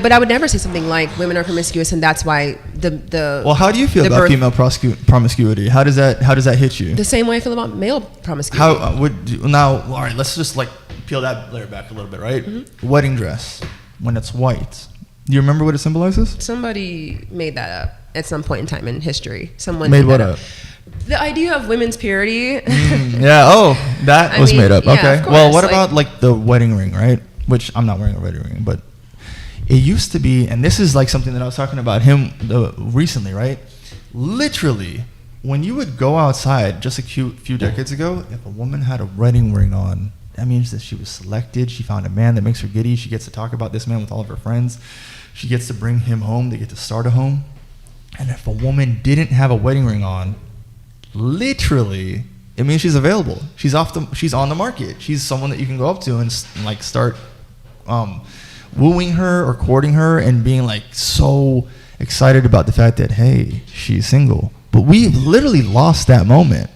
but I would never say something like women are promiscuous and that's why the. Well, how do you feel about female promiscuity? How does that hit you? The same way I feel about male promiscuity. How now? All right, let's just like peel that layer back a little bit, right? Mm-hmm. Wedding dress when it's white. Do you remember what it symbolizes? Somebody made that up at some point in time in history. Someone made what up? The idea of women's purity. Yeah. Oh, that was made up. Yeah, okay. of course, well, what about like the wedding ring, right? Which I'm not wearing a wedding ring, but it used to be, and this is like something that I was talking about him recently, right? Literally, when you would go outside just a few decades ago, if a woman had a wedding ring on, that means that she was selected. She found a man that makes her giddy. She gets to talk about this man with all of her friends. She gets to bring him home. They get to start a home. And if a woman didn't have a wedding ring on, literally, it means she's available. She's on the market. She's someone that you can go up to and like start wooing her or courting her and being like so excited about the fact that, hey, she's single. But we've literally lost that moment,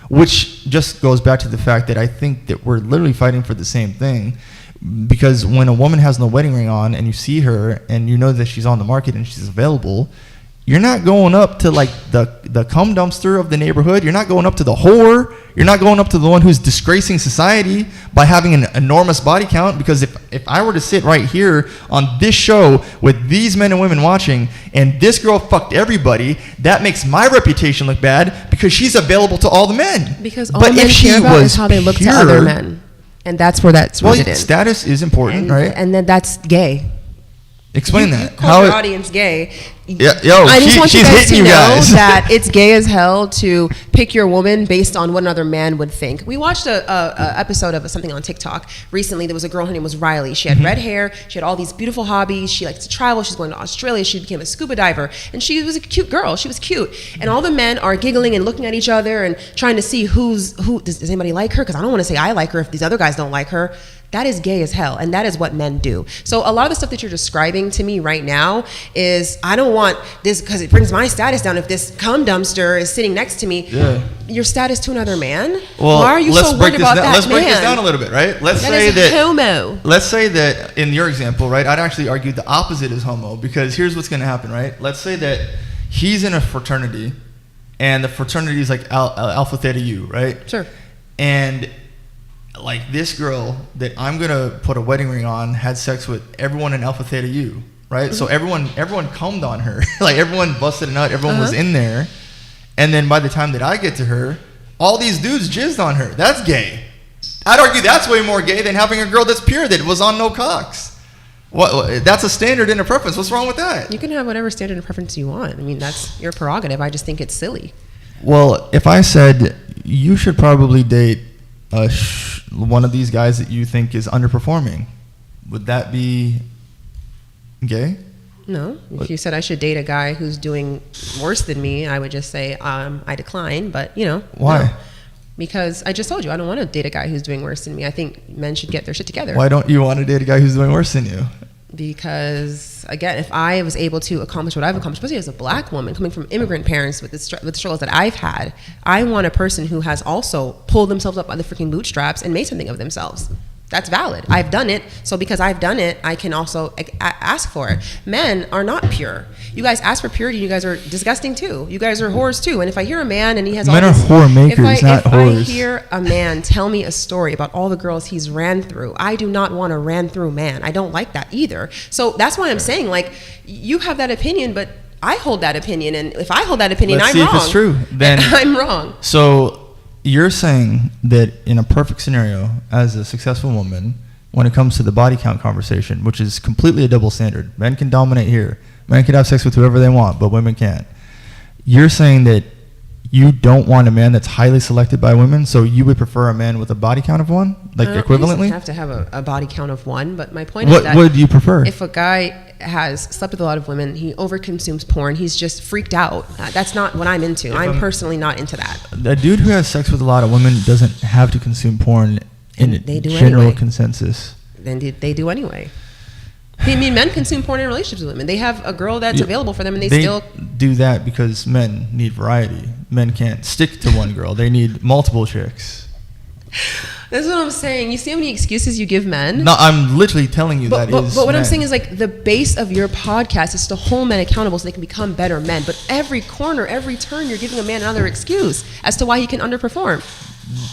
which just goes back to the fact that I think that we're literally fighting for the same thing. Because when a woman has no wedding ring on and you see her and you know that she's on the market and she's available, you're not going up to like the cum dumpster of the neighborhood. You're not going up to the whore. You're not going up to the one who's disgracing society by having an enormous body count. Because if I were to sit right here on this show with these men and women watching and this girl fucked everybody, that makes my reputation look bad because she's available to all the men. Because all men care about is how they look to other men. And that's where that's rooted in. Status is important, right? And then that's gay. Explain that. You call your audience gay. Yeah, I just want you she's guys to hitting know you guys. that it's gay as hell to pick your woman based on what another man would think. We watched a episode of something on TikTok recently. There was a girl, her name was Riley. She had red hair. She had all these beautiful hobbies. She likes to travel. She's going to Australia. She became a scuba diver. And she was a cute girl. She was cute. And all the men are giggling and looking at each other and trying to see who. Does anybody like her? Because I don't want to say I like her if these other guys don't like her. That is gay as hell, and that is what men do. So a lot of the stuff that you're describing to me right now is, I don't want this because it brings my status down. If this cum dumpster is sitting next to me, your status to another man? Well, why are you so worried about that man? Let's break this down a little bit, right? Let's say that homo. Let's say that in your example, right, I'd actually argue the opposite is homo, because here's what's going to happen, right? Let's say that he's in a fraternity, and the fraternity is like Alpha Theta U, right? Sure. And like this girl that I'm gonna put a wedding ring on had sex with everyone in Alpha Theta U, right? So everyone cummed on her. Like everyone busted a nut, everyone was in there. And then by the time that I get to her, all these dudes jizzed on her. That's gay. I'd argue that's way more gay than having a girl that's pure that was on no cocks. That's a standard and a preference. What's wrong with that? You can have whatever standard and preference you want. I mean, that's your prerogative. I just think it's silly. Well, if I said you should probably date one of these guys that you think is underperforming, would that be gay? No. If you said I should date a guy who's doing worse than me, I would just say I decline. But, you know. Why? No. Because I just told you, I don't want to date a guy who's doing worse than me. I think men should get their shit together. Why don't you want to date a guy who's doing worse than you? Because, again, if I was able to accomplish what I've accomplished, especially as a black woman coming from immigrant parents with the struggles that I've had, I want a person who has also pulled themselves up by the freaking bootstraps and made something of themselves. That's valid. I've done it. So because I've done it, I can also ask for it. Men are not pure. You guys ask for purity. You guys are disgusting too. You guys are whores too. And if I hear a man and he has all men are whore makers, not whores. If I hear a man tell me a story about all the girls he's ran through, I do not want a ran through man. I don't like that either. So that's why I'm saying, like, you have that opinion, but I hold that opinion. And if I hold that opinion, I'm wrong. Let's see if it's true. Then I'm wrong. So you're saying that in a perfect scenario, as a successful woman, when it comes to the body count conversation, which is completely a double standard, men can dominate here. Men can have sex with whoever they want, but women can't. You're saying that you don't want a man that's highly selected by women, so you would prefer a man with a body count of one, like equivalently? You have to have a body count of one, but my point is that what would you prefer? If a guy has slept with a lot of women, he overconsumes porn, he's just freaked out. That's not what I'm into. I'm personally not into that. A dude who has sex with a lot of women doesn't have to consume porn in they do general anyway. Consensus. Then they do anyway. I mean, men consume porn in relationships with women. They have a girl that's available for them, and they still do that because men need variety. Men can't stick to one girl. They need multiple chicks. That's what I'm saying. You see how many excuses you give men? No, I'm literally telling you but what men. I'm saying is, like, the base of your podcast is to hold men accountable so they can become better men. But every corner, every turn, you're giving a man another excuse as to why he can underperform.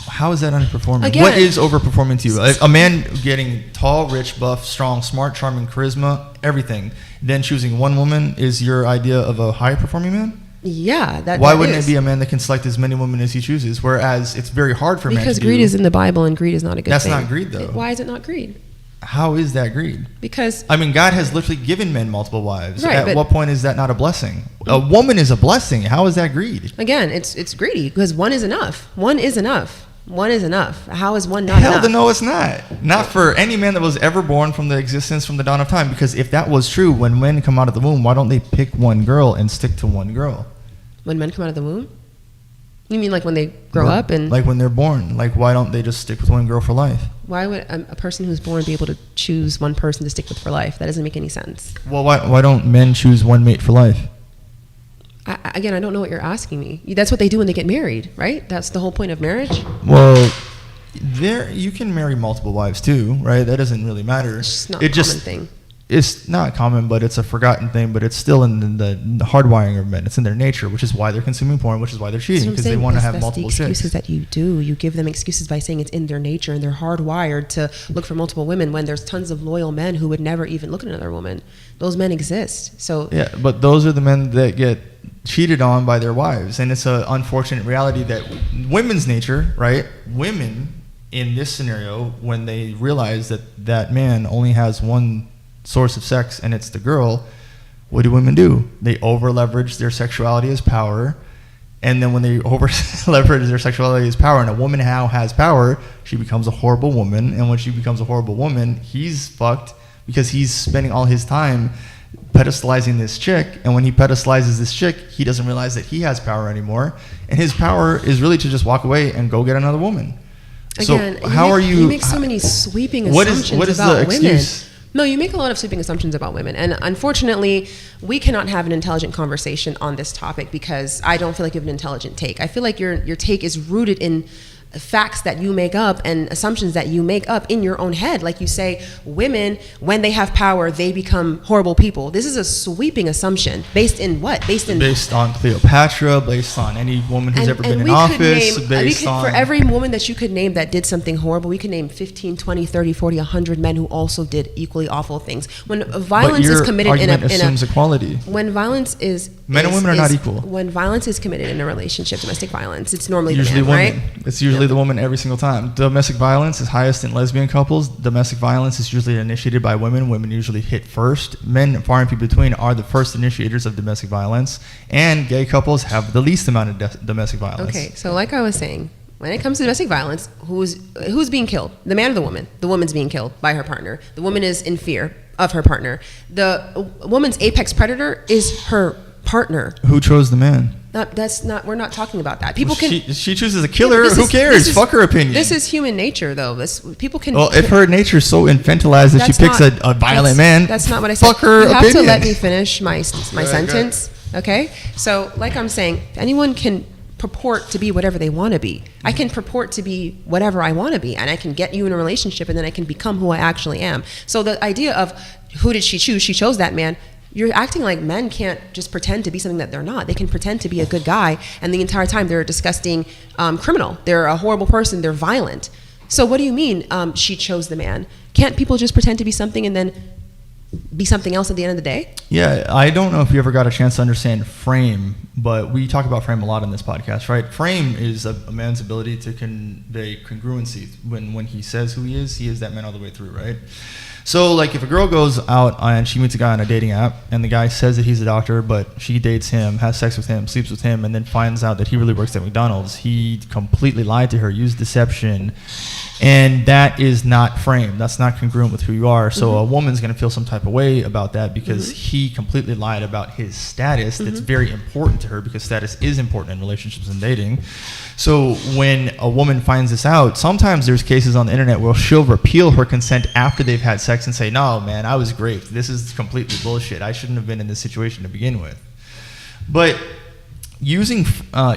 How is that underperforming? Again, what is overperforming to you? A man getting tall, rich, buff, strong, smart, charming, charisma, everything, then choosing one woman is your idea of a high performing man? Yeah. Why wouldn't it be a man that can select as many women as he chooses? Whereas it's very hard for men to do. Because greed is in the Bible, and greed is not a good thing. That's not greed, though. Why is it not greed? How is that greed? Because I mean, God has literally given men multiple wives. Right, At what point is that not a blessing? A woman is a blessing. How is that greed? Again, it's greedy because one is enough. One is enough. One is enough. How is one not enough? Hell to no, it's not. Not for any man that was ever born from the existence from the dawn of time. Because if that was true, when men come out of the womb, why don't they pick one girl and stick to one girl? When men come out of the womb? You mean like when they grow up and like when they're born? Like why don't they just stick with one girl for life? Why would a person who's born be able to choose one person to stick with for life? That doesn't make any sense. Well, why don't men choose one mate for life? Again, I don't know what you're asking me. That's what they do when they get married, right? That's the whole point of marriage. Well, you can marry multiple wives too, right? That doesn't really matter. It's just not a common thing. It's not common, but it's a forgotten thing. But it's still in the hardwiring of men. It's in their nature, which is why they're consuming porn, which is why they're cheating, because they want to have multiple chicks. That's the excuses that you do. You give them excuses by saying it's in their nature, and they're hardwired to look for multiple women when there's tons of loyal men who would never even look at another woman. Those men exist. So yeah, but those are the men that get cheated on by their wives, and it's an unfortunate reality that women's nature, right? Women in this scenario, when they realize that that man only has one source of sex and it's the girl, what do women do? They over leverage their sexuality as power, and then when they over leverage their sexuality as power, and a woman now has power, she becomes a horrible woman, and when she becomes a horrible woman, he's fucked because he's spending all his time pedestalizing this chick, and when he pedestalizes this chick, he doesn't realize that he has power anymore, and his power is really to just walk away and go get another woman. Again, so how are you? You make so many sweeping assumptions what is about the women. Excuse? No, you make a lot of sweeping assumptions about women, and unfortunately, we cannot have an intelligent conversation on this topic because I don't feel like you have an intelligent take. I feel like your take is rooted in facts that you make up and assumptions that you make up in your own head. Like you say, women, when they have power, they become horrible people. This is a sweeping assumption based in what? Based on Cleopatra, based on any woman who's ever been in office, for every woman that you could name that did something horrible, we could name 15, 20, 30, 40, 100 men who also did equally awful things. When violence is committed equality. When violence is men and women are not equal. When violence is committed in a relationship, domestic violence, it's normally usually the man, women. right? It's usually the woman every single time. Domestic violence is highest in lesbian couples. Domestic violence is usually initiated by women. Women usually hit first. Men, far and few between, are the first initiators of domestic violence. And gay couples have the least amount of domestic violence. Okay, so like I was saying, when it comes to domestic violence, who's being killed? The man or the woman? The woman's being killed by her partner. The woman is in fear of her partner. The woman's apex predator is her partner. Who chose the man? We're not talking about that. People can. She chooses a killer. Who cares? Fuck her opinion. This is human nature, though. People can. Well, if her nature is so infantilized that she picks a violent man, that's not what I said. Fuck her opinion. You have to let me finish my sentence. Okay. So, like I'm saying, anyone can purport to be whatever they want to be. I can purport to be whatever I want to be, and I can get you in a relationship, and then I can become who I actually am. So the idea of who did she choose? She chose that man. You're acting like men can't just pretend to be something that they're not. They can pretend to be a good guy, and the entire time they're a disgusting criminal. They're a horrible person. They're violent. So what do you mean she chose the man? Can't people just pretend to be something and then be something else at the end of the day? Yeah, I don't know if you ever got a chance to understand frame, but we talk about frame a lot on this podcast, right? Frame is a man's ability to convey congruency. When he says who he is that man all the way through, right? So, like, if a girl goes out and she meets a guy on a dating app, and the guy says that he's a doctor, but she dates him, has sex with him, sleeps with him, and then finds out that he really works at McDonald's, he completely lied to her, used deception, and that is not frame. That's not congruent with who you are. So a woman's going to feel some type type of way about that because he completely lied about his status. That's very important to her because status is important in relationships and dating. So when a woman finds this out, sometimes there's cases on the internet where she'll repeal her consent after they've had sex and say, no, man, I was raped. This is completely bullshit. I shouldn't have been in this situation to begin with. But using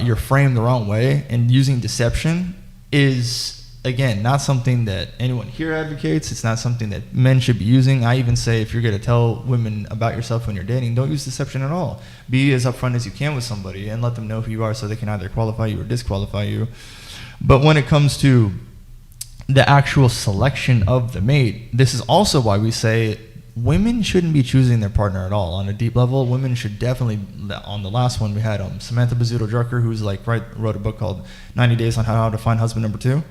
your frame the wrong way and using deception is, again, not something that anyone here advocates. It's not something that men should be using. I even say if you're going to tell women about yourself when you're dating, don't use deception at all. Be as upfront as you can with somebody and let them know who you are so they can either qualify you or disqualify you. But when it comes to the actual selection of the mate, this is also why we say women shouldn't be choosing their partner at all. On a deep level, women should definitely, on the last one we had Samantha Bazzuto-Drucker, who's wrote a book called 90 Days on How to Find Husband Number 2.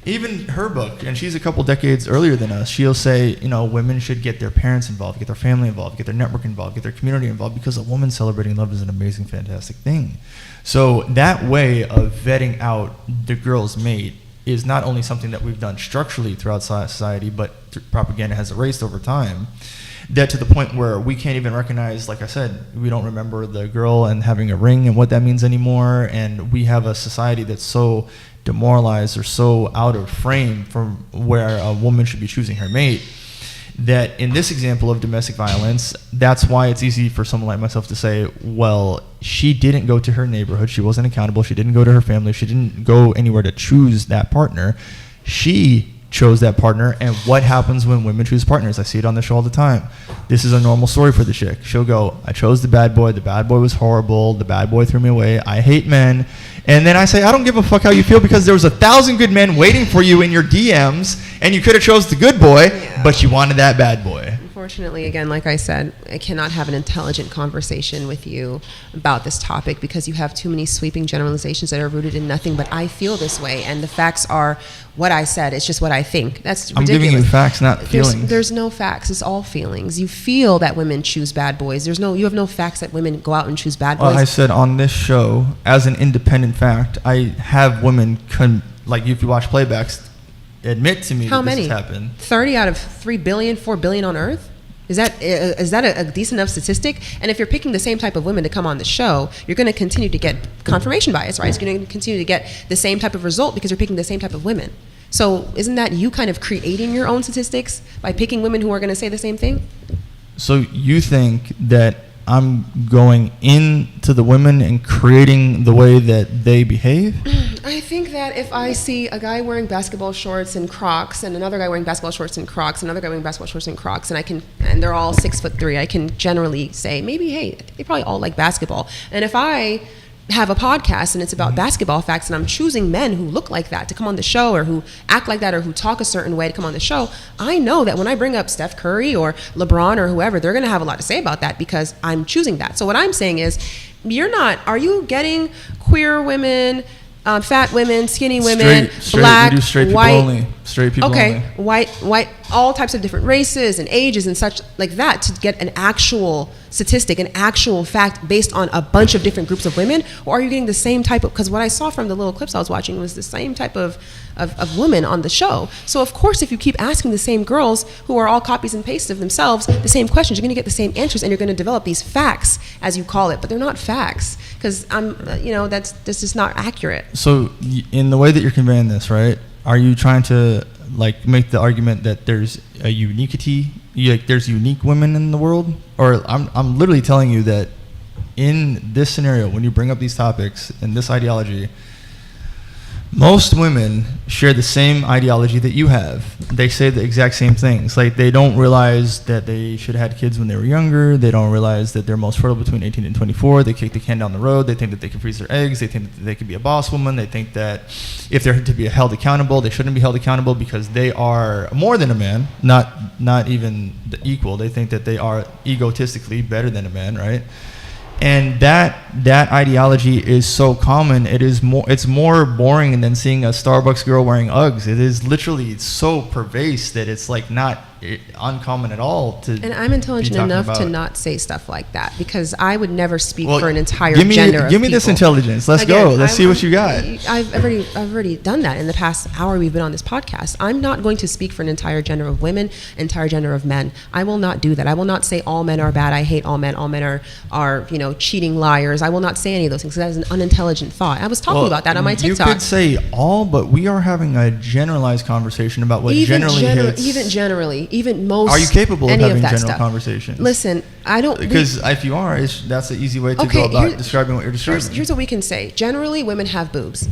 Even her book, and she's a couple decades earlier than us, she'll say, women should get their parents involved, get their family involved, get their network involved, get their community involved, because a woman celebrating love is an amazing, fantastic thing. So that way of vetting out the girl's mate is not only something that we've done structurally throughout society, but propaganda has erased over time, that to the point where we can't even recognize, like I said, we don't remember the girl and having a ring and what that means anymore, and we have a society that's so demoralized or so out of frame from where a woman should be choosing her mate, that in this example of domestic violence, that's why it's easy for someone like myself to say, well, she didn't go to her neighborhood, she wasn't accountable, she didn't go to her family, she didn't go anywhere to choose that partner. She chose that partner, and what happens when women choose partners? I see it on the show all the time. This is a normal story for the chick. She'll go, I chose the bad boy was horrible, the bad boy threw me away, I hate men. And then I say, I don't give a fuck how you feel because there was 1,000 good men waiting for you in your DMs, and you could have chose the good boy, but you wanted that bad boy. Unfortunately, again, like I said, I cannot have an intelligent conversation with you about this topic because you have too many sweeping generalizations that are rooted in nothing but I feel this way, and the facts are what I said. It's just what I think. That's ridiculous. I'm giving you facts, not feelings. There's no facts. It's all feelings. You feel that women choose bad boys. You have no facts that women go out and choose bad boys. Well, I said on this show, as an independent fact, I have women, if you watch playbacks, admit to me How that many? this has happened. 30 out of 3 billion, 4 billion on Earth? Is that a decent enough statistic? And if you're picking the same type of women to come on the show, you're going to continue to get confirmation bias, right? It's going to continue to get the same type of result because you're picking the same type of women. So isn't that you kind of creating your own statistics by picking women who are going to say the same thing? So you think that I'm going into the women and creating the way that they behave? I think that if I see a guy wearing basketball shorts and Crocs and another guy wearing basketball shorts and Crocs, another guy wearing basketball shorts and Crocs, and they're all 6'3", I can generally say maybe, hey, they probably all like basketball. And if I have a podcast and it's about basketball facts and I'm choosing men who look like that to come on the show or who act like that or who talk a certain way to come on the show, I know that when I bring up Steph Curry or LeBron or whoever, they're going to have a lot to say about that because I'm choosing that. So what I'm saying is, are you getting queer women, fat women, skinny women, straight, black, we do straight people white, only. Straight people only. white, all types of different races and ages and such like that to get an actual statistic, an actual fact based on a bunch of different groups of women? Or are you getting the same type of, because what I saw from the little clips I was watching was the same type of women on the show. So of course, if you keep asking the same girls who are all copies and pastes of themselves the same questions, you're going to get the same answers and you're going to develop these facts, as you call it, but they're not facts because this is not accurate. So in the way that you're conveying this, right, are you trying to make the argument that there's a uniquity, there's unique women in the world? Or I'm literally telling you that in this scenario, when you bring up these topics and this ideology, most women share the same ideology that you have. They say the exact same things. They don't realize that they should have had kids when they were younger. They don't realize that they're most fertile between 18 and 24. They kick the can down the road. They think that they can freeze their eggs. They think that they can be a boss woman. They think that if they're to be held accountable, they shouldn't be held accountable because they are more than a man, not even the equal. They think that they are egotistically better than a man, right? And that ideology is so common. It's more boring than seeing a Starbucks girl wearing Uggs. It is literally so pervasive that it's not uncommon at all to. And I'm intelligent be talking enough to about- not say stuff like that because I would never speak Well, for an entire give me, gender of Give me this people. intelligence. Let's Again, go. Let's see what you got. I've already done that in the past hour we've been on this podcast. I'm not going to speak for an entire gender of women, entire gender of men. I will not do that. I will not say all men are bad. I hate all men. All men are cheating liars. I will not say any of those things. That is an unintelligent thought. I was talking about that on my TikTok. You could say all, but we are having a generalized conversation about what generally hits. Even most. Are you capable of any having that general stuff. conversations? Listen, I don't. Because if you are, that's the easy way to go about describing what you're describing. Here's what we can say. Generally, women have boobs.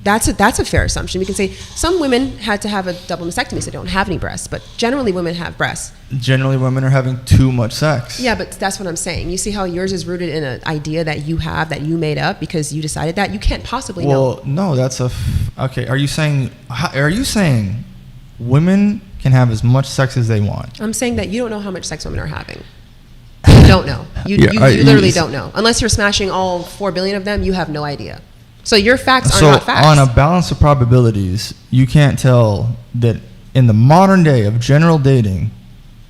That's a fair assumption. We can say some women had to have a double mastectomy, so they don't have any breasts. But generally, women have breasts. Generally, women are having too much sex. Yeah, but that's what I'm saying. You see how yours is rooted in an idea that you have, that you made up because you decided that? You can't possibly know. Well, no, that's okay. Are you saying women can have as much sex as they want? I'm saying that you don't know how much sex women are having. You don't know. You literally don't know. Unless you're smashing all 4 billion of them, you have no idea. So your facts are not facts. So on a balance of probabilities, you can't tell that in the modern day of general dating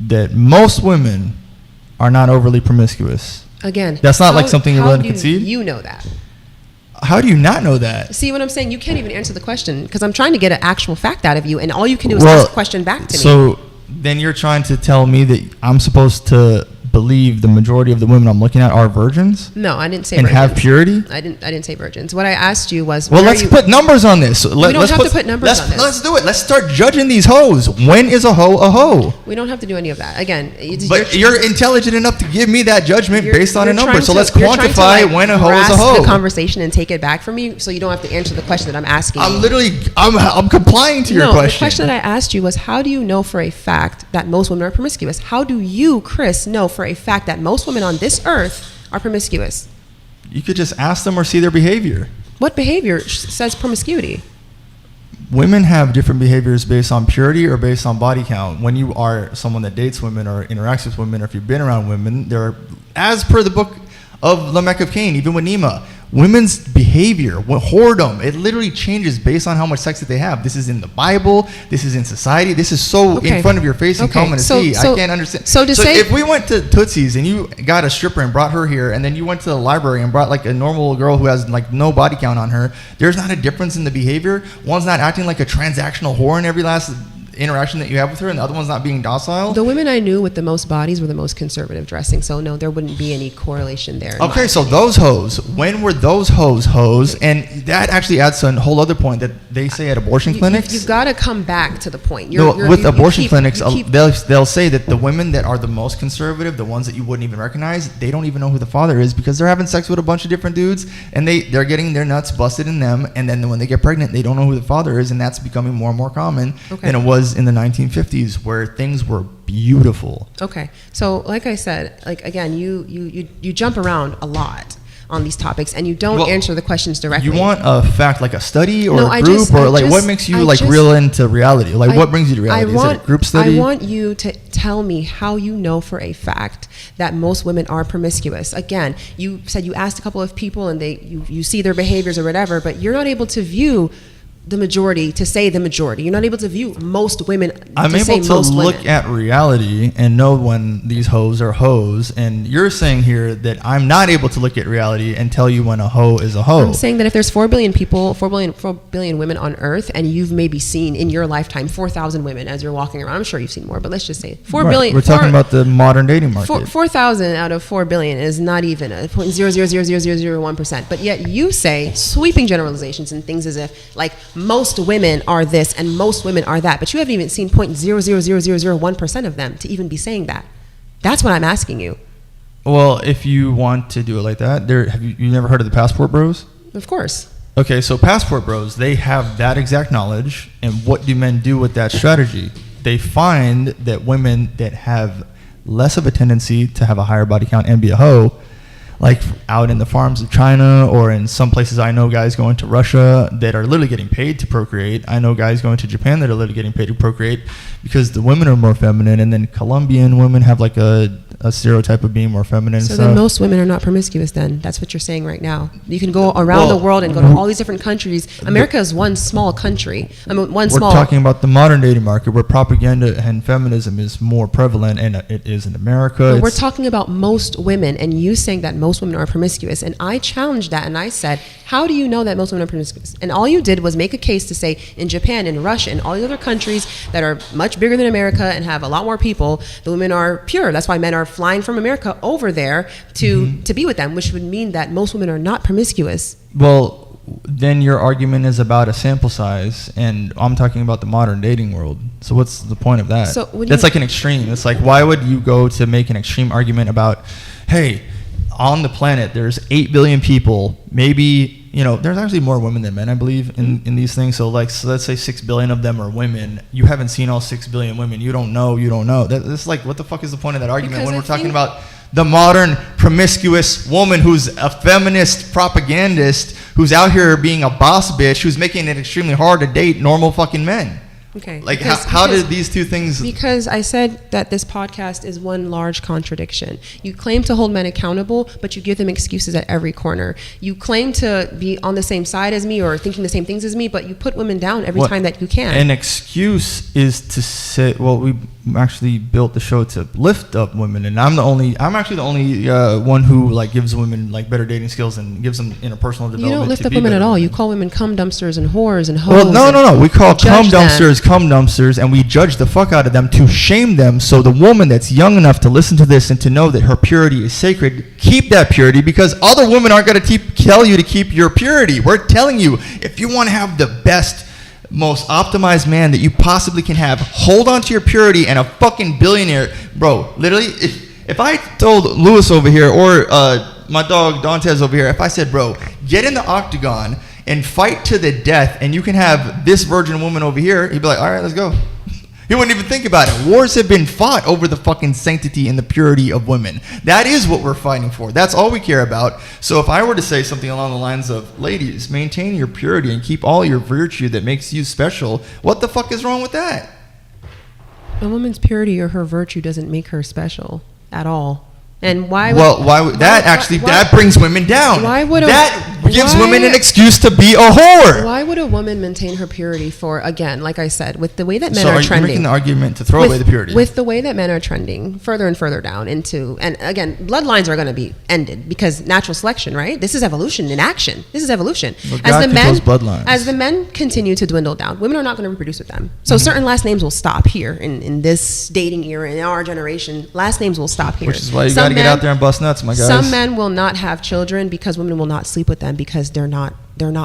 that most women are not overly promiscuous. Again, that's not like something you're willing to concede? You know that. How do you not know that? See what I'm saying? You can't even answer the question because I'm trying to get an actual fact out of you, and all you can do is ask a question back to me. So then you're trying to tell me that I'm supposed to believe the majority of the women I'm looking at are virgins? No, I didn't say and virgins. Have purity? I didn't say virgins. What I asked you was, well, let's put numbers on this. We don't have to put numbers on this. Let's do it. Let's start judging these hoes. When is a hoe a hoe? We don't have to do any of that. Again, but you're intelligent enough to give me that judgment based on a number. So let's quantify when a hoe is a hoe. The conversation and take it back from me, so you don't have to answer the question that I'm asking. I'm complying to your question. The question that I asked you was, how do you know for a fact that most women are promiscuous? How do you, Chris, know for a fact that most women on this earth are promiscuous? You could just ask them or see their behavior. What behavior says promiscuity? Women have different behaviors based on purity or based on body count. When you are someone that dates women or interacts with women, or if you've been around women, there are, as per the book of Lamech of Cain, even with Nema, women's behavior, whoredom, it literally changes based on how much sex that they have. This is in the Bible. This is in society. This is so in front of your face and common to see. I can't understand. So if we went to Tootsie's and you got a stripper and brought her here, and then you went to the library and brought like a normal girl who has like no body count on her, there's not a difference in the behavior. One's not acting like a transactional whore in every last interaction that you have with her, and the other one's not being docile. The women I knew with the most bodies were the most conservative dressing, so no, there wouldn't be any correlation there. Okay, so those hoes, when were those hoes? And that actually adds to a whole other point that they say at abortion clinics. You've got to come back to the point. With abortion clinics, they'll say that the women that are the most conservative, the ones that you wouldn't even recognize, they don't even know who the father is because they're having sex with a bunch of different dudes, and they're getting their nuts busted in them, and then when they get pregnant, they don't know who the father is, and that's becoming more and more common than it was in the 1950s, where things were beautiful. Okay, so like I said, like again, you jump around a lot on these topics, and you don't answer the questions directly. You want a fact, like a study or a group, what makes you real into reality? Like what brings you to reality? Is it a group study? I want you to tell me how you know for a fact that most women are promiscuous. Again, you said you asked a couple of people, and you see their behaviors or whatever, but you're not able to view the majority to say the majority. You're not able to view most women I'm to say able to most look women. at reality and know when these hoes are hoes, and you're saying here that I'm not able to look at reality and tell you when a hoe is a hoe. I'm saying that if there's 4 billion people, 4 billion women on Earth, and you've maybe seen in your lifetime 4,000 women as you're walking around. I'm sure you've seen more, but let's just say 4 billion. We're talking about the modern dating market. 4,000 out of 4 billion is not even a 0.0000001%. But yet you say sweeping generalizations and things as if like most women are this and most women are that, but you haven't even seen 0.00001% of them to even be saying that. That's what I'm asking you. Well, if you want to do it like that, have you never heard of the Passport Bros? Of course. Okay, so Passport Bros, they have that exact knowledge, and what do men do with that strategy? They find that women that have less of a tendency to have a higher body count and be a hoe, like out in the farms of China, or in some places I know guys going to Russia that are literally getting paid to procreate. I know guys going to Japan that are literally getting paid to procreate because the women are more feminine, and then Colombian women have like a a stereotype of being more feminine. So and then stuff. most women are not promiscuous then. That's what you're saying right now. You can go around the world and go to all these different countries. America is one small country. We're talking about the modern dating market where propaganda and feminism is more prevalent, and it is in America. But we're talking about most women, and you saying that most women are promiscuous. And I challenged that, and I said, how do you know that most women are promiscuous? And all you did was make a case to say in Japan, in Russia, and all the other countries that are much bigger than America and have a lot more people, the women are pure. That's why men are flying from America over there to be with them, which would mean that most women are not promiscuous. Well, then your argument is about a sample size, and I'm talking about the modern dating world. So what's the point of that? So that's like an extreme. It's like, why would you go to make an extreme argument about, hey, on the planet there's 8 billion people, maybe, there's actually more women than men, I believe, in these things. So let's say 6 billion of them are women. You haven't seen all 6 billion women. You don't know. That's like, what the fuck is the point of that argument when we're talking about the modern promiscuous woman who's a feminist propagandist, who's out here being a boss bitch, who's making it extremely hard to date normal fucking men? Okay. Like, how did these two things... Because I said that this podcast is one large contradiction. You claim to hold men accountable, but you give them excuses at every corner. You claim to be on the same side as me or thinking the same things as me, but you put women down every time that you can. An excuse is to say, well, we actually built the show to lift up women, and I'm actually the only one who gives women better dating skills and gives them interpersonal development. You don't lift up women at all. You call women cum dumpsters and whores and hoes. Well, no. We call cum dumpsters, and we judge the fuck out of them to shame them. So the woman that's young enough to listen to this and to know that her purity is sacred, keep that purity, because other women aren't going to tell you to keep your purity. We're telling you, if you want to have the best, most optimized man that you possibly can have, hold on to your purity, and a fucking billionaire, bro, literally, if I told Lewis over here, or my dog Dantes over here, if I said, bro, get in the octagon and fight to the death, and you can have this virgin woman over here, he'd be like, all right, let's go. He wouldn't even think about it. Wars have been fought over the fucking sanctity and the purity of women. That is what we're fighting for. That's all we care about. So if I were to say something along the lines of, ladies, maintain your purity and keep all your virtue that makes you special, what the fuck is wrong with that? A woman's purity or her virtue doesn't make her special at all. And why that brings women down. That gives women an excuse to be a whore. Why would a woman maintain her purity for, again, like I said, with the way that men are trending? So are you making the argument to throw away the purity? With the way that men are trending further and further down into, and again, bloodlines are going to be ended because natural selection, right? This is evolution in action. This is evolution. Well, as the men continue to dwindle down, women are not going to reproduce with them. So certain last names will stop here in this dating era, in our generation. Last names will stop here. Which is why you got to get out there and bust nuts, my guys. Some men will not have children because women will not sleep with them because they're not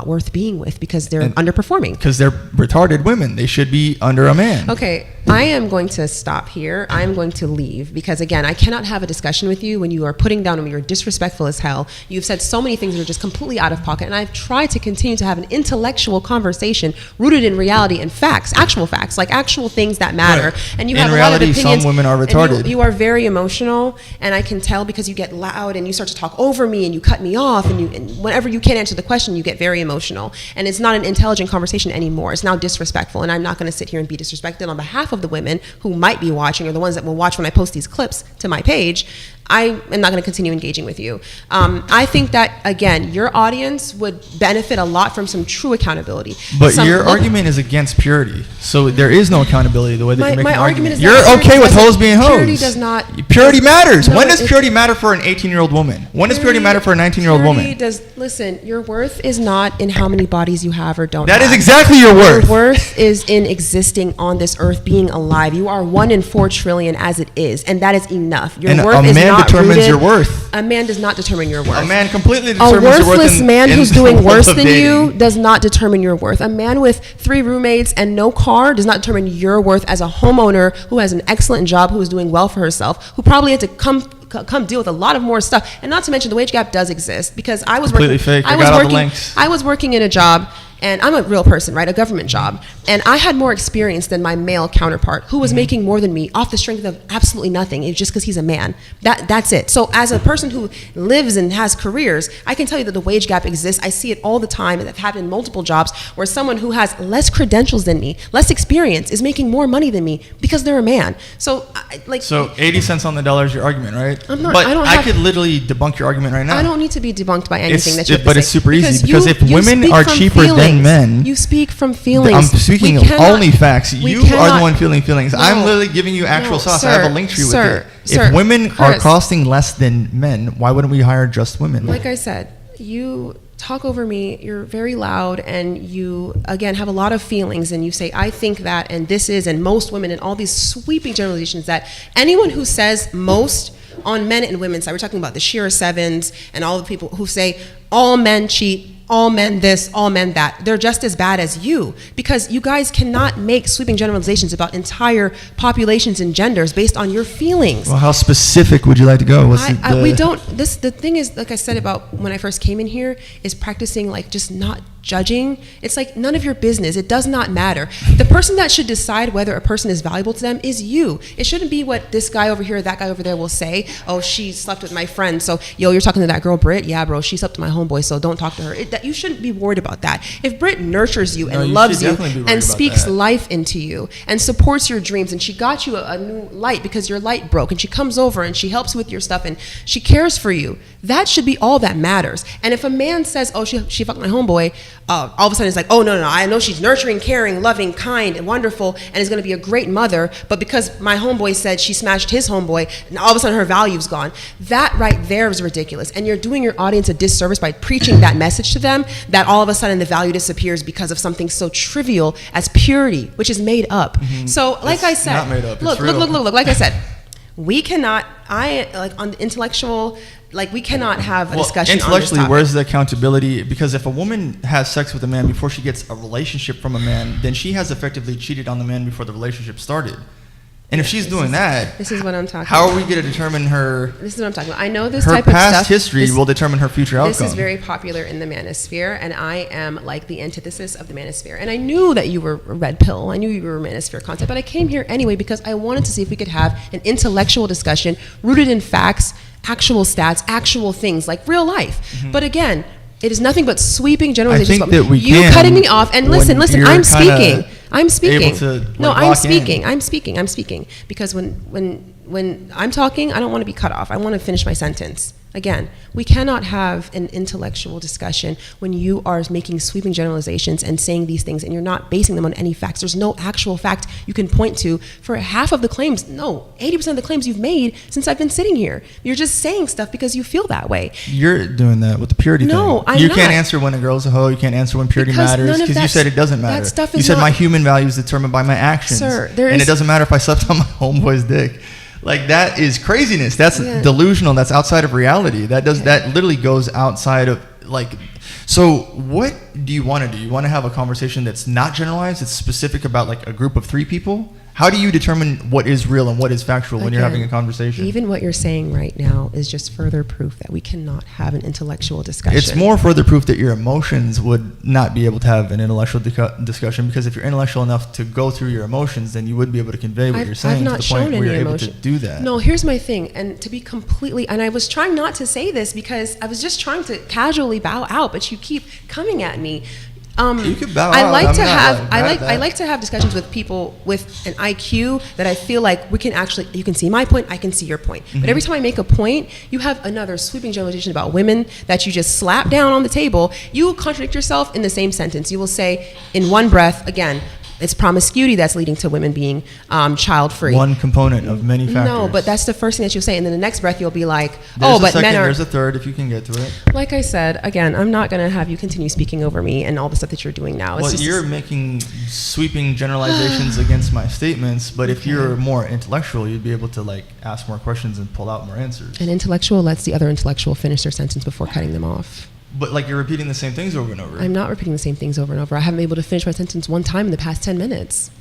worth being with, because they're underperforming. Because they're retarded women. They should be under a man. Okay, I am going to stop here. I am going to leave because, again, I cannot have a discussion with you when you are putting down on me. You're disrespectful as hell. You've said so many things that are just completely out of pocket, and I've tried to continue to have an intellectual conversation rooted in reality and facts, actual facts, like actual things that matter. Right. And you have a lot of opinions. Some women are retarded. You are very emotional, and I can tell because you get loud and you start to talk over me and you cut me off, and whenever you can't answer the question, you get very emotional, and it's not an intelligent conversation anymore. It's now disrespectful, and I'm not going to sit here and be disrespected on behalf of the women who might be watching, or the ones that will watch when I post these clips to my page. I am not going to continue engaging with you. I think that, again, your audience would benefit a lot from some true accountability. But your argument is against purity, so there is no accountability the way that you make an argument. You're okay with hoes being hoes. Purity does not. Purity matters. When does purity matter for an 18-year-old woman? When does purity matter for a 19-year-old woman? Listen, your worth is not in how many bodies you have or don't have. That is exactly your worth. Your worth is in existing on this earth, being alive. You are 1 in 4 trillion as it is, and that is enough. Your worth is not determines your worth. A man does not determine your worth. A man completely determines your worth. A worthless man who's doing worse than you does not determine your worth. A man with 3 roommates and no car does not determine your worth as a homeowner who has an excellent job, who is doing well for herself, who probably had to come deal with a lot of more stuff. And not to mention the wage gap does exist, because I was working in a job and I'm a real person, right? A government job. And I had more experience than my male counterpart who was making more than me off the strength of absolutely nothing. It's just because he's a man. That's it. So as a person who lives and has careers, I can tell you that the wage gap exists. I see it all the time, and I've had in multiple jobs where someone who has less credentials than me, less experience, is making more money than me because they're a man. So, So 80 cents on the dollar is your argument, right? I'm not- But I don't I have- could literally debunk your argument right now. I don't need to be debunked by anything that you have to But say. it's super easy, you- because if you women speak are from cheaper than feelings. men, You speak from feelings. I'm speaking We cannot- only facts. we You are the cannot- one feeling feelings. No. I'm literally giving you actual No, sauce. I have a link tree with sir, it. sir, If women are Chris. costing less than men, why wouldn't we hire just women? Like I said, you talk over me, you're very loud, and you, again, have a lot of feelings, and you say, I think that, and this is, and most women, and all these sweeping generalizations that anyone who says most on men and women's side, we're talking about the Shearer Sevens and all the people who say all men cheat, all men this, all men that, they're just as bad as you, because you guys cannot make sweeping generalizations about entire populations and genders based on your feelings. Well, how specific would you like to go? We don't. The thing is, like I said about when I first came in here, is practicing like just not judging. It's like none of your business. It does not matter. The person that should decide whether a person is valuable to them is you. It shouldn't be what this guy over here or that guy over there will say. Oh, she slept with my friend, so you're talking to that girl Britt? Yeah, bro, she slept with my homeboy, so don't talk to her. You shouldn't be worried about that. If Britt nurtures you and loves you and speaks life into you and supports your dreams, and she got you a new light because your light broke, and she comes over and she helps you with your stuff and she cares for you, that should be all that matters. And if a man says, oh, she fucked my homeboy, all of a sudden it's like, oh, no, I know she's nurturing, caring, loving, kind, and wonderful, and is going to be a great mother, but because my homeboy said she smashed his homeboy, and all of a sudden her value's gone. That right there is ridiculous. And you're doing your audience a disservice by preaching that message to them, that all of a sudden the value disappears because of something so trivial as purity, which is made up. So, like I said, not made up. Look, like I said, we cannot, on the intellectual, we cannot have a discussion on this intellectually, topic. where's the accountability? Because if a woman has sex with a man before she gets a relationship from a man, then she has effectively cheated on the man before the relationship started. And if she's doing that, this is what I'm talking how about. are we going to determine her? This is what I'm talking about. I know this Her type of stuff. past history will determine her future outcome. This is very popular in the manosphere, and I am like the antithesis of the manosphere. And I knew that you were a red pill. I knew you were a manosphere concept, but I came here anyway because I wanted to see if we could have an intellectual discussion rooted in facts, actual stats, actual things like real life. But again, it is nothing but sweeping generalizations. I think that we you can cutting me off, and listen, you're I'm kinda speaking. I'm speaking. able to, No, like, I'm lock speaking. in. I'm speaking. Because when I'm talking, I don't want to be cut off. I want to finish my sentence. Again, we cannot have an intellectual discussion when you are making sweeping generalizations and saying these things and you're not basing them on any facts. There's no actual fact you can point to for half of the claims. No, 80% of the claims you've made since I've been sitting here. You're just saying stuff because you feel that way. You're doing that with the purity thing. No, I'm You not. can't answer when a girl's a hoe. You can't answer when purity Because matters none of because you said it doesn't matter. that stuff You is said not- my human value is determined by my actions. Sir, and it doesn't matter if I slept on my homeboy's dick. Like, that is craziness. That's delusional. That's outside of reality. That literally goes outside of, like, so what do you want to do? You want to have a conversation that's not generalized, it's specific about like a group of 3 people? How do you determine what is real and what is factual when you're having a conversation? Even what you're saying right now is just further proof that we cannot have an intellectual discussion. It's more further proof that your emotions would not be able to have an intellectual discussion, because if you're intellectual enough to go through your emotions, then you would be able to convey what you're saying to the point where you're able to do that. No, here's my thing, and to be completely, and I was trying not to say this because I was just trying to casually bow out, but you keep coming at me. You could bow I out. like I'm to not have like I mad like at that. I like to have discussions with people with an IQ that I feel like we can actually, you can see my point, I can see your point. But every time I make a point, you have another sweeping generalization about women that you just slap down on the table. You will contradict yourself in the same sentence. You will say in one breath, again, it's promiscuity that's leading to women being child-free. One component of many factors. No, but that's the first thing that you'll say, and then the next breath you'll be like, There's a third if you can get to it. Like I said, again, I'm not going to have you continue speaking over me and all the stuff that you're doing now. Well, you're making sweeping generalizations against my statements, but if you're more intellectual, you'd be able to like ask more questions and pull out more answers. An intellectual lets the other intellectual finish their sentence before cutting them off. But like, you're repeating the same things over and over. I'm not repeating the same things over and over. I haven't been able to finish my sentence one time in the past 10 minutes.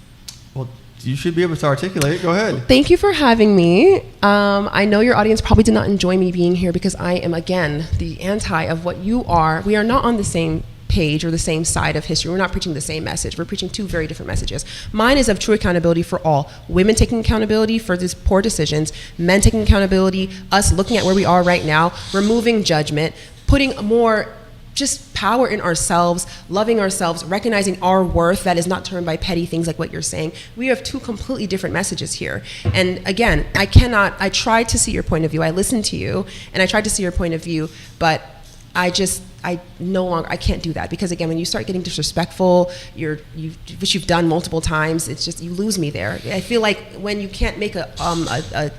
Well, you should be able to articulate it. Go ahead. Thank you for having me. I know your audience probably did not enjoy me being here because I am, again, the anti of what you are. We are not on the same page or the same side of history. We're not preaching the same message. We're preaching two very different messages. Mine is of true accountability for all. Women taking accountability for these poor decisions, men taking accountability, us looking at where we are right now, removing judgment, putting more just power in ourselves, loving ourselves, recognizing our worth that is not turned by petty things like what you're saying. We have two completely different messages here. And again, I tried to see your point of view. I listened to you and I tried to see your point of view, but I no longer, I can't do that, because again, when you start getting disrespectful, which you've done multiple times, it's just, you lose me there. I feel like when you can't make a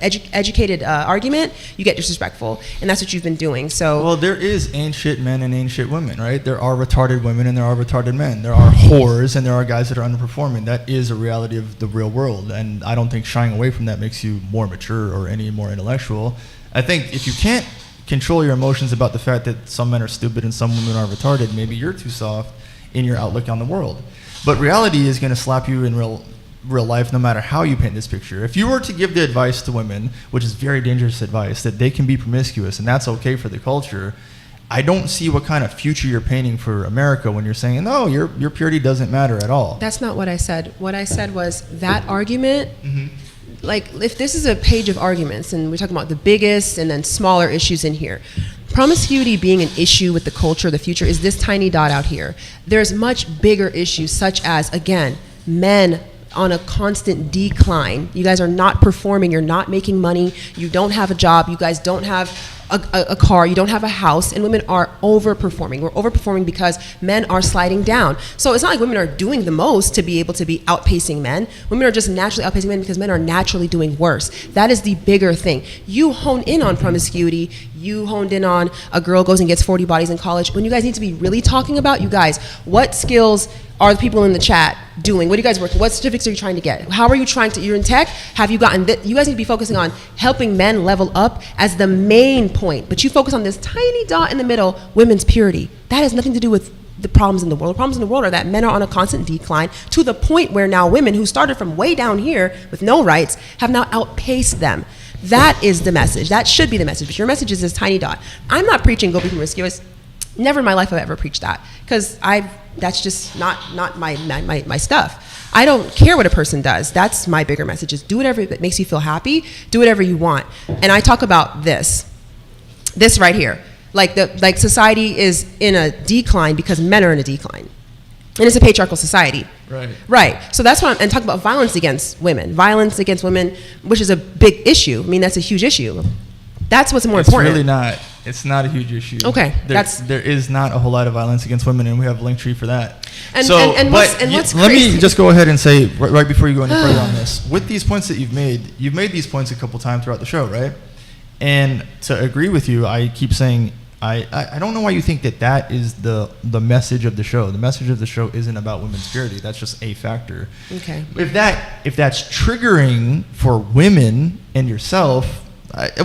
educated argument, you get disrespectful, and that's what you've been doing. So, well, there is ain't shit men and ain't shit women, right? There are retarded women and there are retarded men. There are whores and there are guys that are underperforming. That is a reality of the real world, and I don't think shying away from that makes you more mature or any more intellectual. I think if you can't control your emotions about the fact that some men are stupid and some women are retarded, maybe you're too soft in your outlook on the world. But reality is going to slap you in real life no matter how you paint this picture. If you were to give the advice to women, which is very dangerous advice, that they can be promiscuous and that's okay for the culture, I don't see what kind of future you're painting for America when you're saying, no, your purity doesn't matter at all. That's not what I said. What I said was that argument, like if this is a page of arguments and we're talking about the biggest and then smaller issues in here, promiscuity being an issue with the culture of the future is this tiny dot out here. There's much bigger issues, such as, again, men on a constant decline. You guys are not performing, you're not making money, you don't have a job, you guys don't have a car, you don't have a house, and women are overperforming. We're overperforming because men are sliding down. So it's not like women are doing the most to be able to be outpacing men. Women are just naturally outpacing men because men are naturally doing worse. That is the bigger thing. You hone in on promiscuity, you honed in on a girl goes and gets 40 bodies in college. When you guys need to be really talking about, you guys, what skills are the people in the chat doing? What are you guys working? What certificates are you trying to get? How are you trying to, you're in tech, have you gotten, you guys need to be focusing on helping men level up as the main point, but you focus on this tiny dot in the middle, women's purity. That has nothing to do with the problems in the world. The problems in the world are that men are on a constant decline to the point where now women who started from way down here with no rights have now outpaced them. That is the message. That should be the message. But your message is this tiny dot. I'm not preaching go be promiscuous. Never in my life have I ever preached that, because that's just not my stuff. I don't care what a person does. That's my bigger message, is do whatever that makes you feel happy, do whatever you want. And I talk about this right here. Like society is in a decline because men are in a decline. And it's a patriarchal society. Right. So that's what and talk about violence against women. Violence against women, which is a big issue. I mean, that's a huge issue. That's what's more important. It's really not. It's not a huge issue. Okay. There is not a whole lot of violence against women, and we have a link tree for that. What's let me just go ahead and say, right before you go any further on this, with these points that you've made these points a couple times throughout the show, right? And to agree with you, I keep saying, I don't know why you think that is the message of the show. The message of the show isn't about women's purity. That's just a factor. Okay. If that's triggering for women and yourself,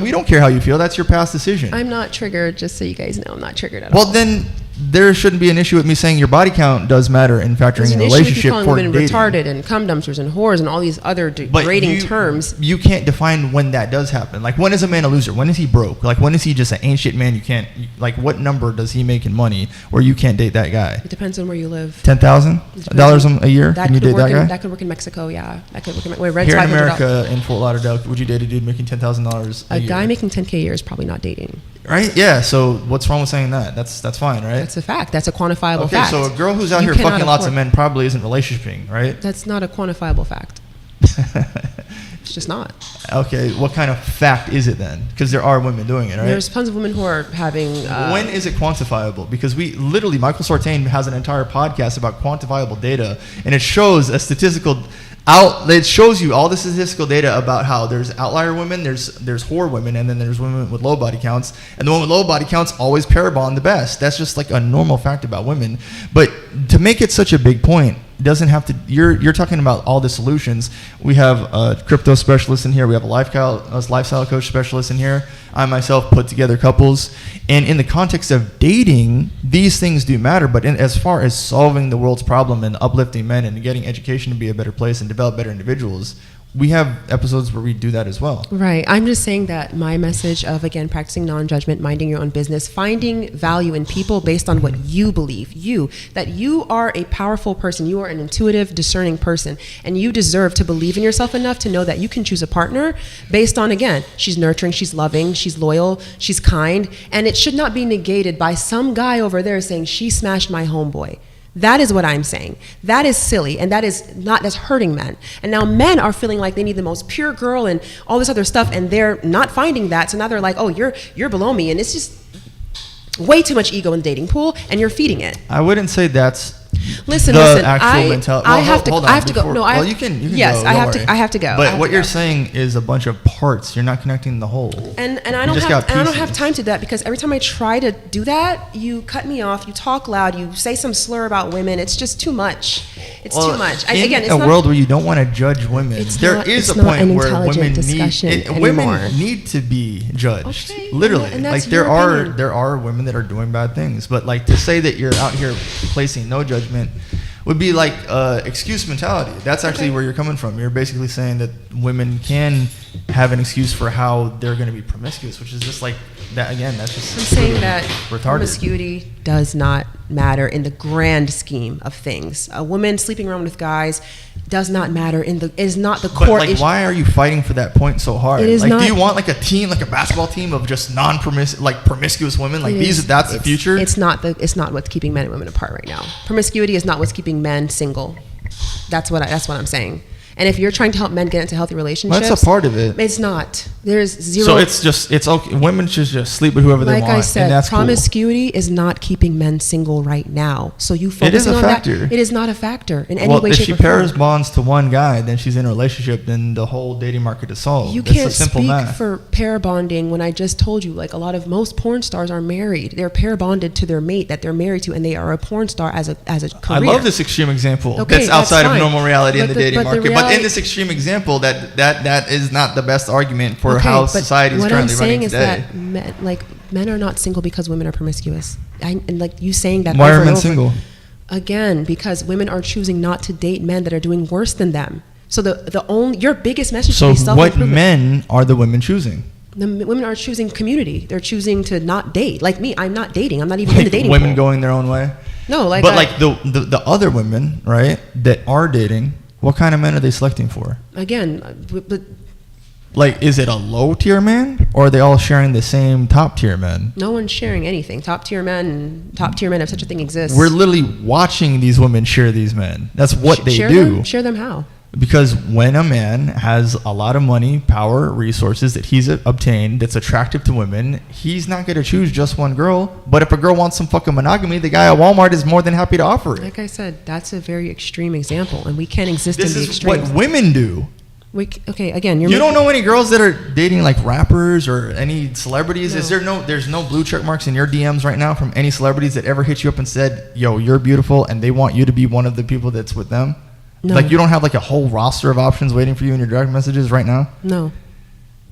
we don't care how you feel. That's your past decision. I'm not triggered, just so you guys know. I'm not triggered at all. Well, then there shouldn't be an issue with me saying your body count does matter in factoring in a relationship for women dating. retarded and cum dumpsters and whores and all these other degrading terms. You can't define when that does happen. Like, when is a man a loser? When is he broke? Like, when is he just an ain't shit man? Like, what number does he make in money where you can't date that guy? It depends on where you live. $10,000 a year? Can you date that guy? That could work in Mexico, yeah. That could work in Here in America, in Fort Lauderdale, would you date a dude making $10,000 a year? A guy making $10K a year is probably not dating. Right? Yeah. So what's wrong with saying that? That's fine, right? That's a fact. That's a quantifiable fact. Okay, so a girl who's out here fucking lots of men probably isn't relationshiping, right? That's not a quantifiable fact. It's just not. Okay, what kind of fact is it then? Because there are women doing it, right? There's tons of women who are having... when is it quantifiable? Because Michael Sortain has an entire podcast about quantifiable data, and it shows a statistical... It shows you all the statistical data about how there's outlier women, there's whore women, and then there's women with low body counts, and the one with low body counts always pair bond the best. That's just like a normal fact about women. But to make it such a big point, doesn't have to. You're talking about all the solutions. We have a crypto specialist in here. We have a lifestyle coach specialist in here. I myself put together couples, and in the context of dating, these things do matter. But as far as solving the world's problem and uplifting men and getting education to be a better place and develop better individuals, we have episodes where we do that as well. Right. I'm just saying that my message of, again, practicing non-judgment, minding your own business, finding value in people based on what you believe, that you are a powerful person, you are an intuitive, discerning person, and you deserve to believe in yourself enough to know that you can choose a partner based on, again, she's nurturing, she's loving, she's loyal, she's kind, and it should not be negated by some guy over there saying, she smashed my homeboy. That is what I'm saying. That is silly, and that's hurting men. And now men are feeling like they need the most pure girl and all this other stuff, and they're not finding that. So now they're like, oh, you're below me, and it's just way too much ego in the dating pool, and you're feeding it. I wouldn't say that's Listen, actual mentality. I have to go. No, you can yes, go. I have to go. But what you're saying is a bunch of parts. You're not connecting the whole. And I don't have time to do that, because every time I try to do that, you cut me off, you talk loud, you say some slur about women. It's just too much. It's too much. It's a world where you don't want to judge women, there is a point where women need to be judged. Okay, literally, and like that's there your opinion. are women that are doing bad things, but like to say that you're out here placing no judgment would be like excuse mentality. That's actually where you're coming from. You're basically saying that women can have an excuse for how they're going to be promiscuous, which is just like that. Again, that's just. I'm saying that retarded. Promiscuity does not matter in the grand scheme of things. A woman sleeping around with guys does not matter is not the core issue. Why are you fighting for that point so hard? It is like, not, do you want like a team, like a basketball team of just promiscuous women? Like that's the future. It's not what's keeping men and women apart right now. Promiscuity is not what's keeping men single. That's what I'm saying. And if you're trying to help men get into healthy relationships, that's a part of it. It's not. There's zero. So it's okay. Women should just sleep with whoever they want. Like I said, and that's promiscuity is not keeping men single right now. So you focus on that. It is a factor. It is not a factor in any way, shape, or form. If she pairs bonds to one guy, then she's in a relationship, then the whole dating market is solved. You can't speak for pair bonding when I just told you, like most porn stars are married. They're pair bonded to their mate that they're married to, and they are a porn star as a career. I love this extreme example. That's outside of normal reality in the dating market. But in this extreme example, that is not the best argument for how society is currently running today. What I'm saying is that men are not single because women are promiscuous. And like you saying that. Why are men single? Again, because women are choosing not to date men that are doing worse than them. So your biggest message should be self-improvement. So what men are the women choosing? The women are choosing community. They're choosing to not date. Like me, I'm not dating. I'm not even in the dating women pool. Going their own way. No, but the other women, right, that are dating, what kind of men are they selecting for? Again, but like, is it a low tier man, or are they all sharing the same top tier men? No one's sharing anything. Top tier men, if such a thing exists. We're literally watching these women share these men. That's what they do. Share them how? Because when a man has a lot of money, power, resources that he's obtained that's attractive to women, he's not going to choose just one girl. But if a girl wants some fucking monogamy, the guy at Walmart is more than happy to offer it. Like I said, that's a very extreme example, and we can't exist in the extremes. This is what women do. Again, you don't know any girls that are dating like rappers or any celebrities? No. There's no blue check marks in your DMs right now from any celebrities that ever hit you up and said, yo, you're beautiful, and they want you to be one of the people that's with them? No. Like, you don't have like a whole roster of options waiting for you in your direct messages right now? No.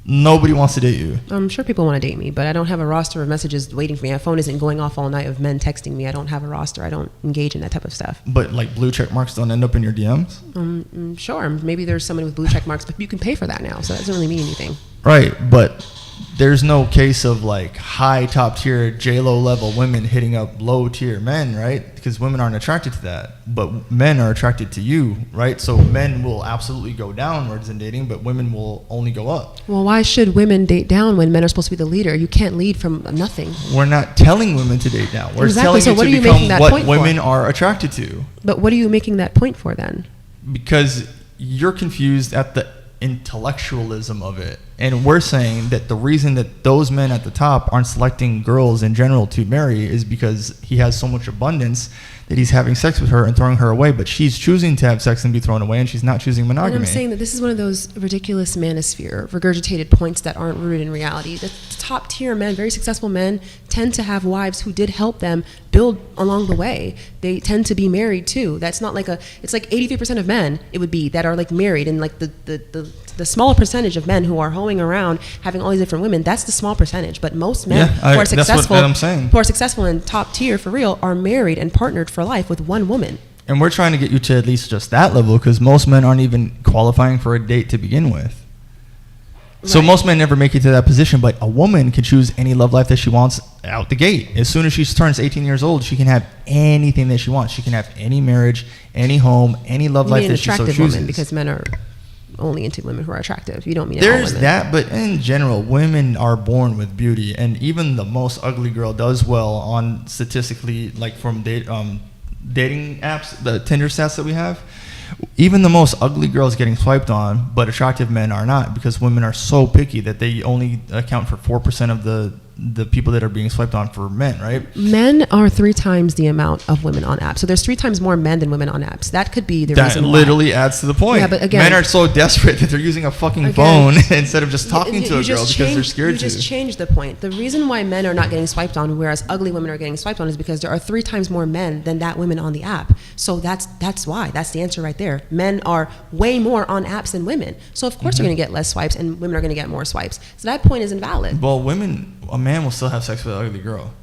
Nobody wants to date you. I'm sure people want to date me, but I don't have a roster of messages waiting for me. My phone isn't going off all night of men texting me. I don't have a roster. I don't engage in that type of stuff. But like blue check marks don't end up in your DMs? Sure. Maybe there's someone with blue check marks, but you can pay for that now, so that doesn't really mean anything. Right, but there's no case of like high top tier J-Lo level women hitting up low tier men, right? Because women aren't attracted to that, but men are attracted to you, right? So men will absolutely go downwards in dating, but women will only go up. Well, why should women date down when men are supposed to be the leader? You can't lead from nothing. We're not telling women to date down. We're exactly. telling you to become what women are attracted to. But what are you making that point for then? Because you're confused at the intellectualism of it, and we're saying that the reason that those men at the top aren't selecting girls in general to marry is because he has so much abundance that he's having sex with her and throwing her away, but she's choosing to have sex and be thrown away, and she's not choosing monogamy. And I'm saying that this is one of those ridiculous manosphere, regurgitated points that aren't rooted in reality. The top tier men, very successful men, tend to have wives who did help them build along the way. They tend to be married too. That's not like it's like 83% of men, it would be, that are like married, and like the smaller percentage of men who are hoeing around having all these different women, that's the small percentage. But most men who are successful, that's what I'm saying. Who are successful in top tier for real, are married and partnered for life with one woman. And we're trying to get you to at least just that level, because most men aren't even qualifying for a date to begin with. So Right. most men never make it to that position, but a woman can choose any love life that she wants out the gate. As soon as she turns 18 years old, she can have anything that she wants. She can have any marriage, any home, any love You life mean an that she so attractive chooses. woman, because men are only into women who are attractive. You don't mean all There's women. that, but in general, women are born with beauty, and even the most ugly girl does well on statistically, like from dating apps, the Tinder stats that we have. Even the most ugly girls getting swiped on, but attractive men are not, because women are so picky that they only account for 4% of the people that are being swiped on for men, right? Men are 3 times the amount of women on apps. So there's 3 times more men than women on apps. That could be the That reason literally adds to the point. Yeah, but again- men are so desperate that they're using a fucking phone instead of just talking to a girl because they're scared You to. just changed the point. The reason why men are not getting swiped on, whereas ugly women are getting swiped on, is because there are 3 times more men than that women on the app. So that's why. That's the answer right there. Men are way more on apps than women. So of course they're going to get less swipes, and women are going to get more swipes. So that point is invalid. Well, a man will still have sex with an ugly girl.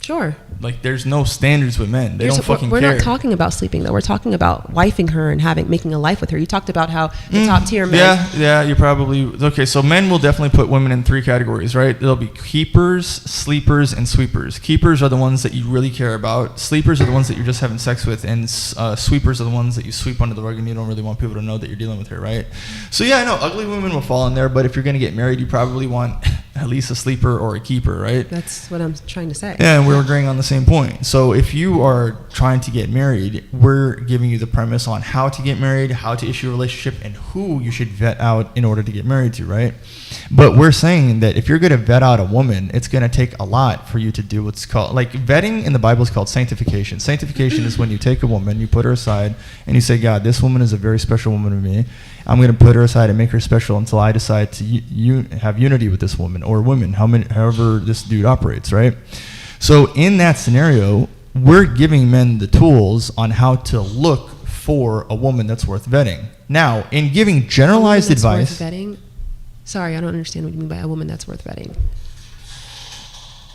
Sure. Like, there's no standards with men. They don't fucking We're care. not talking about sleeping though. We're talking about wifing her and making a life with her. You talked about how the top tier men. Yeah, you're probably okay. So men will definitely put women in 3 categories, right? There'll be keepers, sleepers, and sweepers. Keepers are the ones that you really care about. Sleepers are the ones that you're just having sex with, and sweepers are the ones that you sweep under the rug and you don't really want people to know that you're dealing with her, right? So yeah, I know ugly women will fall in there, but if you're gonna get married, you probably want at least a sleeper or a keeper, right? That's what I'm trying to say. Yeah, and we're agreeing on the same point. So if you are trying to get married, we're giving you the premise on how to get married, how to issue a relationship, and who you should vet out in order to get married to, right? But we're saying that if you're going to vet out a woman, it's going to take a lot for you to do what's called, like, vetting in the Bible is called sanctification. Sanctification is when you take a woman, you put her aside, and you say, God, this woman is a very special woman to me. I'm going to put her aside and make her special until I decide to have unity with this woman or women, however this dude operates, right? So in that scenario, we're giving men the tools on how to look for a woman that's worth vetting. Now, in giving generalized advice... Worth vetting? Sorry, I don't understand what you mean by a woman that's worth vetting.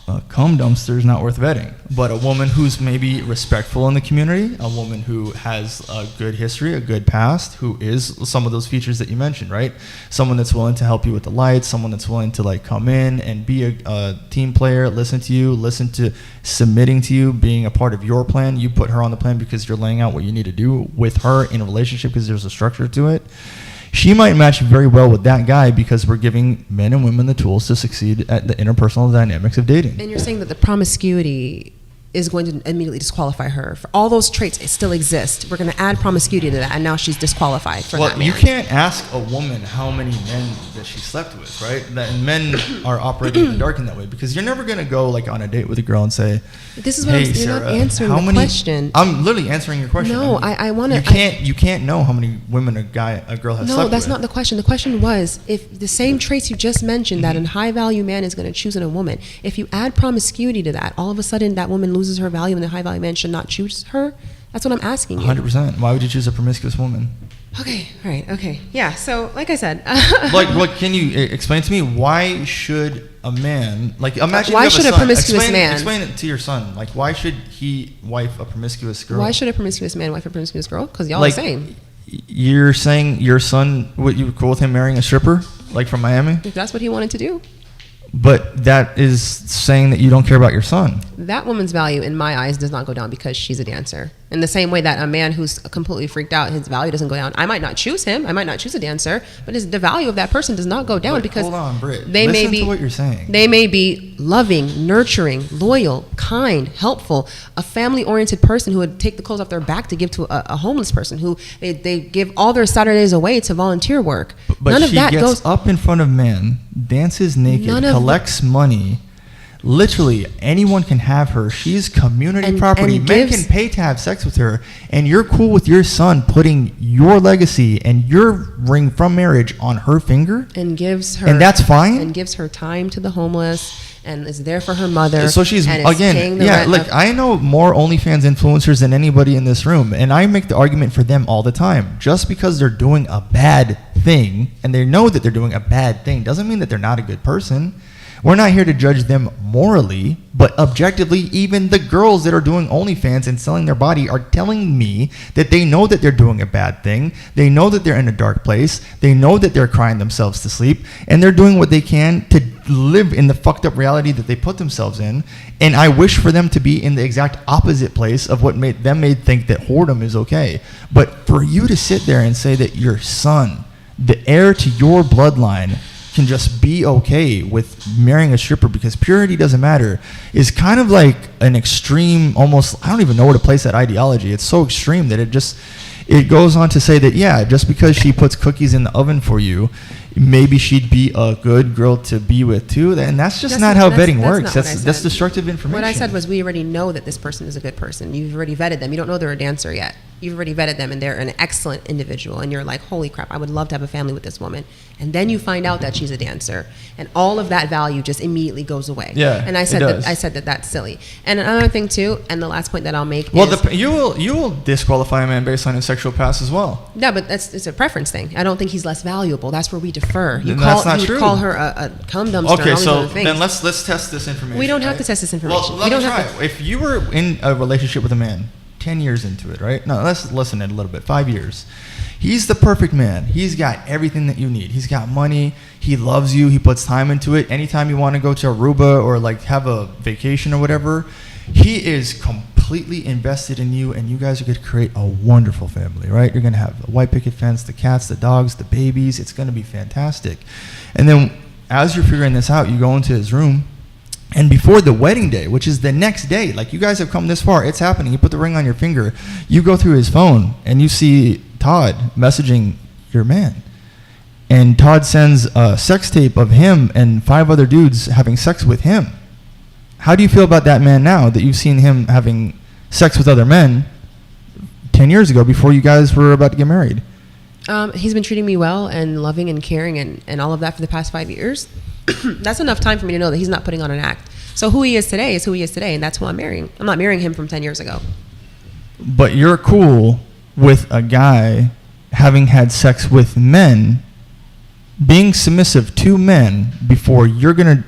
A cum dumpster is not worth vetting, but a woman who's maybe respectful in the community, a woman who has a good history, a good past, who is some of those features that you mentioned, right? Someone that's willing to help you with the lights, someone that's willing to like come in and be a team player, listen to submitting to you, being a part of your plan. You put her on the plan because you're laying out what you need to do with her in a relationship because there's a structure to it. She might match very well with that guy because we're giving men and women the tools to succeed at the interpersonal dynamics of dating. And you're saying that the promiscuity is going to immediately disqualify her. For all those traits still exist. We're going to add promiscuity to that, and now she's disqualified for that man. You can't ask a woman how many men that she slept with, right? And men are operating in the dark in that way because you're never going to go like on a date with a girl and say, This is what hey, you're Sarah, not answering how the many, question. I'm literally answering your question. No, I mean, I want to. You can't know how many women a girl has slept with. No, that's not the question. The question was if the same traits you just mentioned that a high value man is going to choose in a woman, if you add promiscuity to that, all of a sudden that woman loses her value and the high value man should not choose her? That's what I'm asking you. 100%. Why would you choose a promiscuous woman? Okay, all right, okay. Yeah, so like I said. Can you explain to me why should a man, like imagine Why you have should a a son. promiscuous man- Explain it to your son. Like why should he wife a promiscuous girl? Why should a promiscuous man wife a promiscuous girl? Because y'all like, are the same. You're saying your son, you were cool with him marrying a stripper, like from Miami? If that's what he wanted to do. But that is saying that you don't care about your son. That woman's value in my eyes does not go down because she's a dancer. In the same way that a man who's completely freaked out, his value doesn't go down. I might not choose him. I might not choose a dancer, but the value of that person does not go down because hold on, Britt. they may Listen be to what you're saying. They may be loving, nurturing, loyal, kind, helpful, a family-oriented person who would take the clothes off their back to give to a homeless person who they give all their Saturdays away to volunteer work. But None of she that gets goes up in front of men, dances naked, None of collects money. Literally, anyone can have her. She's community And- property. and Men gives- can pay to have sex with her. And you're cool with your son putting your legacy and your ring from marriage on her finger? and gives her And that's fine? and gives her time to the homeless and is there for her mother. So she's, and is paying again, the yeah, rent like of- I know more OnlyFans influencers than anybody in this room. And I make the argument for them all the time. Just because they're doing a bad thing and they know that they're doing a bad thing doesn't mean that they're not a good person. We're not here to judge them morally, but objectively, even the girls that are doing OnlyFans and selling their body are telling me that they know that they're doing a bad thing. They know that they're in a dark place. They know that they're crying themselves to sleep, and they're doing what they can to live in the fucked up reality that they put themselves in. And I wish for them to be in the exact opposite place of what made them think that whoredom is okay. But for you to sit there and say that your son, the heir to your bloodline, can just be okay with marrying a stripper because purity doesn't matter is kind of like an extreme, almost, I don't even know where to place that ideology. It's so extreme that it goes on to say that, yeah, just because she puts cookies in the oven for you, maybe she'd be a good girl to be with too. And that's just not how vetting works. That's destructive information. What I said was, we already know that this person is a good person. You've already vetted them. You don't know they're a dancer yet. You've already vetted them and they're an excellent individual. And you're like, holy crap, I would love to have a family with this woman. And then you find out that she's a dancer. And all of that value just immediately goes away. Yeah, and I said that that's silly. And another thing too, and the last point that I'll make you will disqualify a man based on his sexual past as well. Yeah, but it's a preference thing. I don't think he's less valuable. That's where we defer. That's not true. Call her a cum dumpster. Okay, and all so these other things. then let's test this information. We don't have to test this information. Well, let me try. If you were in a relationship with a man, 10 years into it, right? No, let's listen it a little bit. 5 years. He's the perfect man. He's got everything that you need. He's got money. He loves you. He puts time into it. Anytime you want to go to Aruba or like have a vacation or whatever, he is completely invested in you, and you guys are going to create a wonderful family, right? You're going to have a white picket fence, the cats, the dogs, the babies. It's going to be fantastic. And then as you're figuring this out, you go into his room, and before the wedding day, which is the next day, like you guys have come this far, it's happening. You put the ring on your finger. You go through his phone, and you see Todd messaging your man. And Todd sends a sex tape of him and 5 other dudes having sex with him. How do you feel about that man now that you've seen him having sex with other men 10 years ago before you guys were about to get married? He's been treating me well and loving and caring and all of that for the past 5 years. That's enough time for me to know that he's not putting on an act. So who he is today is who he is today, and that's who I'm marrying. I'm not marrying him from 10 years ago. But you're cool with a guy having had sex with men, being submissive to men before you're going to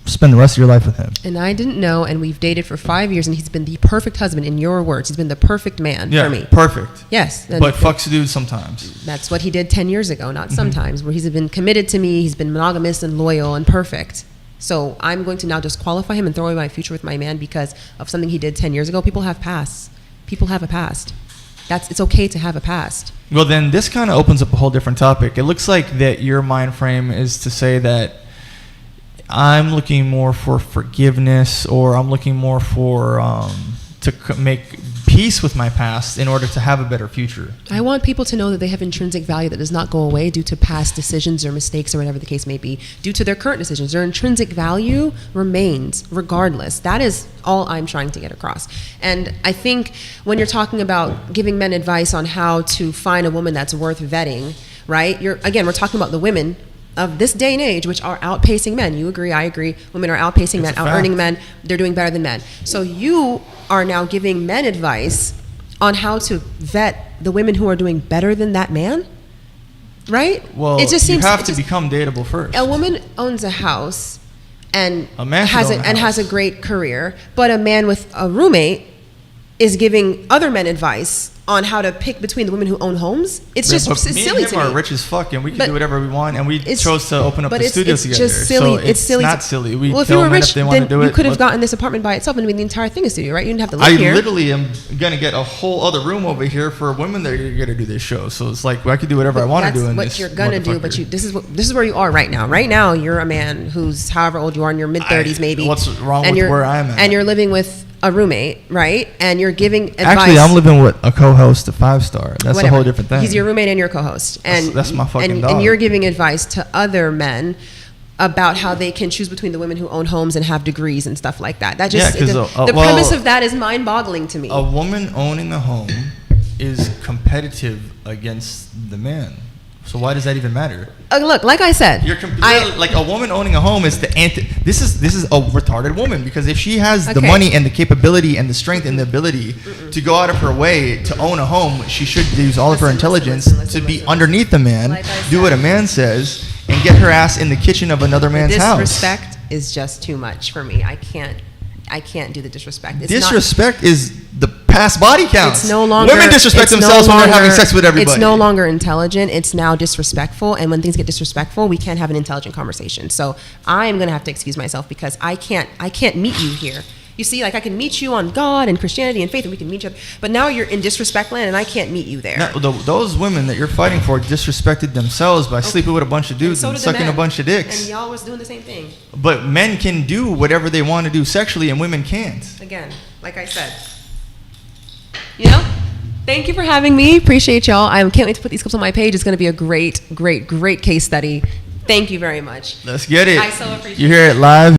spend the rest of your life with him. And I didn't know, and we've dated for 5 years, and he's been the perfect husband, in your words. He's been the perfect man for me. Yeah, perfect. Yes. But fucks a dude sometimes. That's what he did 10 years ago, not sometimes, where he's been committed to me, he's been monogamous and loyal and perfect. So I'm going to now disqualify him and throw away my future with my man because of something he did 10 years ago. People have pasts. People have a past. It's okay to have a past. Well, then this kind of opens up a whole different topic. It looks like that your mind frame is to say that I'm looking more for forgiveness, or I'm looking more for make peace with my past in order to have a better future. I want people to know that they have intrinsic value that does not go away due to past decisions or mistakes or whatever the case may be. Due to their current decisions, their intrinsic value remains regardless. That is all I'm trying to get across. And I think when you're talking about giving men advice on how to find a woman that's worth vetting, right? We're talking about the women of this day and age, which are outpacing men. You agree, I agree. Women are outpacing men, out-earning men. They're doing better than men. So you are now giving men advice on how to vet the women who are doing better than that man, right? Well, you have to become dateable first. A woman owns a house and has a great career, but a man with a roommate is giving other men advice on how to pick between the women who own homes. It's just silly to me. Me and him are rich as fuck, and we can do whatever we want, and we chose to open up the studio together. Just silly. So it's silly. Not silly. We well, if you were rich, then you could have gotten this apartment by itself and made the entire thing a studio, right? You didn't have to live here. I literally am going to get a whole other room over here for women that are going to do this show. So it's like I could do whatever I want to do in this. That's what you're going to do, but this is where you are right now. Right now, you're a man who's however old you are, in your mid-30s maybe. What's wrong with where I'm at? And you're living with a roommate, right? And you're giving advice. Actually, I'm living with a co-host, a 5-star. That's a whole different thing. He's your roommate and your co-host. And that's my fucking dog. And you're giving advice to other men about how they can choose between the women who own homes and have degrees and stuff like that. That just the premise of that is mind-boggling to me. A woman owning a home is competitive against the man. So why does that even matter? Look, like I said, like a woman owning a home is the This is a retarded woman, because if she has the money and the capability and the strength and the ability to go out of her way to own a home, she should use all of her intelligence to be underneath the man, do what a man says, and get her ass in the kitchen of another man's house. is just too much for me. I can't do the disrespect. It's Disrespect is the past body counts. It's no longer women disrespect themselves when they're having sex with everybody. It's no longer intelligent. It's now disrespectful. And when things get disrespectful, we can't have an intelligent conversation. So I'm gonna have to excuse myself because I can't meet you here. You see, like I can meet you on God and Christianity and faith, and we can meet each other. But now you're in disrespect land, and I can't meet you there. Now, those women that you're fighting for disrespected themselves by sleeping with a bunch of dudes and sucking a bunch of dicks. And y'all was doing the same thing. But men can do whatever they want to do sexually, and women can't. Again, like I said. You know? Thank you for having me. Appreciate y'all. I can't wait to put these clips on my page. It's going to be a great, great, great case study. Thank you very much. Let's get it. I so appreciate it. You hear it live.